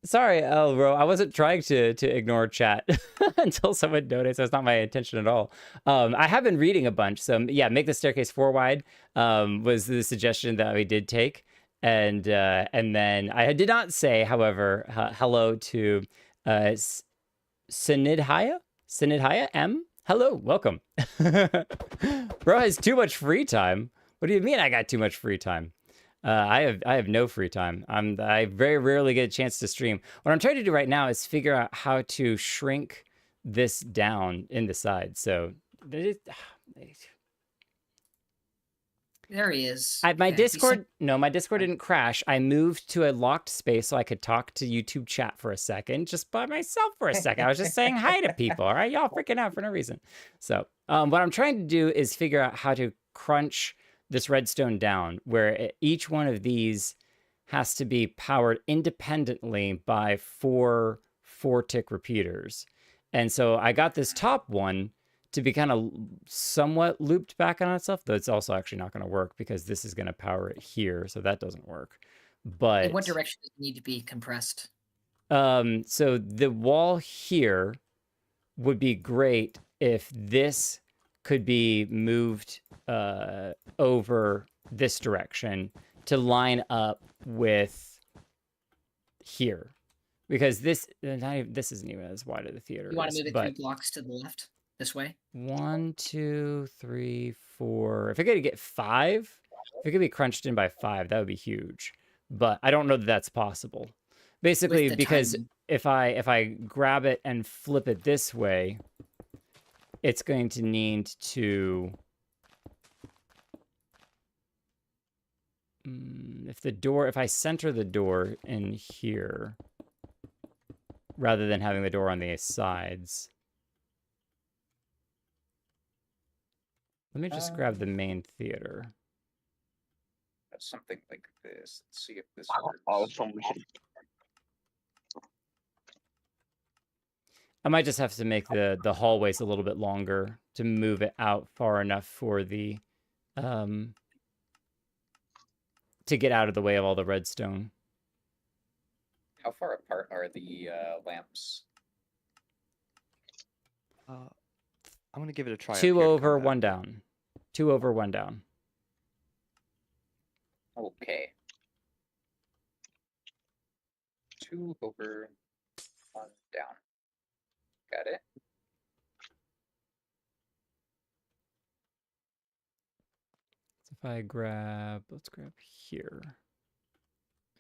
Sorry, Elro. I wasn't trying to ignore chat until someone noticed. That's not my intention at all. I have been reading a bunch. So yeah, make the staircase 4 wide was the suggestion that we did take. And then I did not say, however, hello to Sinidhaya M. Hello, welcome. Bro has too much free time. What do you mean I got too much free time? I have no free time. I very rarely get a chance to stream. What I'm trying to do right now is figure out how to shrink this down in the side. So There he is. my Yeah, he Discord didn't crash. I moved to a locked space so I could talk to YouTube chat for a second, just by myself for a second. I was just saying hi to people. All right, y'all freaking out for no reason. So what I'm trying to do is figure out how to crunch this redstone down, where each one of these has to be powered independently by 4 4-tick repeaters. And so I got this top one to be kind of somewhat looped back on itself, though it's also actually not going to work because this is going to power it here, so that doesn't work. But In what direction does it need to be compressed? so the wall here would be great if this could be moved over this direction to line up with here, because this isn't even as wide as the theater You want is, to move it but 3 blocks to the left, this way? 1, 2, 3, 4. If I could get 5, if it could be crunched in by 5, that would be huge. But I don't know that that's possible. Basically, the because timing. if I grab it and flip it this way, it's going to need to. If I center the door in here, rather than having the door on the sides. Let me just grab the main theater. Something like this. Let's see if this Oh, works. from me. I might just have to make the hallways a little bit longer to move it out far enough for the to get out of the way of all the redstone. How far apart are the lamps? I'm gonna give it a try. up 2 here to over, come 1 back. down. 2 over, 1 down. Okay. 2 over, 1 down. Got it. So if I grab, let's grab here.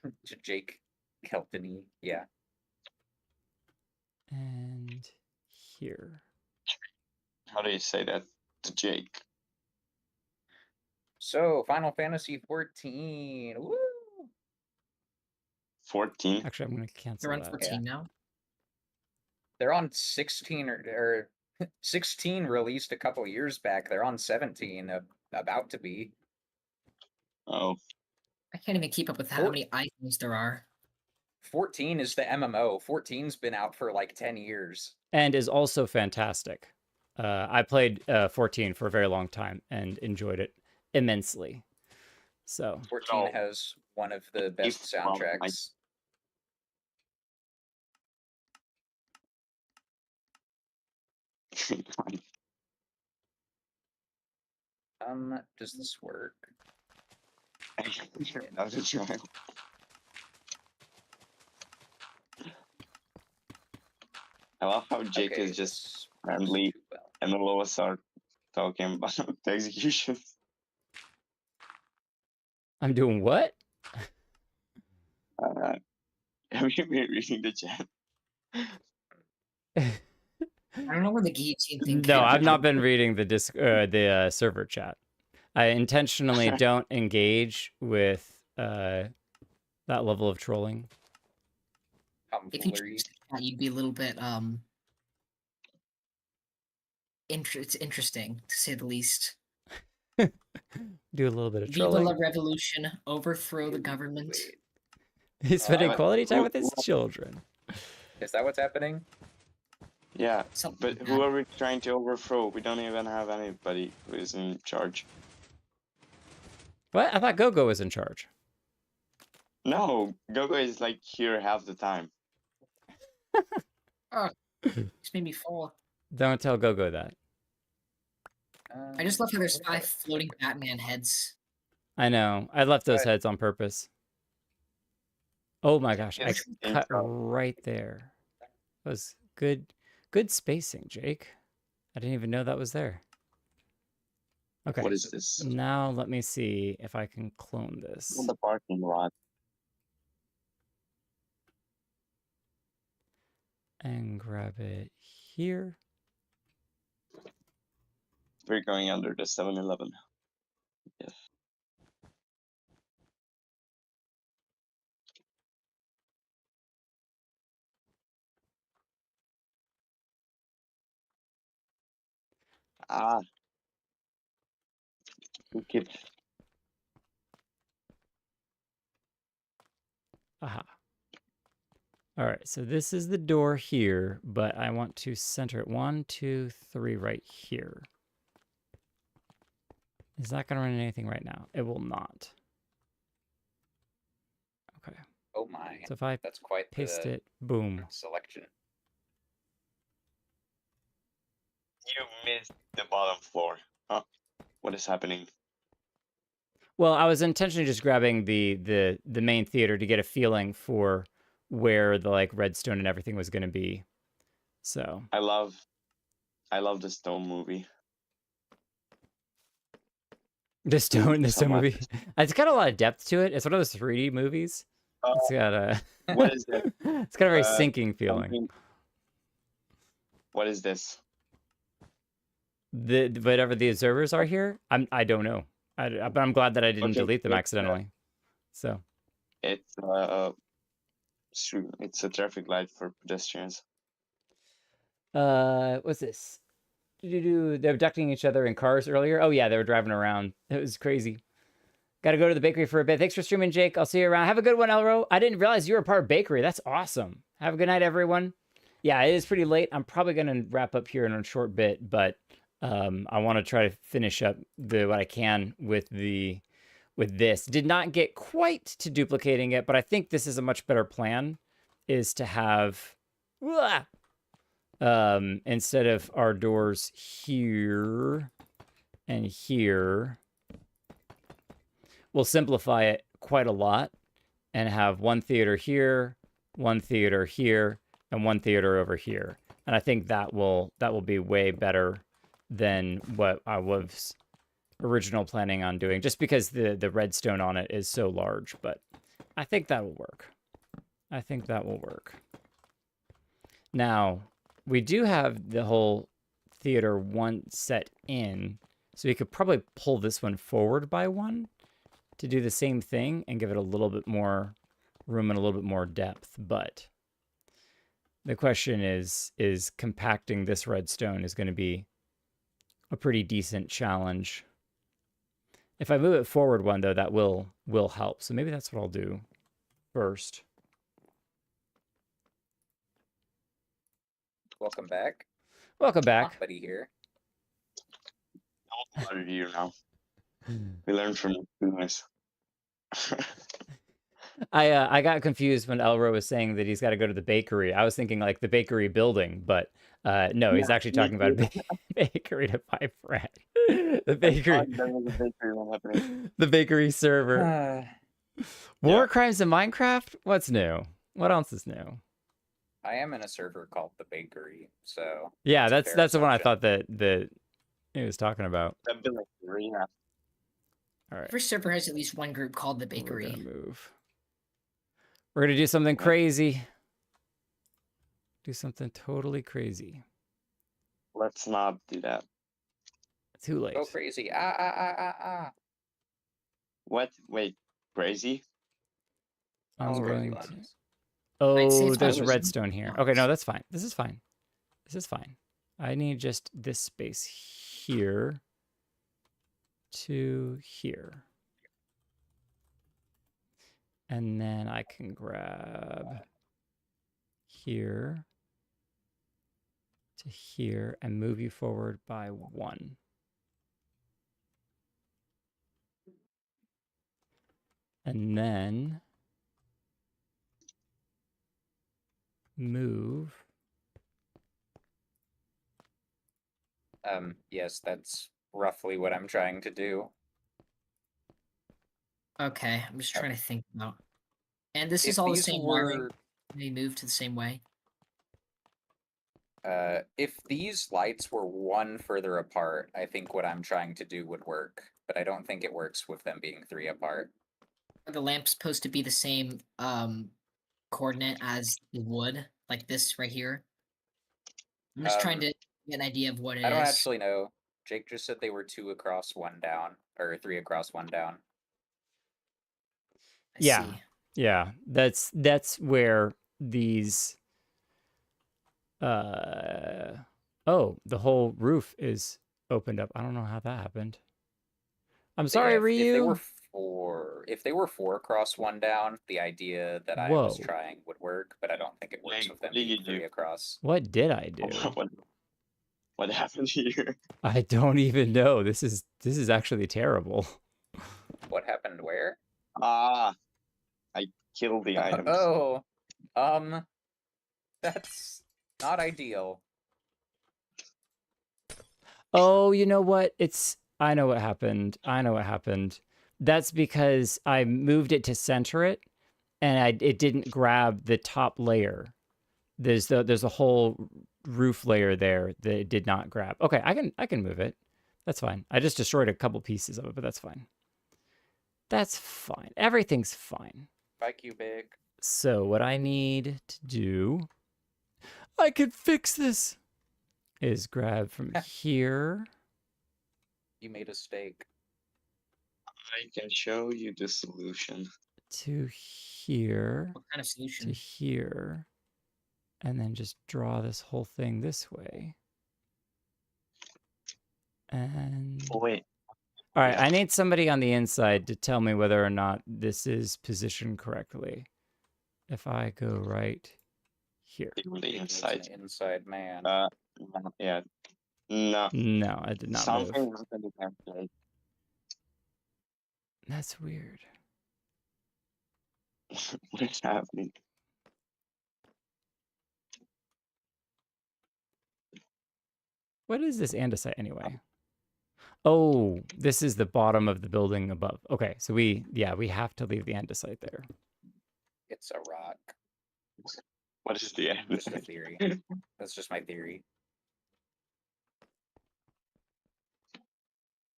To Jake Kelton-y. Yeah. And here. How do you say that? to Jake. So, Final Fantasy 14. Woo! 14. Actually, I'm going to cancel They're on that. 14 now. They're on 16 or 16 released a couple years back. They're on 17, about to be. Oh, I can't even keep up with how Four- many items there are. 14 is the MMO. 14's been out for like 10 years. And is also fantastic. I played 14 for a very long time and enjoyed it immensely. So 14 No. has one of the best If- well, soundtracks. Does this work? That was a try. I love how Jake Okay, is just this works friendly too well. and the Lois are talking about the executions. I'm doing what? Have you been reading the chat? I don't know where the guillotine thing No, came I've from. not been reading the server chat. I intentionally don't engage with that level of trolling. If you Tomfoolery. chose that, you'd be a little bit it's interesting to say the least. Do a little bit of Viva la trolling. revolution, overthrow the government. Wait, He's spending but quality time who- with his children. is that what's happening? Yeah, Something but like who that. are we trying to overthrow? We don't even have anybody who is in charge. What? I thought Gogo was in charge. No, Gogo is like here half the time. Just made me fall. Don't tell Gogo that. I just love how there's what about 5 floating Batman heads. I know. I left those But- heads on purpose. Oh my gosh, I Yes, cut intro. right there. That was good spacing, Jake. I didn't even know that was there. Okay. What is this? Now let me see if I can clone this. On the parking lot. And grab it here. We're going under the 7-Eleven. Yes. Ah. Okay. Aha. All right, so this is the door here, but I want to center it 1, 2, 3 right here. Is that going to run anything right now? It will not. Okay, Oh my, so if I that's quite paste the it, boom. selection. You missed the bottom floor. Huh? What is happening? Well, I was intentionally just grabbing the main theater to get a feeling for where the like redstone and everything was going to be. So I love the Stone movie. the stone so much. movie, it's got a lot of depth to it. It's one of those 3D movies. It's got a What is it? it's got a very Uh, sinking feeling. Something- What is this? The whatever the observers are here, I don't know. But I'm glad that I didn't Okay, delete them it's, accidentally. So It's it's a traffic light for pedestrians. what's this? They're abducting each other in cars earlier. Oh yeah, they were driving around. It was crazy. Got to go to the bakery for a bit. Thanks for streaming, Jake. I'll see you around. Have a good one, Elro. I didn't realize you were a part of bakery. That's awesome. Have a good night, everyone. Yeah, it is pretty late. I'm probably gonna wrap up here in a short bit, but I want to try to finish up what I can with this. Did not get quite to duplicating it, but I think this is a much better plan. Is to have instead of our doors here and here, we'll simplify it quite a lot and have one theater here, one theater here, and one theater over here. And I think that will be way better than what I was original planning on doing, just because the redstone on it is so large. But I think that will work. I think that will work. Now, we do have the whole amphitheater one set in. So we could probably pull this one forward by one to do the same thing and give it a little bit more room and a little bit more depth. But the question is compacting this redstone is going to be a pretty decent challenge. If I move it forward one, though, that will help. So maybe that's what I'll do first. Welcome back. Welcome back. Buddy here. How do you now? We learned from goodness. I got confused when Elro was saying that he's got to go to the bakery. I was thinking like the bakery building, but no, he's actually talking about a bakery to buy bread. The bakery. The bakery server. War crimes in Minecraft? What's new? What else is new? I am in a server called the Bakery, so Yeah, it's a fair that's the one I assumption. thought that he was talking about. All right. Every server has at least one group called the We're Bakery. gonna move. We're gonna do something crazy. Do something totally crazy. Let's not do that. Too late. Go crazy. Ah. What? Wait, crazy? I'm That's going crazy to... ones. I'd say Oh, it's there's always- redstone here. Okay, no, that's fine. This is fine. This is fine. I need just this space here to here. And then I can grab here to here and move you forward by one. And then move. Yes, that's roughly what I'm trying to do. Okay, I'm just trying to think about. And this If is all the these same were- wiring. They move to the same way. If these lights were one further apart, I think what I'm trying to do would work, but I don't think it works with them being 3 apart. Are the lamps supposed to be the same coordinate as the wood, like this right here? I'm just trying to get an idea of what it is. I don't actually know. Jake just said they were 2 across, 1 down, or 3 across, 1 down. I Yeah. see. Yeah, that's where these oh, the whole roof is opened up. I don't know how that happened. I'm sorry, Yeah, if they Ryu. were if they were 4 across, 1 down, the idea that I was Whoa. trying would work, but I don't think it works Jake, with them what did being you 3 do? across. What did I do? What happened here? I don't even know. This is actually terrible. What happened where? Ah, I killed the items. Oh, that's not ideal. Oh, you know what? I know what happened. That's because I moved it to center it, and it didn't grab the top layer. There's a whole roof layer there that it did not grab. Okay, I can move it. That's fine. I just destroyed a couple pieces of it, but that's fine. That's fine. Everything's fine. Bye, Cubic. So what I need to do, I could fix this, is grab from here. You made a steak. I can show you the solution. To here, What kind of to solution? here, and then just draw this whole thing this way. And Oh, wait. all right, yeah. I need somebody on the inside to tell me whether or not this is positioned correctly. If I go right here. On the It's inside. an inside man. Yeah. No. No, I did not move. Something happened to template. That's weird. What is happening? What is this andesite anyway? Oh, this is the bottom of the building above. Okay, so we have to leave the andesite there. It's a rock. What is the end? Just a theory. That's just my theory.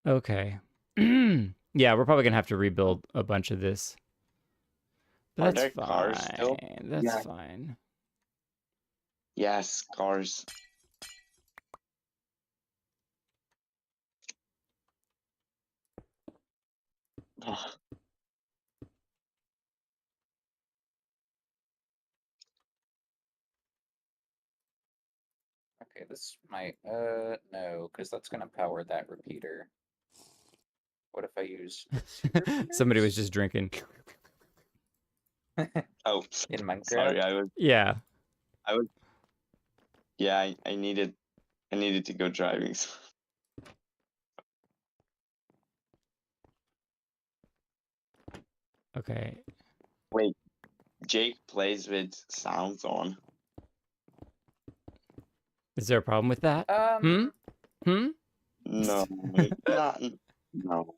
Okay. Yeah, we're probably gonna have to rebuild a bunch of this. Are That's there fine. cars still? That's Yeah. fine. Yes, cars. Okay, this might no, because that's gonna power that repeater. What if I use Somebody was just drinking. Oh, in Minecraft? sorry, I was. Yeah. Yeah, I needed to go driving. Okay. Wait, Jake plays with sounds on. Is there a problem with that? Hmm? No, not no.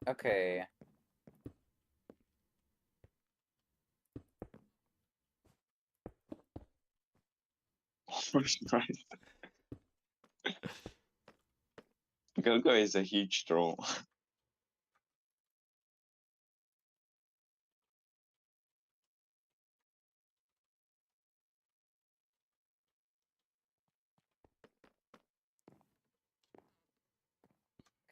Okay. Gogo is a huge troll.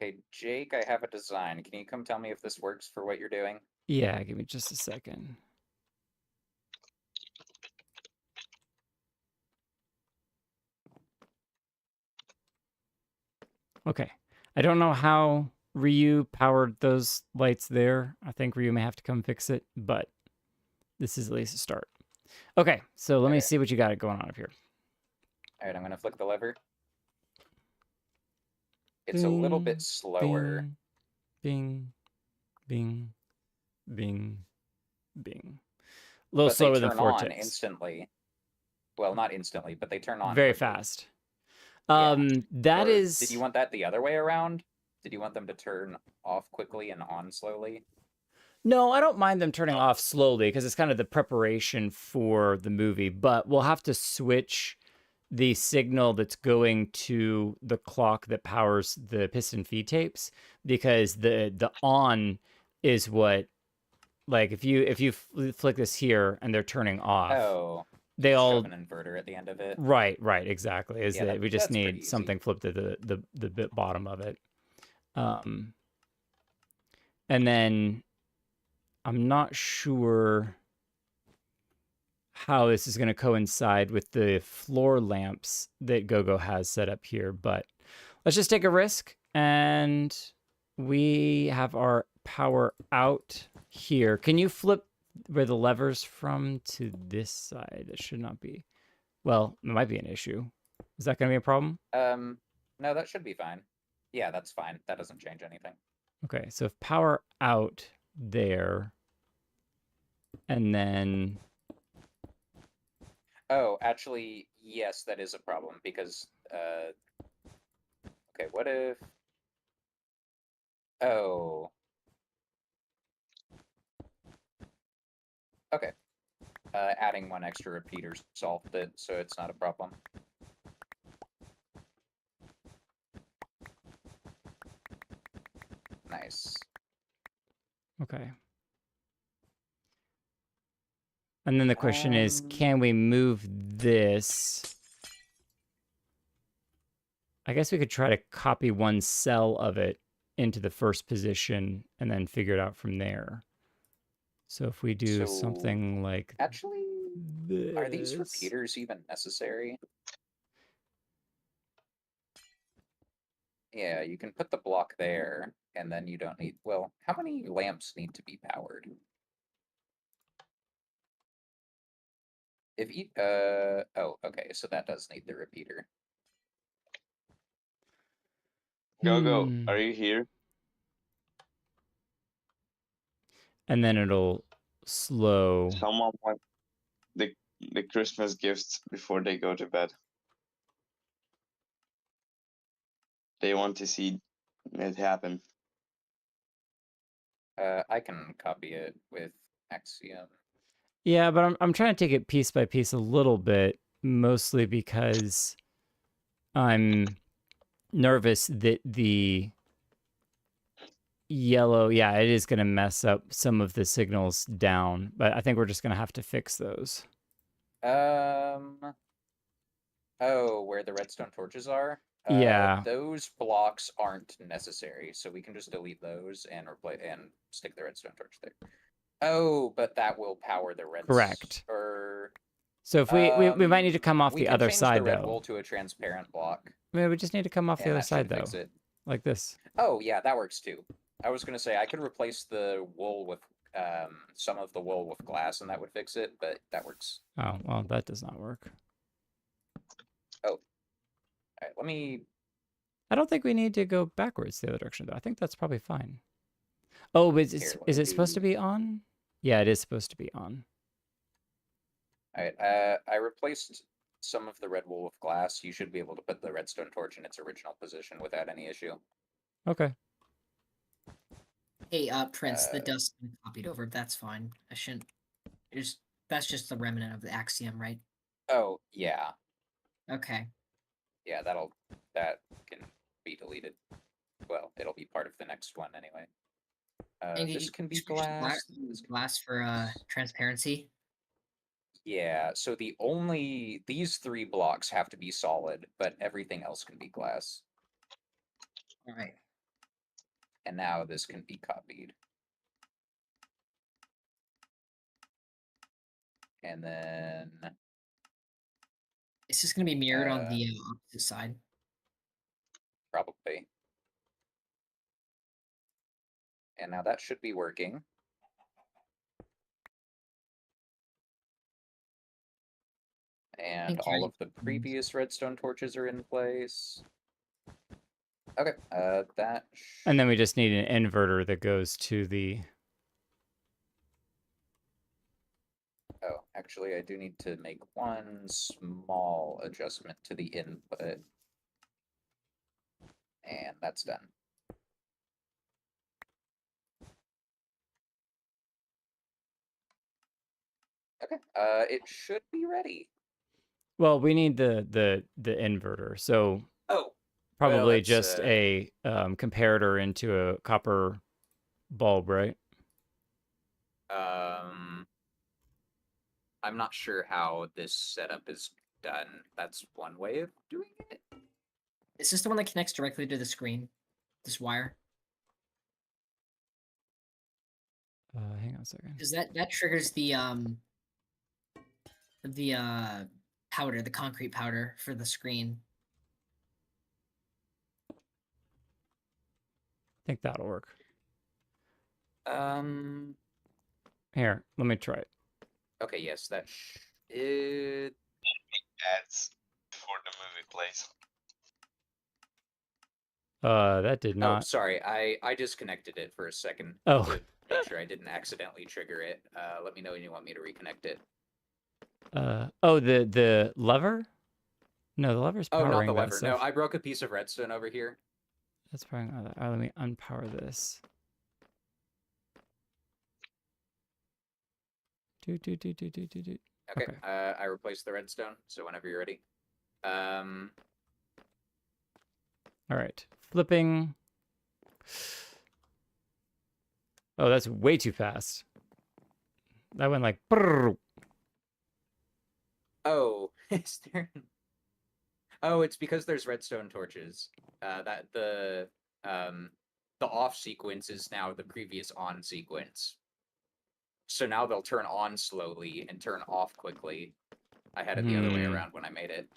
Okay, Jake, I have a design. Can you come tell me if this works for what you're doing? Yeah, give me just a second. Okay. I don't know how Ryu powered those lights there. I think Ryu may have to come fix it, but this is at least a start. Okay, so let me Okay. see what you got going on up here. All right, I'm gonna flick the lever. It's a little bit Bing, slower. Bing, bing, bing, bing. A little But they slower than turn 4 on ticks. instantly. Well, not instantly, but they turn on Very quickly. fast. Yeah. That Or is. Did you want that the other way around? Did you want them to turn off quickly and on slowly? No, I don't mind them turning off slowly because it's kind of the preparation for the movie, but we'll have to switch the signal that's going to the clock that powers the piston feed tapes because the on is what, like, if you flick this here and they're turning off, Oh, they just all shove an inverter at the end of it. right exactly is Yeah, that we just that's pretty need easy. something flipped to the bottom of it, and then I'm not sure how this is going to coincide with the floor lamps that Gogo has set up here, but let's just take a risk. And we have our power out here. Can you flip where the levers from to this side? It should not be. Well, it might be an issue. Is that going to be a problem? No, that should be fine. Yeah, that's fine. That doesn't change anything. Okay, so if power out there, and then Oh, actually, yes, that is a problem because, okay, what if, oh, okay, adding one extra repeater solved it, so it's not a problem. Nice. okay. And then the question is, can we move this? I guess we could try to copy one cell of it into the first position and then figure it out from there. So if we do something like Actually, this. are these repeaters even necessary? Yeah, you can put the block there, and then you don't need, well, how many lamps need to be powered? If you, oh, okay, so that does need the repeater. Gogo, are you here? And then it'll slow. Someone want the Christmas gifts before they go to bed. They want to see it happen. I can copy it with Axiom. Yeah, but I'm trying to take it piece by piece a little bit, mostly because I'm nervous that the yellow, yeah, it is going to mess up some of the signals down, but I think we're just going to have to fix those. Oh, where the redstone torches are? Yeah. Those blocks aren't necessary, so we can just delete those and replace and stick the redstone torch there. Oh, but that will power the red. Correct. Or So if we might need to come off we the can other change side the red though. wool to a transparent block, We just need to come off the and other that side should though, fix it. like this. Oh yeah, that works too. I was gonna say I could replace the wool with some of the wool with glass, and that would fix it. But that works. Oh well, that does not work. All right, let me. I don't think we need to go backwards the other direction though. I think that's probably fine. Oh, but Here, let is me it supposed to do- be on? Yeah, it is supposed to be on. All right, I replaced some of the red wool with glass. You should be able to put the redstone torch in its original position without any issue. Okay. Hey, Prince, the Uh, dust been copied over. That's fine. I shouldn't. That's just the remnant of the Axiom, right? Oh yeah, Okay. yeah. That can be deleted. Well, it'll be part of the next one anyway. And did This you can be switch to glass. glass for transparency. Yeah, so these 3 blocks have to be solid, but everything else can be glass. All right. And now this can be copied. And then It's just gonna be mirrored on the opposite side. probably. And now that should be working. And all of the previous redstone torches are in place. Okay, that. And then we just need an inverter that goes to the. Oh, actually, I do need to make one small adjustment to the input. And that's done. Okay, it should be ready. Well, we need the inverter. So Oh, probably that's, just a comparator into a copper bulb, right? I'm not sure how this setup is done. That's one way of doing it. Is this the one that connects directly to the screen? This wire? Hang on a second. Because that triggers the powder, the concrete powder for the screen. I think that'll work. Here, let me try it. Okay, yes, that it. Ads for the movie plays. That did Oh, not. sorry, I disconnected it for a second. Oh. To make sure I didn't accidentally trigger it. Let me know when you want me to reconnect it. Oh, the lever? No, the lever's Oh, powering not the that lever. stuff. No, I broke a piece of redstone over here. That's powering that. Let me unpower this. Okay, Okay. I replaced the redstone, so whenever you're ready. All right, flipping. Oh, that's way too fast. That went like. Brrr. Oh, is there? Oh, it's because there's redstone torches. That the off sequence is now the previous on sequence. So now they'll turn on slowly and turn off quickly. I had it the other way around when I made it.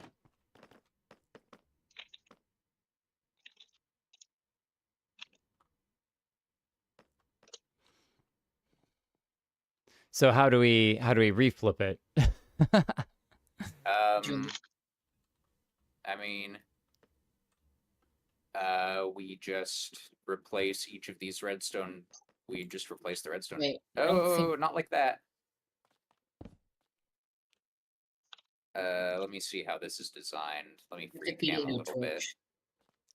So how do we reflip it? I mean, we just replace each of these redstone. We just replace the redstone. Wait, I don't think- not like that. Let me see how this is designed. Let me free cam a little bit.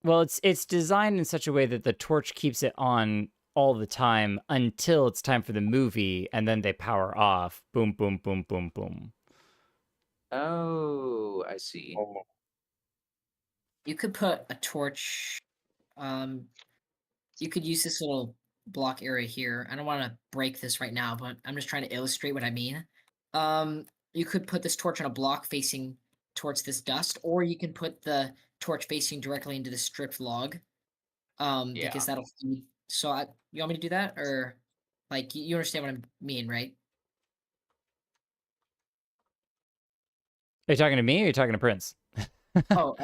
Well, it's designed in such a way that the torch keeps it on all the time until it's time for the movie, and then they power off. Boom, boom, boom, boom, boom. Oh, I see. You could put a torch. You could use this little block area here. I don't want to break this right now, but I'm just trying to illustrate what I mean. You could put this torch on a block facing towards this dust, or you can put the torch facing directly into the stripped log. Yeah. Because that'll feed. So you want me to do that, or like you understand what I mean, right? Are you talking to me or are you talking to Prince? Oh,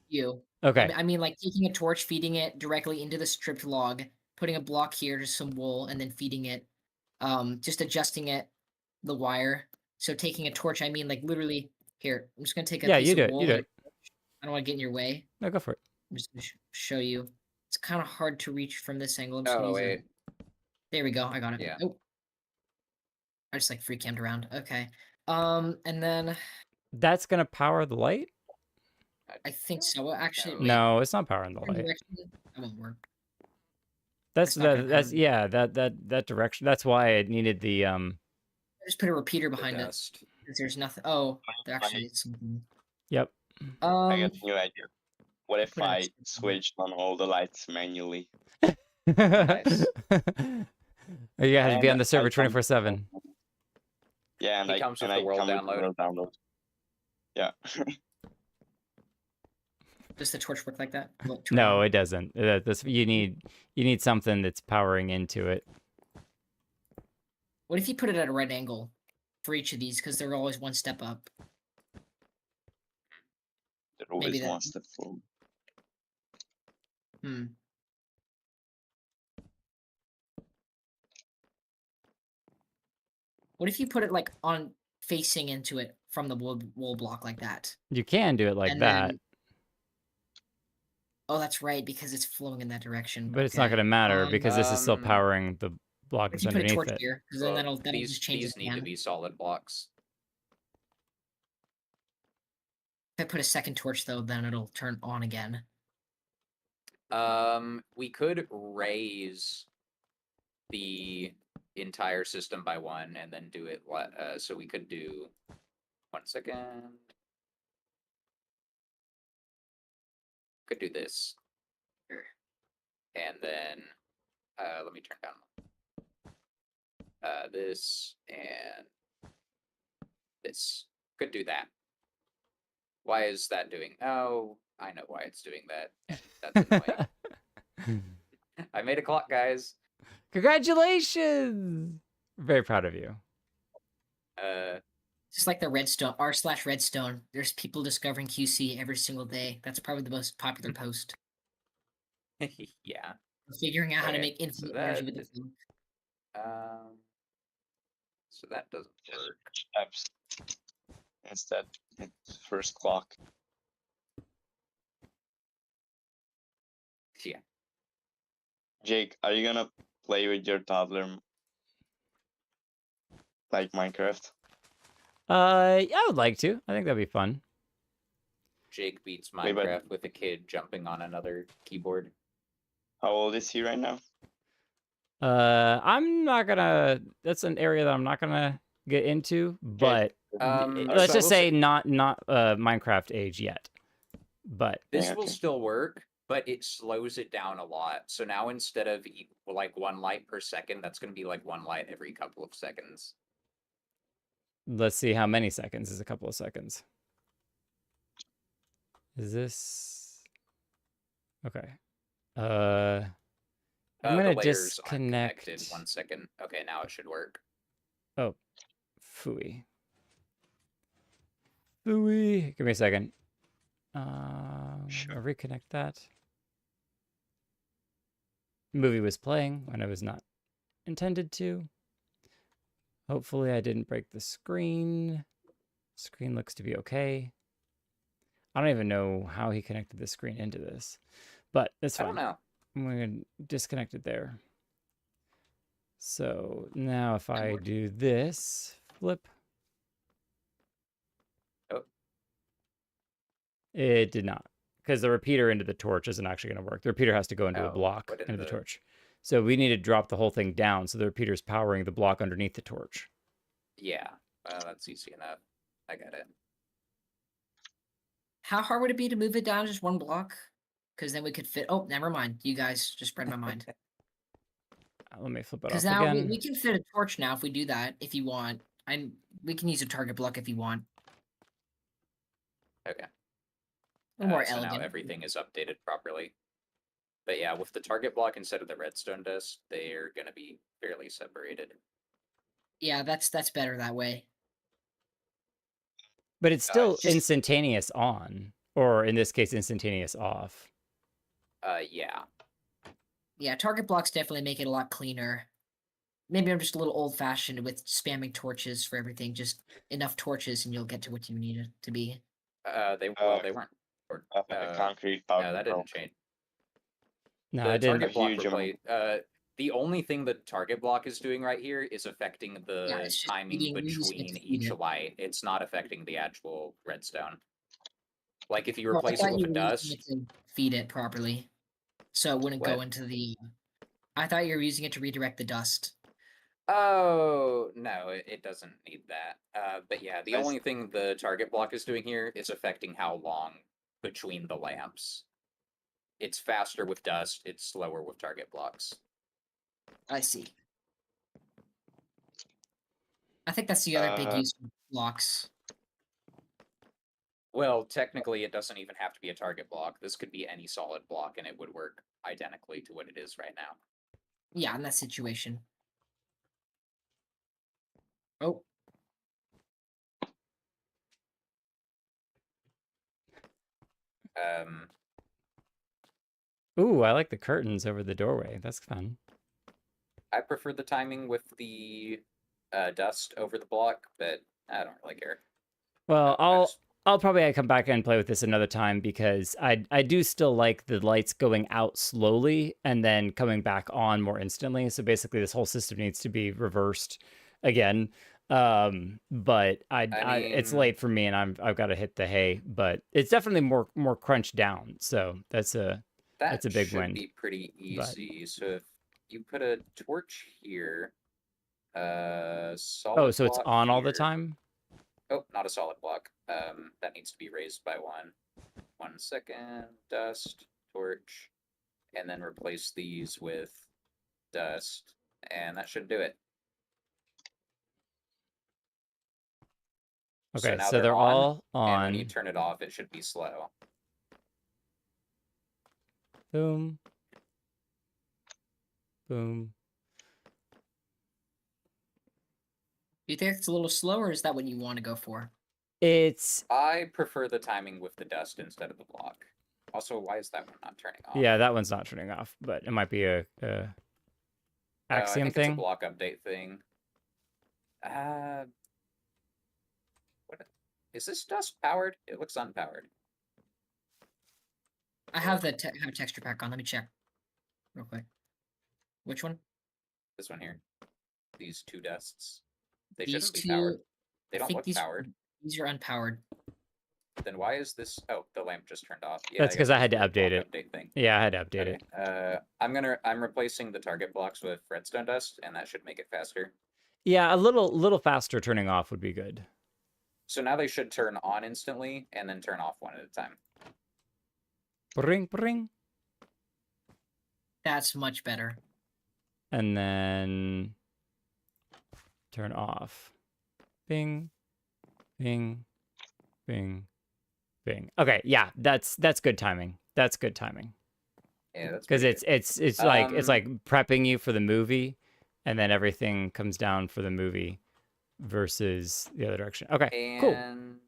you. Okay. I mean, like taking a torch, feeding it directly into the stripped log, putting a block here, just some wool, and then feeding it. Just adjusting it, the wire. So taking a torch, I mean, like literally. Here, I'm just gonna take a Yeah, piece you of do it. wool. You do and it. I don't want to get in your way. No, go for it. I'm just gonna show you. It's kind of hard to reach from this angle. I'm just gonna Oh use wait. There we go. I got it. Yeah. Oh, I just like free cammed around. Okay. And then That's gonna power the light? I think so. Well, actually, wait. No, it's not powering the Turn light. direction, that won't work. That's It's not gonna that's power. yeah, that direction. That's why it needed the I just put a repeater The behind it. dust. 'Cause there's nothing. Oh, there actually is something. Yep. I got a new idea. What if put in a I description. switched on all the lights manually? Nice. You gotta be And on the server I come- 24/7. Yeah, and He I comes with and the I world come with download. the world download. Yeah. Does the torch work like that? Look, No, it doesn't. This you need something that's powering into it. What if you put it at a right angle for each of these? Because they're always one step up. There always that- one step forward. What if you put it like on facing into it from the wool block like that? You can do it like And that, then- Oh, that's right, because it's flowing in that direction. but it's not gonna matter because this is still Um, powering the block If that's you put a underneath torch it. here, because then Well, that'll these just change these the need to pan. be solid blocks. If I put a second torch though, then it'll turn on again. We could raise the entire system by one and then do it. So we could do 1 second. Could do this, and then let me turn down this and this. Could do that. Why is that doing? Oh, I know why it's doing that. That's annoying. I made a clock, guys. Congratulations! Very proud of you. Just like the redstone, r/redstone. There's people discovering QC every single day. That's probably the most popular post. Yeah. Figuring out how to Okay, make so infinite energy that with the is- food. So that doesn't work. Steps. Instead, it's first clock. Yeah. Jake, are you gonna play with your toddler like Minecraft? I would like to. I think that'd be fun. Jake beats Wait, but- Minecraft with a kid jumping on another keyboard. How old is he right now? I'm not gonna. That's an area that I'm not gonna get into. But let's so I just will say not Minecraft age yet. But This Yeah, will okay. still work, but it slows it down a lot. So now instead of like 1 light per second, that's going to be like 1 light every couple of seconds. let's see how many seconds is a couple of seconds. Is this okay? I'm The gonna layers aren't disconnect. connected. 1 second. Okay, now it should work. Oh, phooey. Phooey. Give me a second. Sure. I'll reconnect that. Movie was playing when I was not intended to. Hopefully I didn't break the screen. Screen looks to be okay. I don't even know how he connected the screen into this, but it's I fine. don't know. I'm going to disconnect it there. So now if I do this, flip. Oh. It did not, because the repeater into the torch isn't actually going to work. The repeater has to go into a Oh, block put in into the the- torch. So we need to drop the whole thing down so the repeater's powering the block underneath the torch. Yeah, that's easy enough. I got it. How hard would it be to move it down just 1 block? Because then we could fit. Oh, never mind. You guys just read my mind. Let me flip it off Because now again. we can fit a torch now if we do that. If you want, we can use a target block if you want. Okay. More so elegant. now everything is updated properly. But yeah, with the target block instead of the redstone dust, they're gonna be fairly separated. Yeah, that's better that way. But it's still Just- instantaneous on, or in this case, instantaneous off. Yeah. Yeah, target blocks definitely make it a lot cleaner. Maybe I'm just a little old-fashioned with spamming torches for everything. Just enough torches, and you'll get to what you need it to be. They weren't. A concrete power No, that control. didn't change. No, The I didn't. target block huge amount. the only thing the target block is doing right here is affecting the it's just timing feeding- you're using it between to feed each it. light. It's not affecting the actual redstone. Like if you Well, I replace it thought with you a were dust. using it to feed it properly, so it wouldn't go What? into the. I thought you were using it to redirect the dust. Oh no, it doesn't need that. But yeah, the I s- only thing the target block is doing here is affecting how long between the lamps. It's faster with dust. It's slower with target blocks. I see. I think that's the other big use of blocks. Well, technically, it doesn't even have to be a target block. This could be any solid block, and it would work identically to what it is right now. Yeah, in that situation. Oh, Um, Ooh, I like the curtains over the doorway. That's fun. I prefer the timing with the dust over the block, but I don't really care. Well, I just- I'll probably come back and play with this another time because I do still like the lights going out slowly and then coming back on more instantly. So basically, this whole system needs to be reversed again. But it's mean- late for me, and I've got to hit the hay. But it's definitely more crunched down. So that's a That a big should win, be pretty but- easy. So if you put a torch here, solid oh, so it's block on all the here. time. Oh, not a solid block. That needs to be raised by one. 1 second, dust, torch, and then replace these with dust, and that should do it. Okay, now so they're all and when you on. turn it off, it should be slow. Boom. Boom. do you think it's a little slow, or is that what you want to go for? It's I prefer the timing with the dust instead of the block. Also, why is that one not turning off? yeah, that one's not turning off, but it might be a I Axiom think it's a thing. block update thing. What is this dust powered? It looks unpowered. I have the have a texture pack on. Let me check real quick. Which one? This one here. These two dusts. They These shouldn't be two. powered. They I don't think look powered. These are unpowered. Then why is this? Oh, the lamp just turned off. Yeah, That's I 'cause guess I had it's to the block update it. Update thing. Yeah, I had to update it. Okay. I'm replacing the target blocks with redstone dust, and that should make it faster. Yeah, a little faster turning off would be good. So now they should turn on instantly and then turn off one at a time. Bring, bring. That's much better. And then turn off. Bing, bing, bing, bing. Okay, yeah, that's good timing. That's good timing. Yeah, that's Because pretty it's good. like prepping you for the movie, and then everything comes down for the movie versus the other direction. Okay, cool. And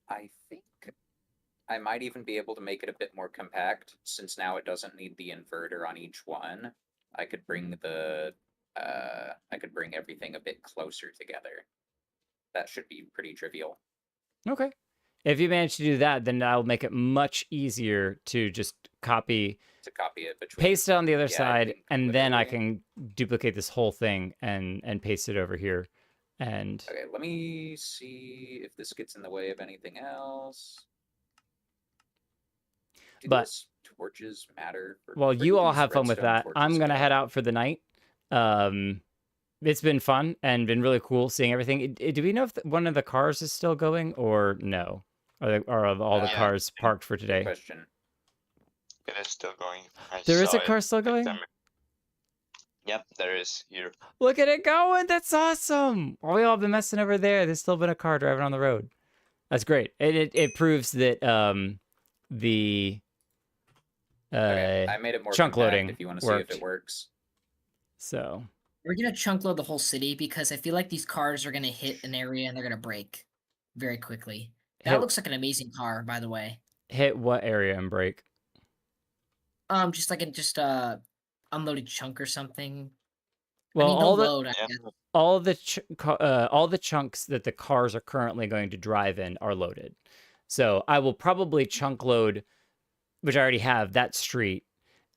I think I might even be able to make it a bit more compact, since now it doesn't need the inverter on each one. I could bring everything a bit closer together. That should be pretty trivial. Okay. If you manage to do that, then that'll make it much easier to just copy, To copy it between. paste it on the other Yeah, I side, think and then I literally- can duplicate this whole thing and paste it over here. And Okay, let me see if this gets in the way of anything else. Do But- those torches matter? well, where you do all these have fun with redstone that. I'm torches gonna go? head out for the night. It's been fun and been really cool seeing everything. Do we know if one of the cars is still going or no? Are all the Yeah. cars parked for Good today? question. It is still going. I There is saw a car still it going? like 10 Yep, there is here. Look at it going! That's awesome! We all been messing over there. There's still been a car driving on the road. That's great. It proves that the Okay, I made it more chunk compact loading if you want to see if worked. it works. So We're gonna chunk load the whole city because I feel like these cars are gonna hit an area and they're gonna break very quickly. That hit, looks like an amazing car, by the way. hit what area and break? Just like unloaded chunk or something. Well, I mean, they'll load. I Yeah. guess. all the chunks that the cars are currently going to drive in are loaded. So I will probably chunk load, which I already have, that street.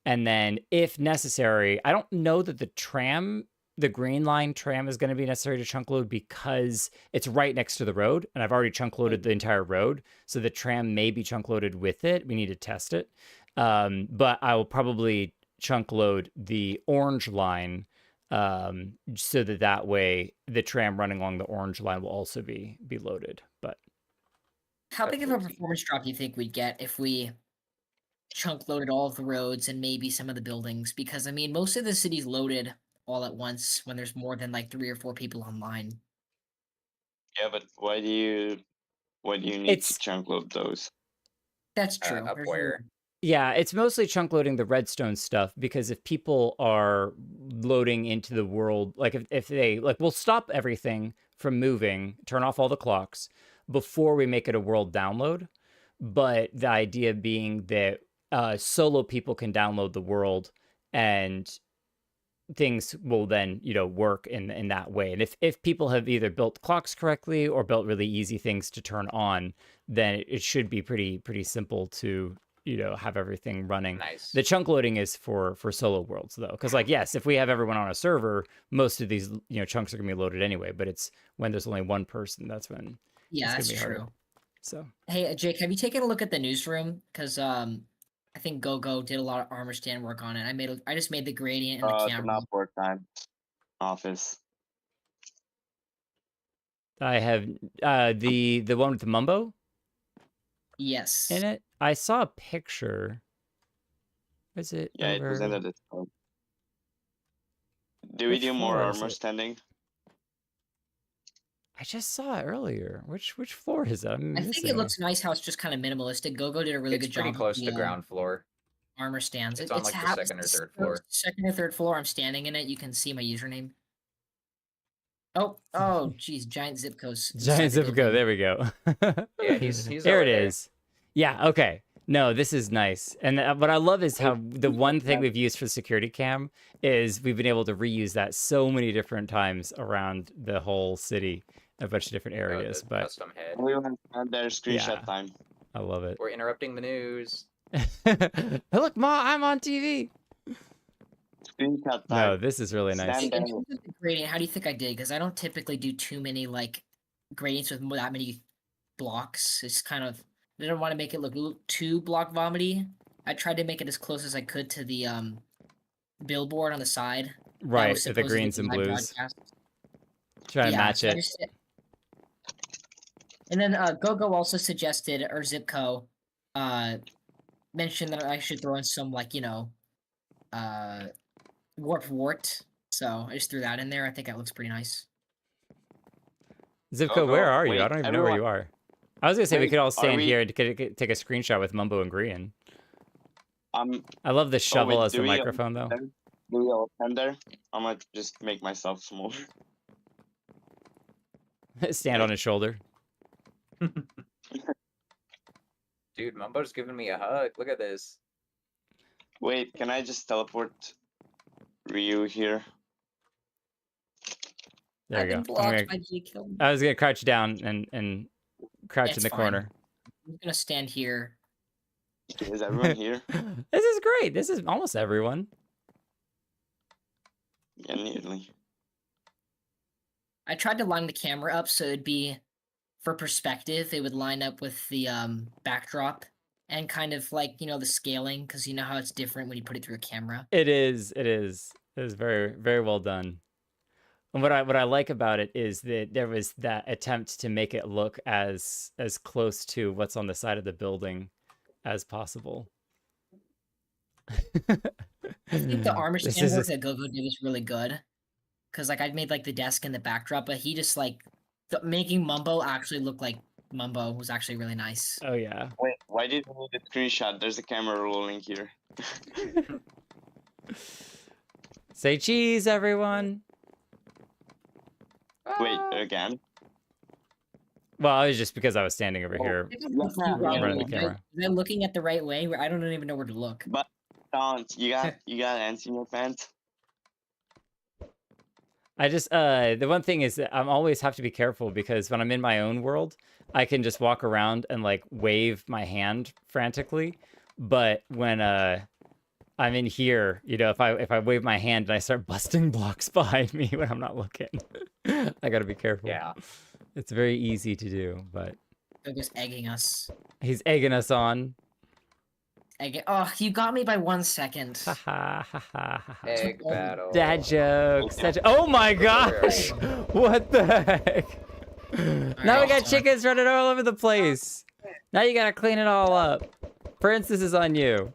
And then if necessary, I don't know that the green line tram is going to be necessary to chunk load because it's right next to the road. And I've already chunk loaded the entire road. So the tram may be chunk loaded with it. We need to test it. But I will probably chunk load the orange line so that way the tram running along the orange line will also be loaded. But How That's big of a easy. performance drop do you think we'd get if we chunk loaded all of the roads and maybe some of the buildings? Because I mean, most of the city's loaded all at once when there's more than like 3 or 4 people online. Yeah, but why do you need It's- to chunk load those? That's true. Up There's where? yeah, it's mostly chunk loading the redstone stuff because if people are loading into the world, like if they like, we'll stop everything from moving, turn off all the clocks before we make it a world download. But the idea being that solo people can download the world and things will then work in that way. And if people have either built clocks correctly or built really easy things to turn on, then it should be pretty simple to have everything running. Nice. The chunk loading is for solo worlds though, because like yes, if we have everyone on a server, most of these chunks are gonna be loaded anyway. But it's when there's only one person, that's when yeah, it's that's gonna be harder. true. So Hey, Jake, have you taken a look at the newsroom? Because I think GoGo did a lot of armor stand work on it. I just made the gradient and the The camera. Melport time office. I have the one with the mumbo Yes. in it. I saw a picture. Was it? Yeah, it was in over- the Discord. Do we Which do more floor is armor it? standing? I just saw it earlier. Which floor is that? I'm I think missing it looks nice how it's just kind of minimalistic. GoGo did a really It's good pretty job. close with to the, ground floor. armor stands. It's on, like, the half- second or it's third floor. Second or third floor. I'm standing in it. You can see my username. Oh, geez, giant zip codes. Giant zip code. There we go. Yeah, he's There over it there. is. Yeah. Okay. No, this is nice. And what I love is how the one thing we've used for security cam is we've been able to reuse that so many different times around the whole city, a bunch of different Oh, areas. the But custom head. Everyone had their screenshot Yeah. time. I love it. We're interrupting the news. Look, Ma, I'm on TV. Screenshot No, time. this is really nice. Stand In down. terms of the gradient, how do you think I did? Because I don't typically do too many like gradients with that many blocks. It's kind of I didn't want to make it look too block vomity. I tried to make it as close as I could to the billboard on the side. that was Right, with the supposedly greens for and my blues. broadcast. Try and match so I it. just- And then GoGo also suggested, or Zipco, mentioned that I should throw in some like warped wart. So I just threw that in there. I think that looks pretty nice. Zipco, Oh, where no, are you? I wait, don't even know where you are. I was gonna say we Wait, could all are stand we- here and take a screenshot with Mumbo and Green. Um, I love the shovel wait, as do the we all microphone though. stand? Do we all stand there? I'm gonna just make myself small. Stand on his shoulder. Dude, Mumbo's giving me a hug. Look at this. Wait, can I just teleport Ryu here? There I've you been go. blocked by GQ. I was gonna crouch down and crouch in It's the fine. corner. I'm gonna stand here. Is everyone here? This is great. This is almost everyone. Yeah, nearly. I tried to line the camera up so it'd be for perspective. It would line up with the backdrop and kind of like the scaling, because you know how it's different when you put it through a camera. It is very, very well done. And what I like about it is that there was that attempt to make it look as close to what's on the side of the building as possible. I think the armor This stand is work that GoGo did was really good. Because like I made like the desk and the backdrop, but he just like making Mumbo actually look like Mumbo was actually really nice. Oh yeah. Wait, Why did you need a screenshot? There's a camera rolling here. Say cheese, everyone. Wait, again? Well, it was just because I was standing over Oh. here Yeah, running the Am camera. I looking at the right way? I don't even know where to look. But don't you got ants in your pants? I just the one thing is that I'm always have to be careful because when I'm in my own world, I can just walk around and like wave my hand frantically. But when I'm in here, you know, if I wave my hand and I start busting blocks behind me when I'm not looking, I gotta be careful. Yeah. It's very easy to do, but They're just egging us. he's egging us on. Oh, you got me by 1 second. Ha ha ha ha ha. Egg battle. Dad jokes. Oh my gosh! What the heck? Now we got chickens running all over the place. Now you gotta clean it all up. Prince, this is on you.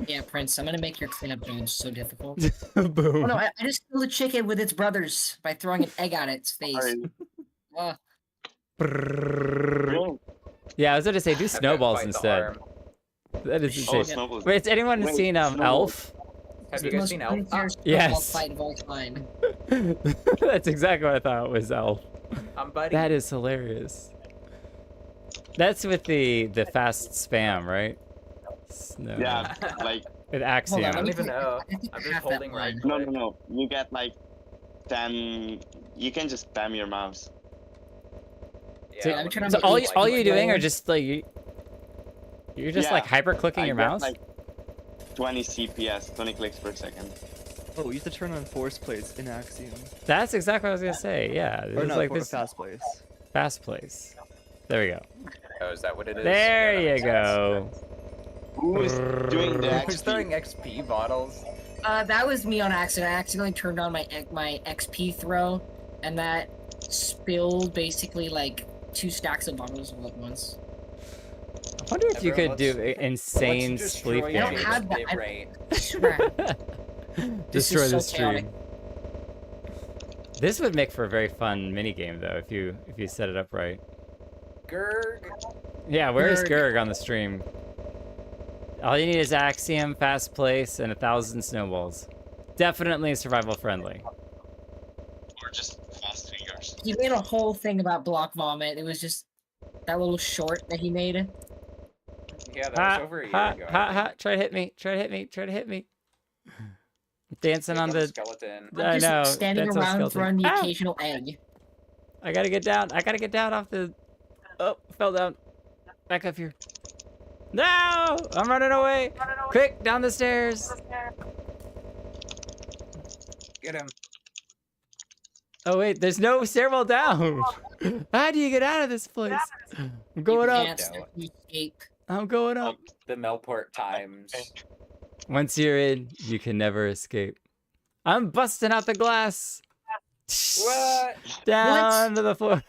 Yeah, Prince, I'm gonna make your cleanup jobs so difficult. Boom. Oh no, I just killed a chicken with its brothers by throwing an egg at its face. Sorry. Ugh. Really? Yeah, I was gonna say do I've got snowballs quite the instead. arm. That is Oh, insane. snowballs. Wait, has anyone Wait, seen snowballs. Elf? Have you The guys most seen Elf? unfair snowball Yes. fight of all time. That's exactly what I thought it was Elf. Buddy. That is hilarious. That's with the fast spam, right? Snow. Yeah, like With Hold on, Axiom. I let don't me even check- know. I think I'm I just have that holding right one. click. no. You get like 10. You can just spam your mouse. So- Yeah, I'm let trying me to So make all it you're doing are slower. just like you're just Yeah, like hyper clicking I your get, mouse. like 20 CPS, 20 clicks per second. Oh, we used to turn on force plates in Axiom. That's exactly what I was gonna say. Yeah, Or there's not, like for this fast plates. fast place. There we go. Oh, is that what it is? There Yeah, that you makes sense. go. Who's doing the Who's XP? throwing XP bottles? That was me on accident. I accidentally turned on my XP throw, and that spilled basically like 2 stacks of bottles all at once. I wonder if you Everyone, could do let's insane destroy sleep I don't games. have that. Dave Ray. I swear. This Destroy is the so chaotic. stream. This would make for a very fun mini game though if you set it up right. Gerg. Yeah, where is Gerg. Gerg on the stream? All you need is Axiom, fast place, and 1,000 snowballs. Definitely survival friendly. Or just fast fingers. He made a whole thing about block vomit. It was just that little short that he made. Yeah, that Ha, was over a year ha, ago. I ha, think. ha. Try to hit me. Try to hit me. Try to hit me. Dancing Pick on up the... skeleton. I Just know. standing that's so around skeleton. throwing the Ow! occasional egg. I gotta get down. I gotta get down off the... Oh, fell down. Back up here. No! I'm running away. Quick, down the stairs. Get him. Oh, wait. There's no stairwell down. How do you get out of this place? I'm going You up. can't escape. I'm going up. The Melport times. Once you're in, you can never escape. I'm busting out the glass. What? Down to the floor.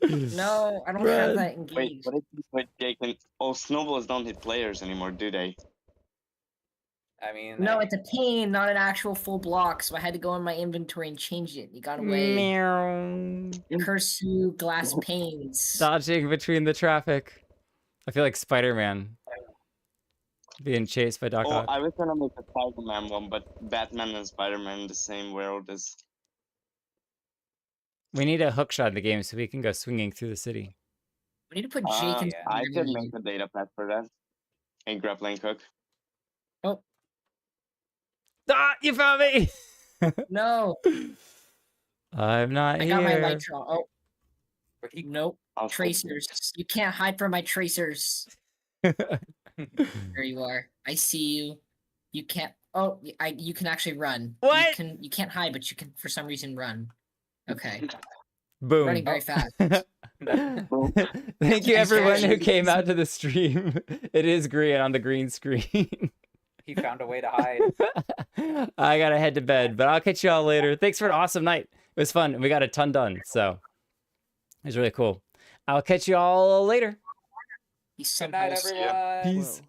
No, I don't Run. have that Wait, engaged. what is this? They can. Oh, snowballs don't hit players anymore, do they? I mean, No, it's a pane, not an actual full block, so I had to go in my inventory and change it. You got away. Meow. Curse you, glass panes. Dodging between the traffic. I feel like Spider-Man being chased by Doc Oh, Ock. I was gonna make a Spider-Man one, but Batman and Spider-Man in the same world is. We need a hook shot in the game so we can go swinging through the city. We need to put Jake in. yeah. I could make a data pad for that. A grappling hook. Oh Ah, you found me! no! I'm not I here. got my light draw. Oh Where'd he- nope. I'll Tracers. You can't hide from my tracers. There you are. I see you. You can't. Oh, you can actually run. What? You can't hide, but you can for some reason run. Okay. Boom. Running very fast. Thank you everyone who came out to the stream. It is green on the green screen. He found a way to hide. I gotta head to bed, but I'll catch you all later. Thanks for an awesome night. It was fun and we got a ton done, so it was really cool. I'll catch you all later. He's so Good night, close. everyone. Peace. Whoa.